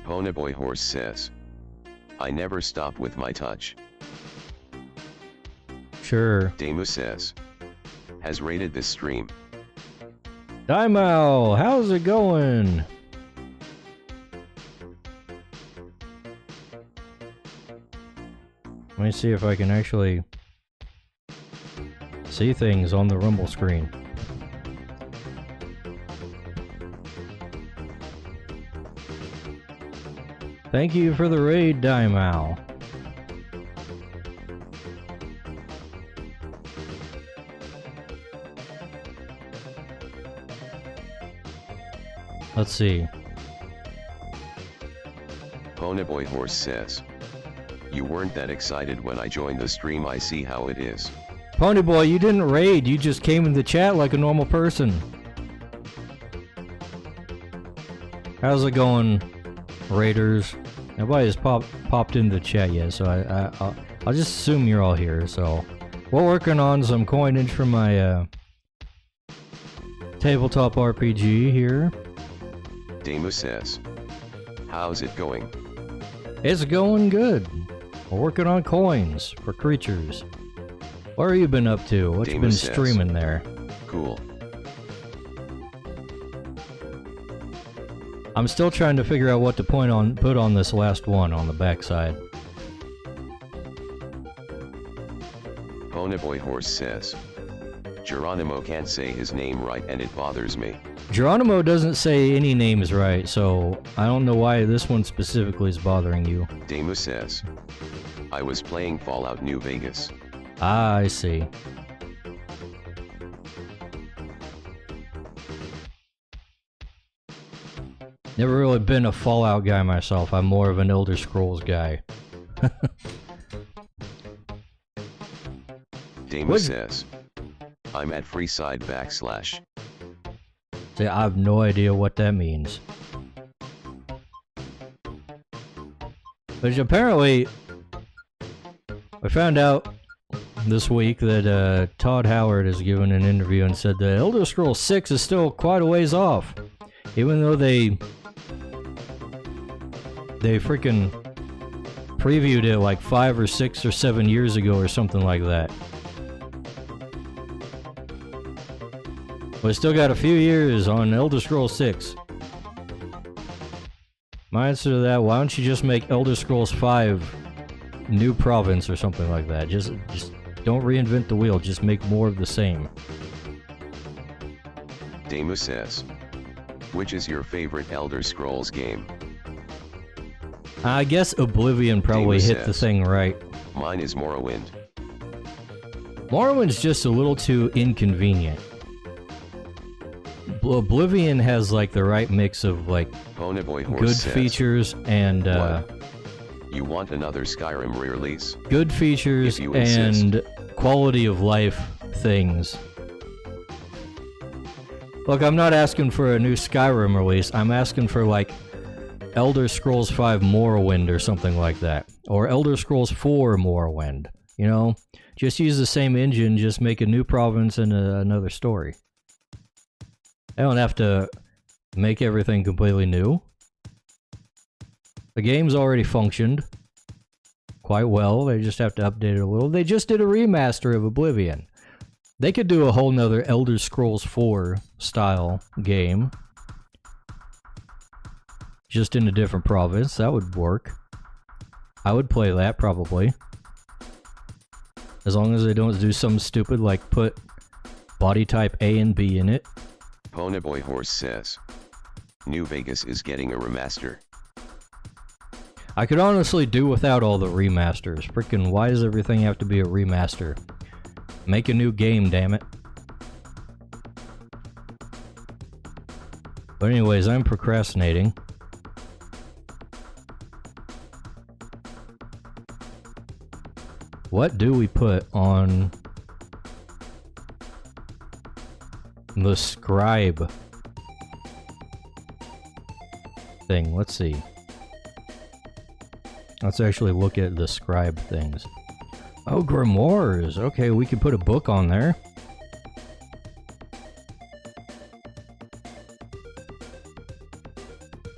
Ponyboy Horse says, I never stop with my touch. Sure. Damu says, has rated this stream. Daimao, how's it going? Let me see if I can actually see things on the Rumble screen. Thank you for the raid, Daimao. Let's see. Ponyboy Horse says, you weren't that excited when I joined the stream. I see how it is. Ponyboy, you didn't raid, you just came in the chat like a normal person. How's it going, raiders? Nobody's popped into the chat yet, so I'll just assume you're all here. So we're working on some coinage for my tabletop RPG here. Damu says, how's it going? It's going good. We're working on coins for Crytures. What have you been up to? What you been streaming there? Cool. I'm still trying to figure out what to put on this last one on the backside. Ponyboy Horse says, Geronimo can't say his name right and it bothers me. Geronimo doesn't say any names right, so I don't know why this one specifically is bothering you. Damu says, I was playing Fallout New Vegas. Ah, I see. Never really been a Fallout guy myself. I'm more of an Elder Scrolls guy. Damu says, I'm at freeside / See, I have no idea what that means. But apparently, I found out this week that Todd Howard has given an interview and said that Elder Scrolls 6 is still quite a ways off. Even though they freaking previewed it like 5 or 6 or 7 years ago or something like that. We still got a few years on Elder Scrolls 6. My answer to that, why don't you just make Elder Scrolls 5 New Province or something like that? Just don't reinvent the wheel, just make more of the same. Damu says, which is your favorite Elder Scrolls game? I guess Oblivion probably hit the thing right. Mine is Morrowind. Morrowind's just a little too inconvenient. Oblivion has like the right mix of like good features and you want another Skyrim re-release? Good features and quality of life things. Look, I'm not asking for a new Skyrim release. I'm asking for like Elder Scrolls 5 Morrowind or something like that, or Elder Scrolls 4 Morrowind. You know, just use the same engine, just make a new province and another story. I don't have to make everything completely new. The game's already functioned quite well, they just have to update it a little. They just did a remaster of Oblivion. They could do a whole nother Elder Scrolls 4 style game. Just in a different province, that would work. I would play that, probably. As long as they don't do something stupid like put body type A and B in it. Ponyboy Horse says, New Vegas is getting a remaster. I could honestly do without all the remasters. Frickin' why does everything have to be a remaster? Make a new game, damn it. But anyways, I'm procrastinating. What do we put on the scribe? thing. Let's see. Let's actually look at the scribe things. Oh, grimoires. Okay, we could put a book on there.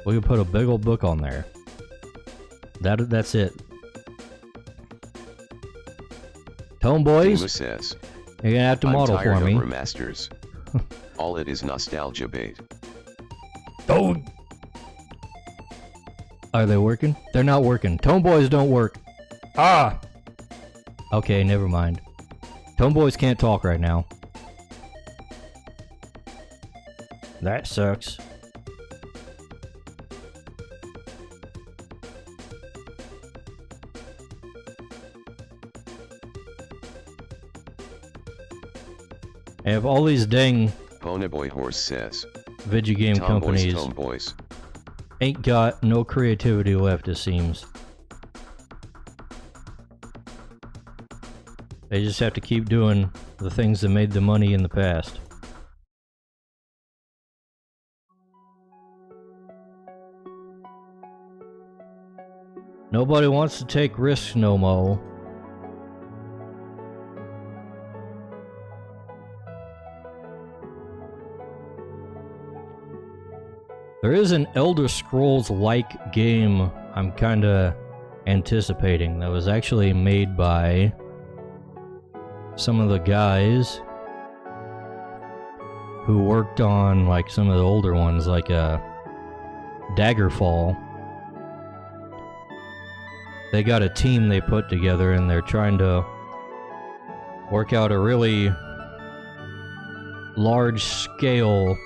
We could put a big old book on there. That's it. Tone boys, Dima says, you're gonna have to model for me. I'm tired of remasters. All it is nostalgia bait. Oh! Are they working? They're not working. Tone boys don't work. Ah! Okay, never mind. Tone boys can't talk right now. That sucks. I have all these dang Ponyboy Horse says, video game companies Tomboys. ain't got no creativity left, it seems. They just have to keep doing the things that made the money in the past. Nobody wants to take risks no more. There is an Elder Scrolls-like game I'm kinda anticipating that was actually made by some of the guys who worked on like some of the older ones, like Daggerfall. They got a team they put together and they're trying to work out a really large-scale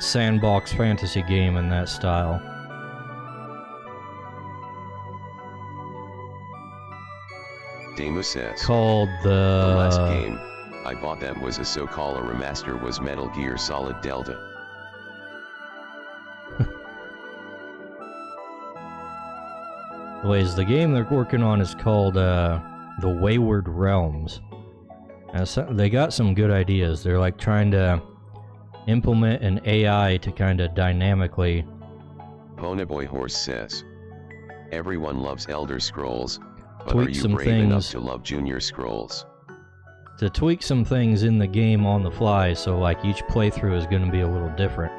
sandbox fantasy game in that style. Damu says, Called the last game I bought that was a so-called remaster was Metal Gear Solid Delta. Anyways, the game they're working on is called The Wayward Realms. And so, they got some good ideas. They're like trying to implement an AI to kind of dynamically... Ponyboy Horse says, everyone loves Elder Scrolls, but tweak are you some brave enough things to love Junior Scrolls? to tweak some things in the game on the fly, so like each playthrough is going to be a little different.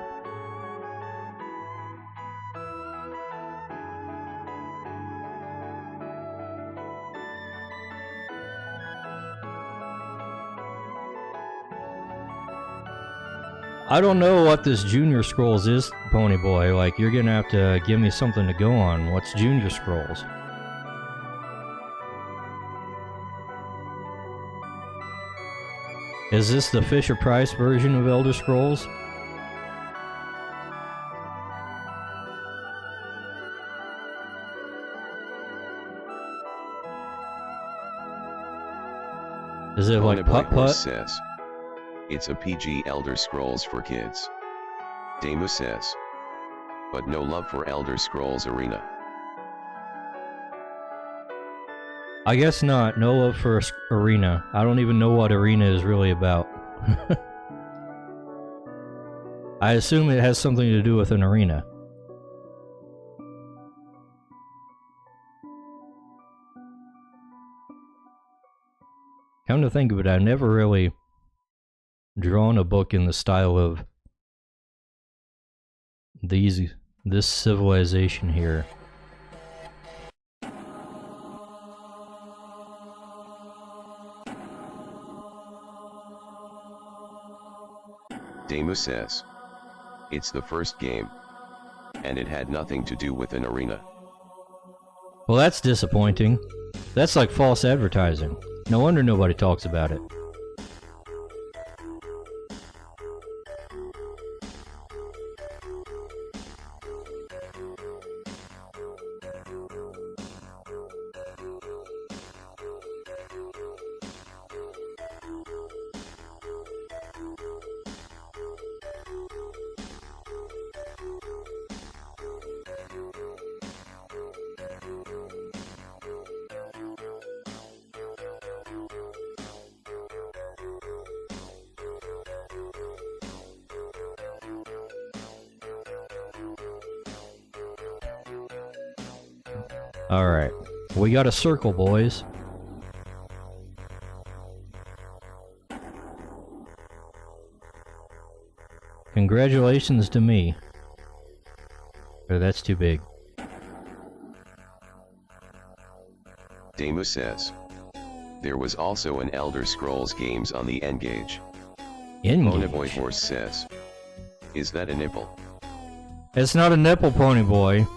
I don't know what this Junior Scrolls is, Ponyboy. Like, you're gonna have to give me something to go on. What's Junior Scrolls? Is this the Fisher-Price version of Elder Scrolls? Is it like Ponyboy Horse putt-putt? says, it's a PG Elder Scrolls for kids. Damu says, but no love for Elder Scrolls Arena. I guess not. No love for Arena. I don't even know what Arena is really about. I assume it has something to do with an arena. Come to think of it, I've never really drawn a book in the style of this civilization here. Damu says, it's the first game, and it had nothing to do with an arena. Well, that's disappointing. That's like false advertising. No wonder nobody talks about it. Alright. We got a circle, boys. Congratulations to me. Oh, that's too big. Damu says. There was also an Elder Scrolls games on the N-Gage. Ponyboy Horse says. Is that a nipple? It's not a nipple, Ponyboy.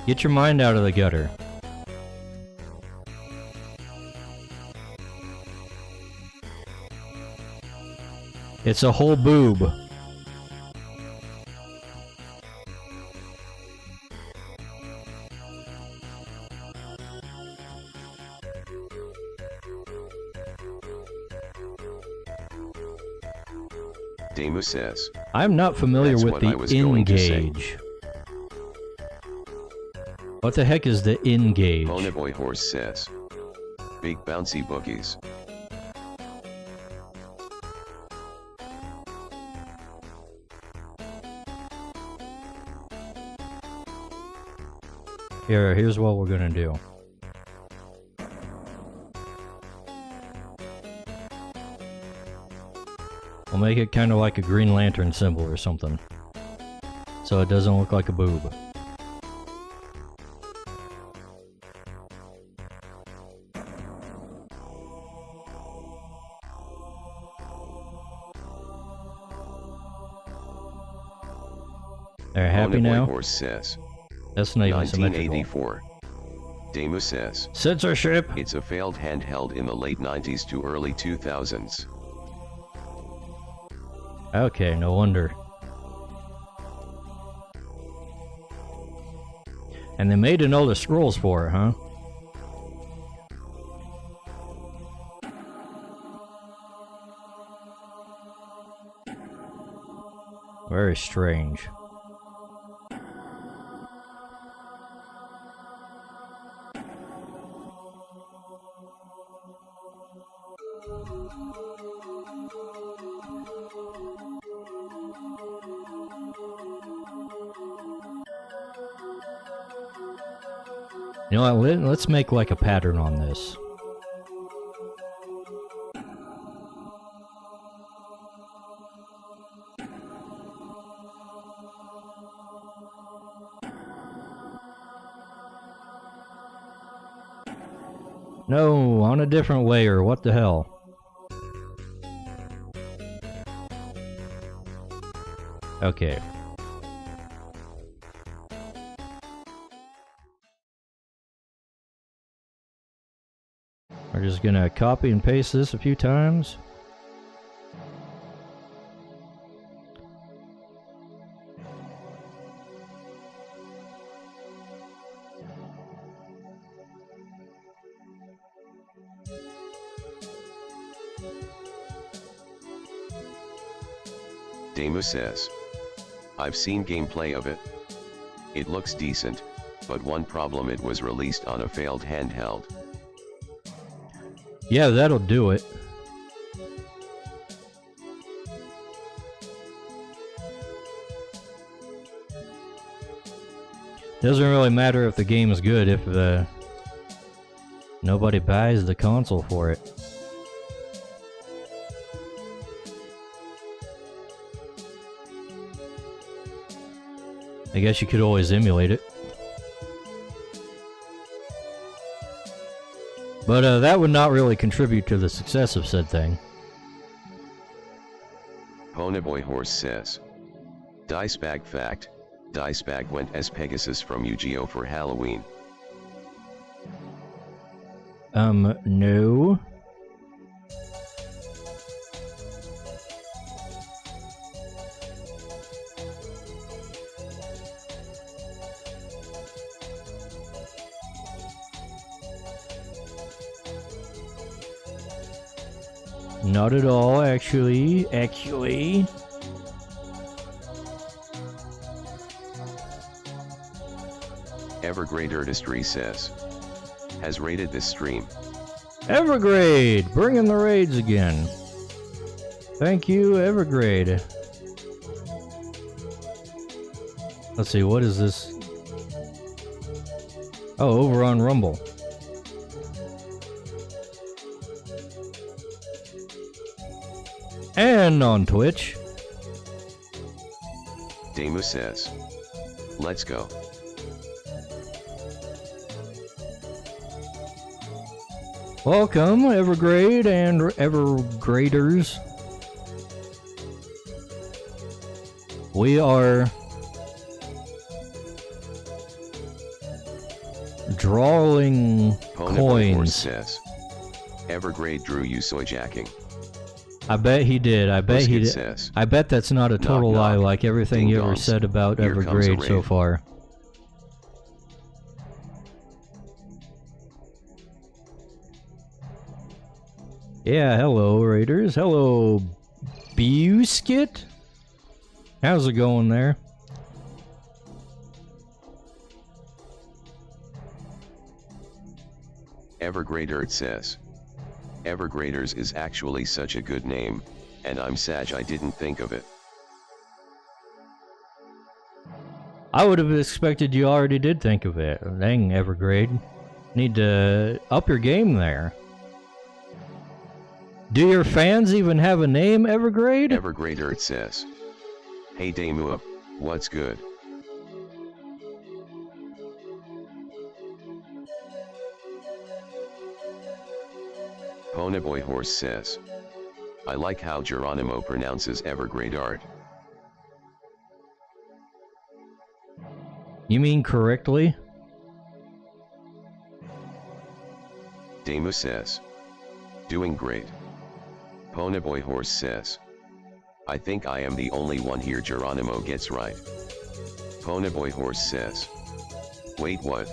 Get your mind out of the gutter. It's a whole boob. Damu says. I'm not familiar That's with what I the was going to say. N-Gage. What the heck is the N-Gage? Ponyboy Horse says. Big bouncy boogies. Here's what we're gonna do. We'll make it kind of like a Green Lantern symbol or something. So it doesn't look like a boob. They're happy now? Horse says. That's not even symmetrical. 1984. Damu says. Censorship! It's a failed handheld in the late 90s to early 2000s. Okay, no wonder. And they made an Elder Scrolls for it, huh? Very strange. You know what, let's make like a pattern on this. No, on a different layer, what the hell? Okay. We're just gonna copy and paste this a few times. Damu says. I've seen gameplay of it. It looks decent, but one problem, it was released on a failed handheld. Yeah, that'll do it. Doesn't really matter if the game is good if nobody buys the console for it. I guess you could always emulate it. But that would not really contribute to the success of said thing. Ponyboy Horse says. Dice bag fact. Dice bag went as Pegasus from Yu-Gi-Oh! For Halloween. No. Not at all, actually. Evergrade Artistry says. Has rated this stream. Evergrade! Bringing the raids again. Thank you, Evergrade. Let's see, what is this? Oh, over on Rumble. And on Twitch. Damu says, let's go. Welcome, Evergrade and Evergraders. We are drawing coins. Says, Evergrade drew you soy jacking. I bet he did. I bet he did. Says, I bet that's not a total lie like everything you ever dongs. said about Here Evergrade so far. Yeah, hello Raiders. Hello Busket. How's it going there? Evergrader says, Evergraders is actually such a good name, and I'm sad I didn't think of it. I would have expected you already did think of it. Dang, Evergrade. Need to up your game there. Do your fans even have a name, Evergrade? Evergrader says, hey Damu, what's good? Ponyboy Horse says, I like how Geronimo pronounces Evergrade art. You mean correctly? Damu says, doing great. Ponyboy Horse says, I think I am the only one here Geronimo gets right. Ponyboy Horse says, wait what?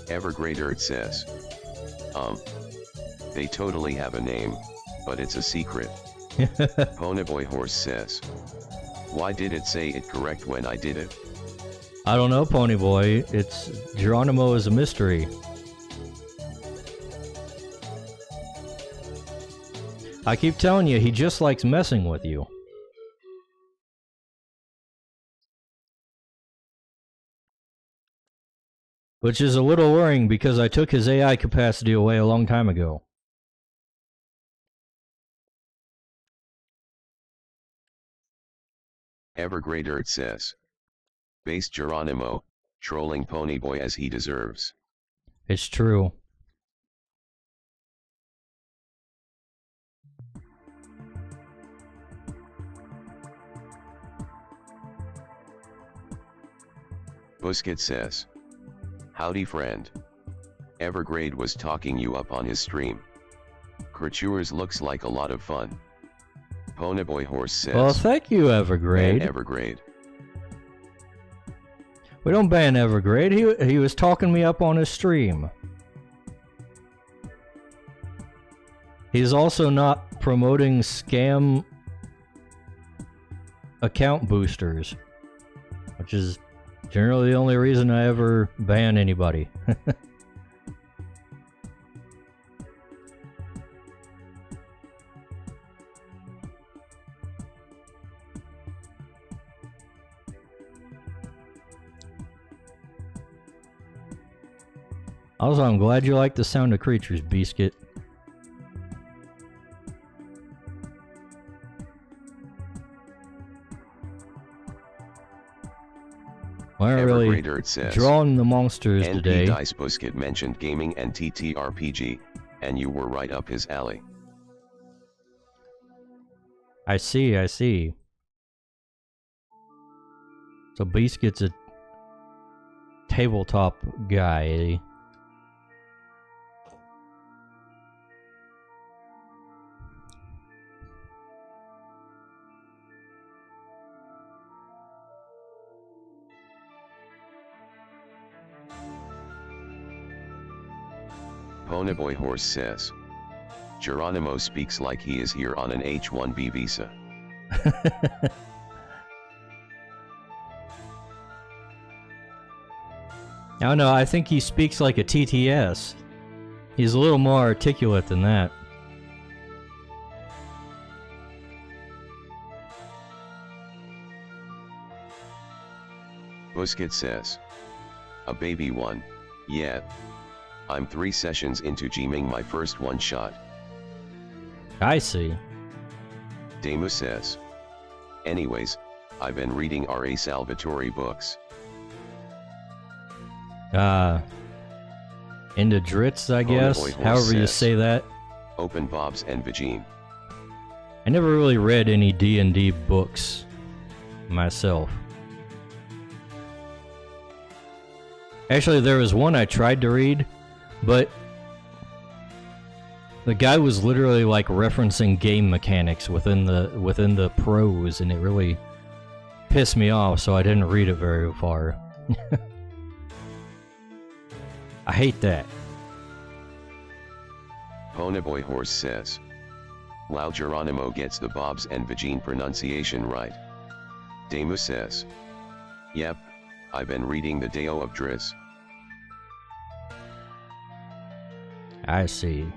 Evergrader says, they totally have a name, but it's a secret. Ponyboy Horse says, why did it say it correct when I did it? I don't know, Ponyboy. It's Geronimo is a mystery. I keep telling you, he just likes messing with you. Which is a little worrying because I took his AI capacity away a long time ago. Evergrader says, base Geronimo, trolling Ponyboy as he deserves. It's true. Busket says, howdy friend. Evergrade was talking you up on his stream. Crytures looks like a lot of fun. Ponyboy Horse says, Well, thank you, Evergrade. ban Evergrade. We don't ban Evergrade. He was talking me up on his stream. He's also not promoting scam account boosters, which is generally the only reason I ever ban anybody. Also, I'm glad you like the sound of Crytures, Biscuit. We're really drawing the monsters NP today. Dice Busket mentioned gaming and TTRPG, and you were right up his alley. I see, I see. So Biscuit's a tabletop guy, eh? Ponyboy Horse says, Geronimo speaks like he is here on an H-1B visa. Oh no, I think he speaks like a TTS. He's a little more articulate than that. Busket says, a baby one, Yet. I'm 3 sessions into GMing my first one-shot. I see. Damu says. Anyways, I've been reading R.A. Salvatore books. Into Dritz, I guess, however you say that. Open Bob's and Vagine. I never really read any D&D books myself. Actually, there was one I tried to read, but the guy was literally like referencing game mechanics within the prose, and it really pissed me off, so I didn't read it very far. I hate that. Ponyboy Horse says. Lau Geronimo gets the Bob's and Vagine pronunciation right. Damu says. Yep, I've been reading the Deo of Driz. I see.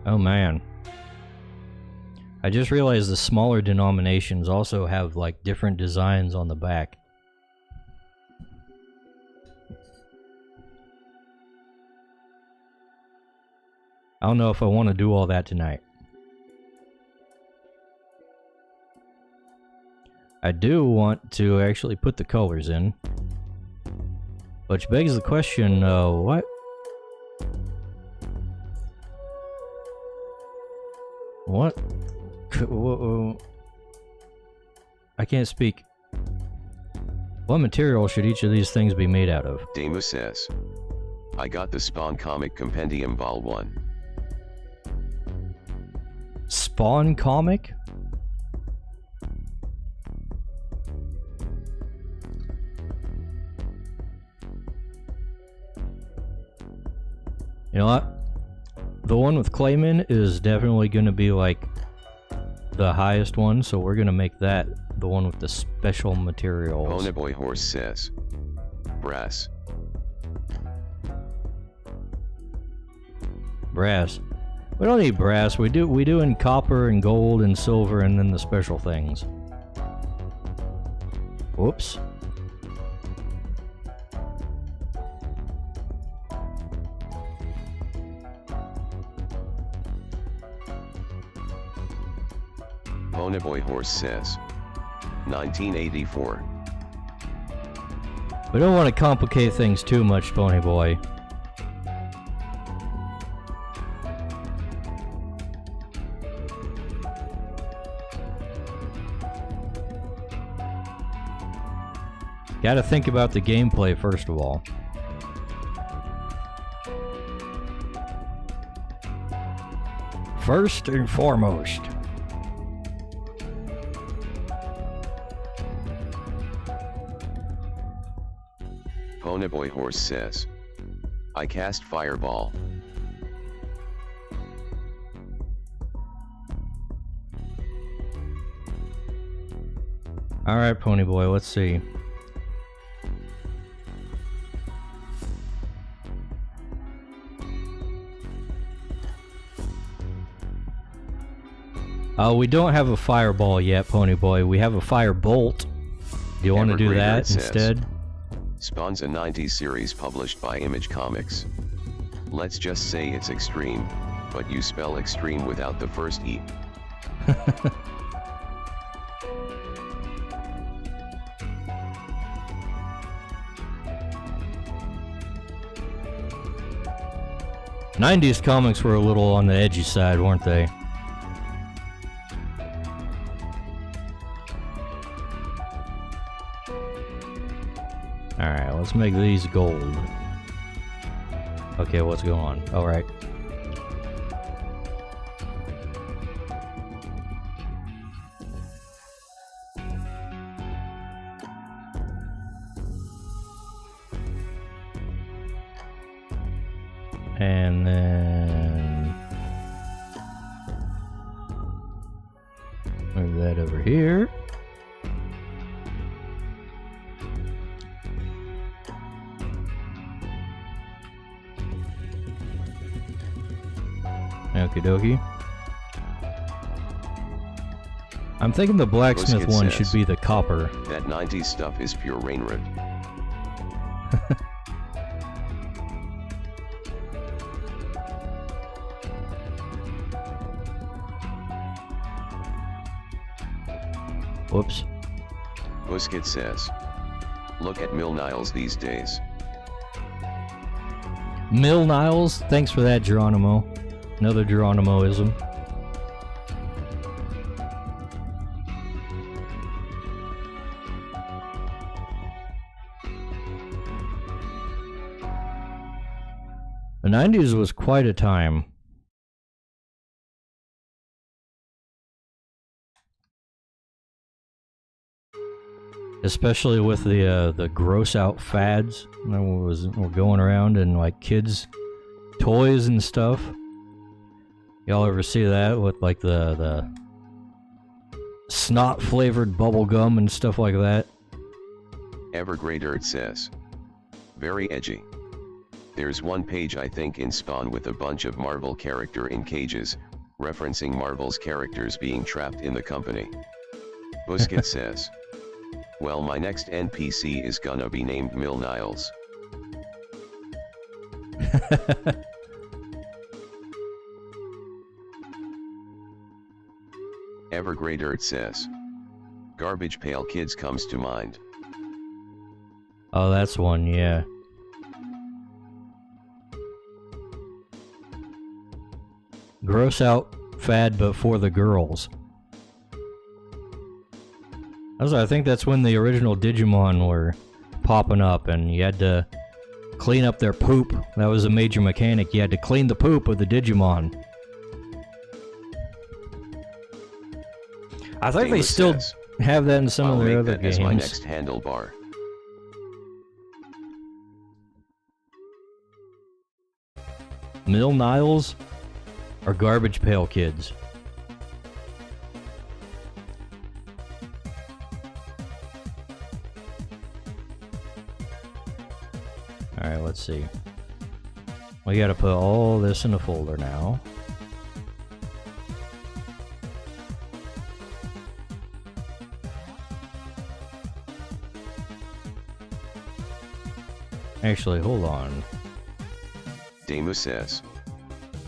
Oh man. I just realized the smaller denominations also have like different designs on the back. I don't know if I want to do all that tonight. I do want to actually put the colors in. Which begs the question, what? What? I can't speak. What material should each of these things be made out of? Damu says. I got the Spawn Comic Compendium Vol 1. Spawn Comic? You know what? The one with Clayman is definitely going to be like the highest one, so we're going to make that the one with the special materials. Ponyboy Horse says. Brass. Brass. We don't need brass. We do in copper and gold and silver and then the special things. Whoops. Ponyboy Horse says. 1984. We don't want to complicate things too much, Ponyboy. Gotta think about the gameplay first of all. First and foremost. Ponyboy Horse says. I cast Fireball. Alright, Ponyboy, let's see. We don't have a fireball yet, Ponyboy. We have a firebolt. Do you want to do that instead? Spawn's a 90s series published by Image Comics. Let's just say it's extreme, but you spell extreme without the first E. '90s comics were a little on the edgy side, weren't they? Alright, let's make these gold. Okay, what's going on? Alright. And then move that over here. Okie dokie. I'm thinking the blacksmith Busket one says, should be the copper. That 90s stuff is pure rain root. Whoops. Busket says, look at Mill Niles these days. Mill Niles? Thanks for that, Geronimo. Another Geronimoism. The 90s was quite a time. Especially with the gross out fads that were going around and like kids' toys and stuff. Y'all ever see that with like the snot flavored bubble gum and stuff like that? Evergrader says, very edgy. There's one page I think in Spawn with a bunch of Marvel character in cages, referencing Marvel's characters being trapped in the company. Busket says, well, my next NPC is gonna be named Mill Niles. Evergrader says, Garbage Pail Kids comes to mind. Oh, that's one, yeah. Gross out fad, but for the girls. I think that's when the original Digimon were popping up, and you had to clean up their poop. That was a major mechanic. You had to clean the poop of the Digimon. I think they still have that in some of their other games. As my next handlebar. Mill Niles or Garbage Pail Kids? Alright, let's see. We gotta put all this in a folder now. Actually, hold on. Damu says,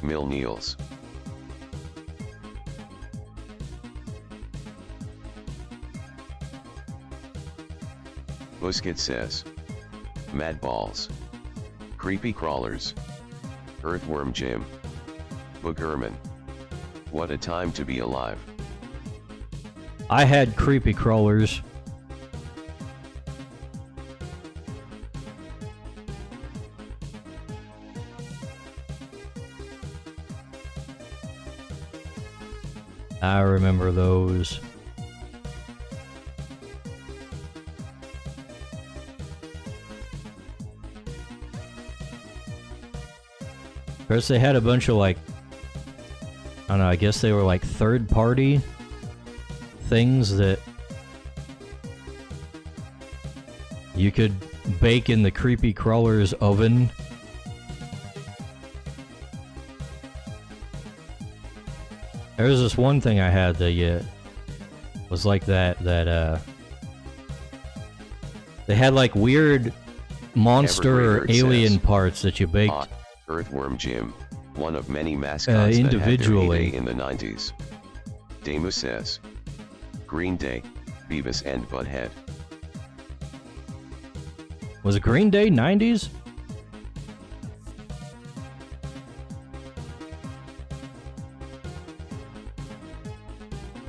Mill Niels. Busket says, Mad Balls. Creepy Crawlers. Earthworm Jim. Boogerman. What a time to be alive. I had Creepy Crawlers. I remember those. Of course, they had a bunch of like, I don't know, I guess they were like third-party things that you could bake in the Creepy Crawler's oven. There was this one thing I had that was like that they had like weird monster or alien parts that you baked. Earthworm Jim, one of many mascots individually that had their heyday in the 90s. Damu says, Green Day, Beavis and Butthead. Was Green Day 90s?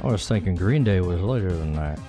I was thinking Green Day was later than that.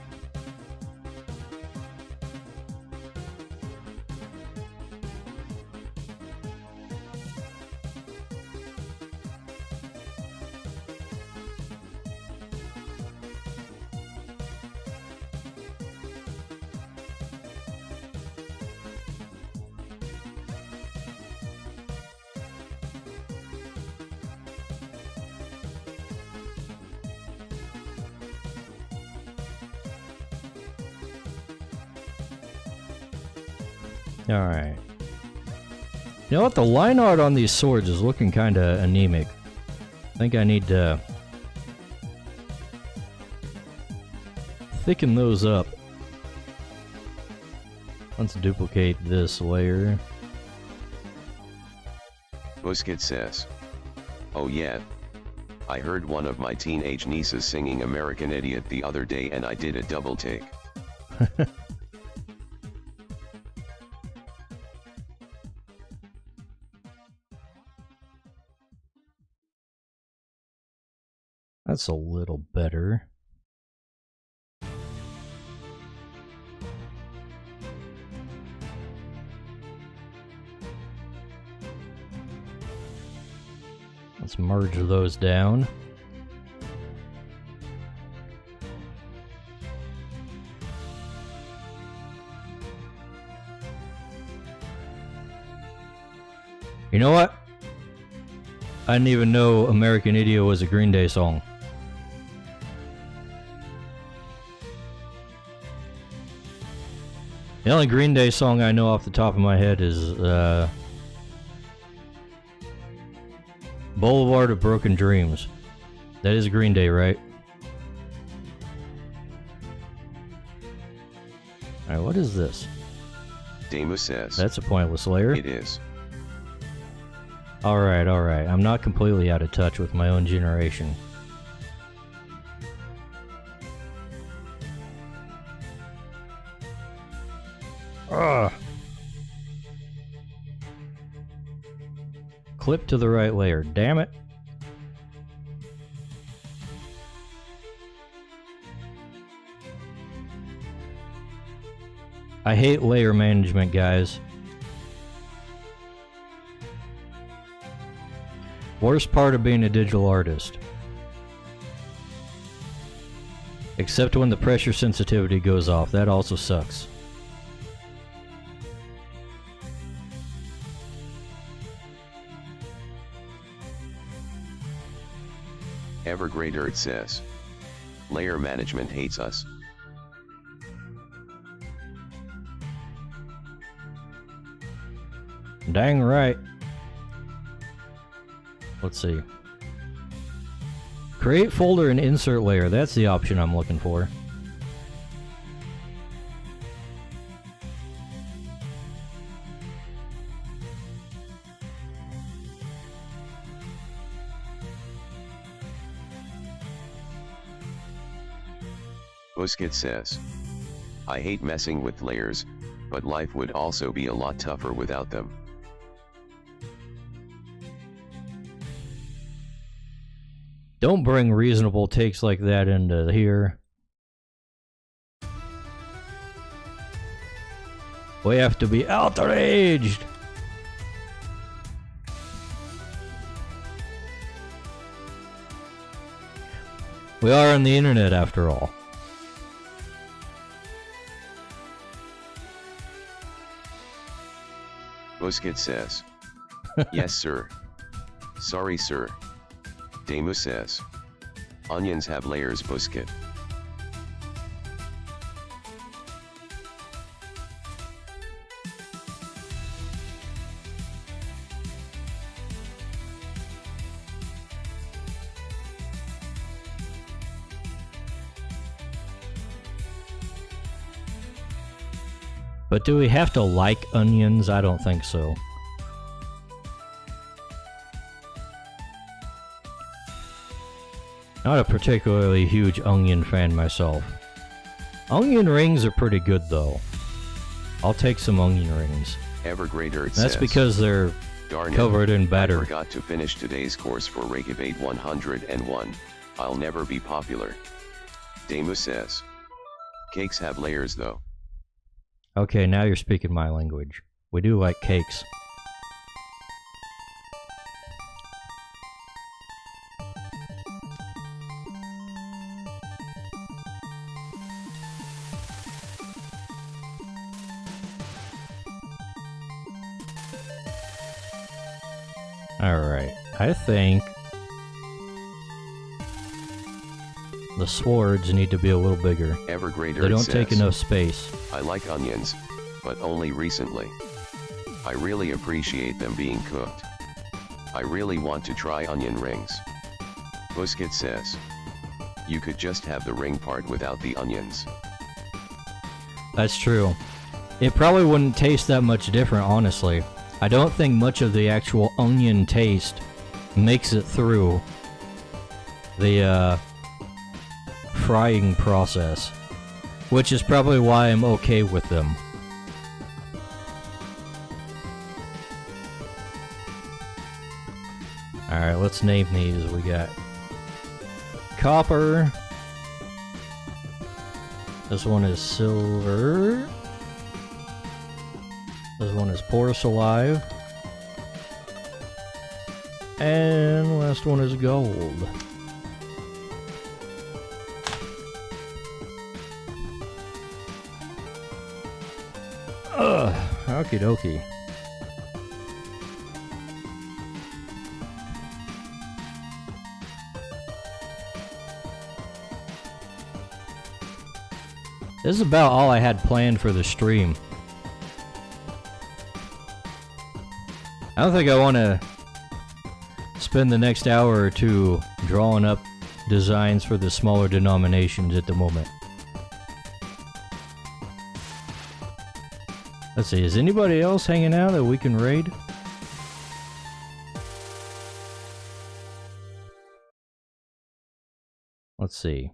Alright. You know what? The line art on these swords is looking kinda anemic. I think I need to thicken those up. Let's duplicate this layer. Busket says, "Oh yeah. I heard one of my teenage nieces singing American Idiot the other day and I did a double take." That's a little better. Let's merge those down. You know what? I didn't even know American Idiot was a Green Day song. The only Green Day song I know off the top of my head is Boulevard of Broken Dreams. That is Green Day, right? Alright, what is this? Damu says, That's a pointless layer. "It is." Alright, alright. I'm not completely out of touch with my own generation. Ugh. Clip to the right layer. Damn it. I hate layer management, guys. Worst part of being a digital artist. Except when the pressure sensitivity goes off. That also sucks. Evergrader says, "Layer management hates us." Dang right. Let's see. Create folder and insert layer. That's the option I'm looking for. Busket says, "I hate messing with layers, but life would also be a lot tougher without them." Don't bring reasonable takes like that into here. We have to be outraged. We are on the internet after all. Busket says, "Yes sir. Sorry sir." Damu says, "Onions have layers, Busket." But do we have to like onions? I don't think so. Not a particularly huge onion fan myself. Onion rings are pretty good though. I'll take some onion rings. Evergrader That's says, because they're "Darn covered in I batter. forgot to finish today's course for Reykjavik 101. I'll never be popular." Damu says, "Cakes have layers though." Okay, now you're speaking my language. We do like cakes. Alright, I think the swords need to be a little bigger. Evergrader They don't says, take enough space. "I like onions, but only recently. I really appreciate them being cooked. I really want to try onion rings." Busket says, You could just have the ring part without the onions. That's true. It probably wouldn't taste that much different, honestly. I don't think much of the actual onion taste makes it through the frying process, which is probably why I'm okay with them. Alright, let's name these. We got copper. This one is silver. This one is porous alive. And last one is gold. Ugh, okie dokie. This is about all I had planned for the stream. I don't think I want to spend the next hour or two drawing up designs for the smaller denominations at the moment. Let's see, is anybody else hanging out that we can raid? Let's see.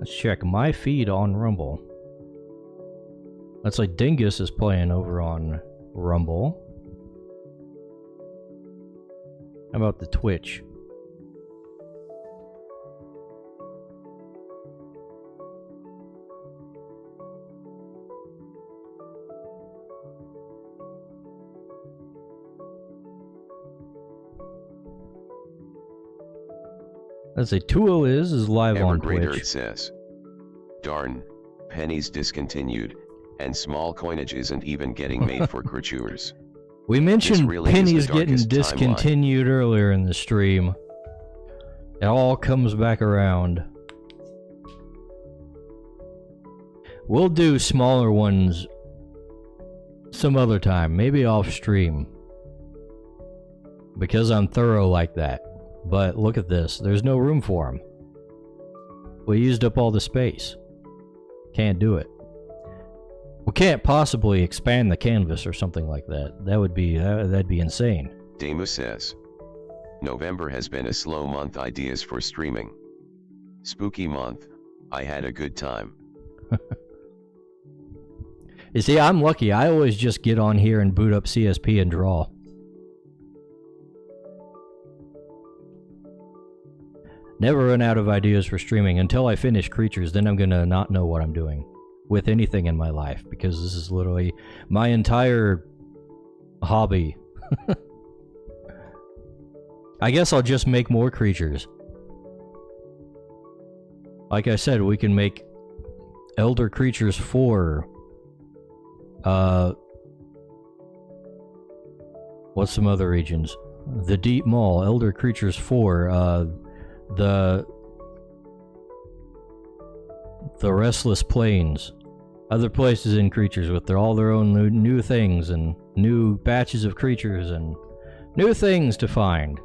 Let's check my feed on Rumble. Looks like Dingus is playing over on Rumble. How about the Twitch? Let's say Tool is live on Twitch. Says, darn, pennies discontinued, and small coinage isn't even getting made for Crytures. We mentioned really pennies getting discontinued earlier in the stream. It all comes back around. We'll do smaller ones some other time, maybe off stream. Because I'm thorough like that. But look at this, there's no room for them. We used up all the space. Can't do it. We can't possibly expand the canvas or something like that. That'd be insane. Damu says, November has been a slow month. Ideas for streaming. Spooky month. I had a good time. You see, I'm lucky. I always just get on here and boot up CSP and draw. Never run out of ideas for streaming until I finish Crytures. Then I'm gonna not know what I'm doing with anything in my life, because this is literally my entire hobby. I guess I'll just make more Crytures. Like I said, we can make Elder Crytures 4. What's some other regions? The Deep Maw, Elder Crytures 4, the Restless Plains, other places in Crytures with all their own new things and new batches of creatures and new things to find.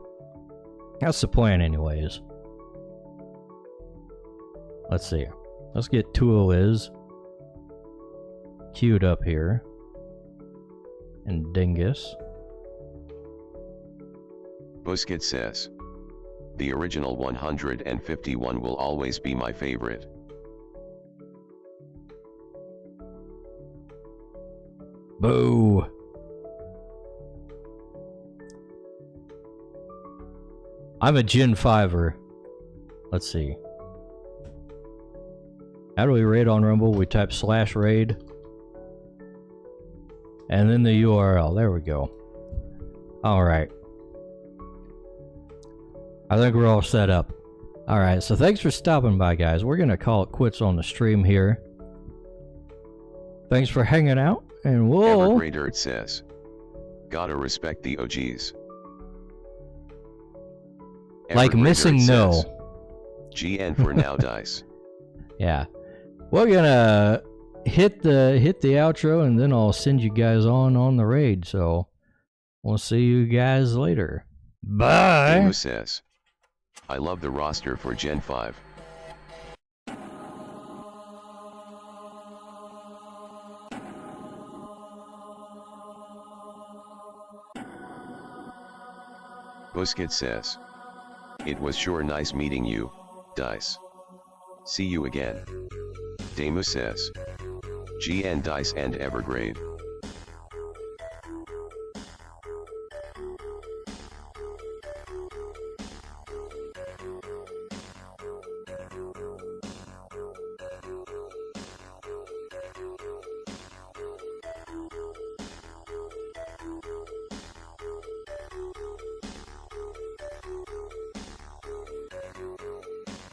That's the plan anyways. Let's see. Let's get Tool is queued up here. And Dingus. Busket says, the original 151 will always be my favorite. Boo! I'm a Gen 5er. Let's see. How do we raid on Rumble? We type /raid. And then the URL. There we go. Alright. I think we're all set up. Alright, so thanks for stopping by, guys. We're gonna call it quits on the stream here. Thanks for hanging out, and we'll... Evergrader it says, gotta respect the OGs. Like missing no. Says, GN for now dice. Yeah. We're gonna hit the outro, and then I'll send you guys on the raid, so we'll see you guys later. Bye! Who says, I love the roster for Gen 5. Busquets says, it was sure nice meeting you, Dice. See you again. Damu says, GN Dice and Evergrade.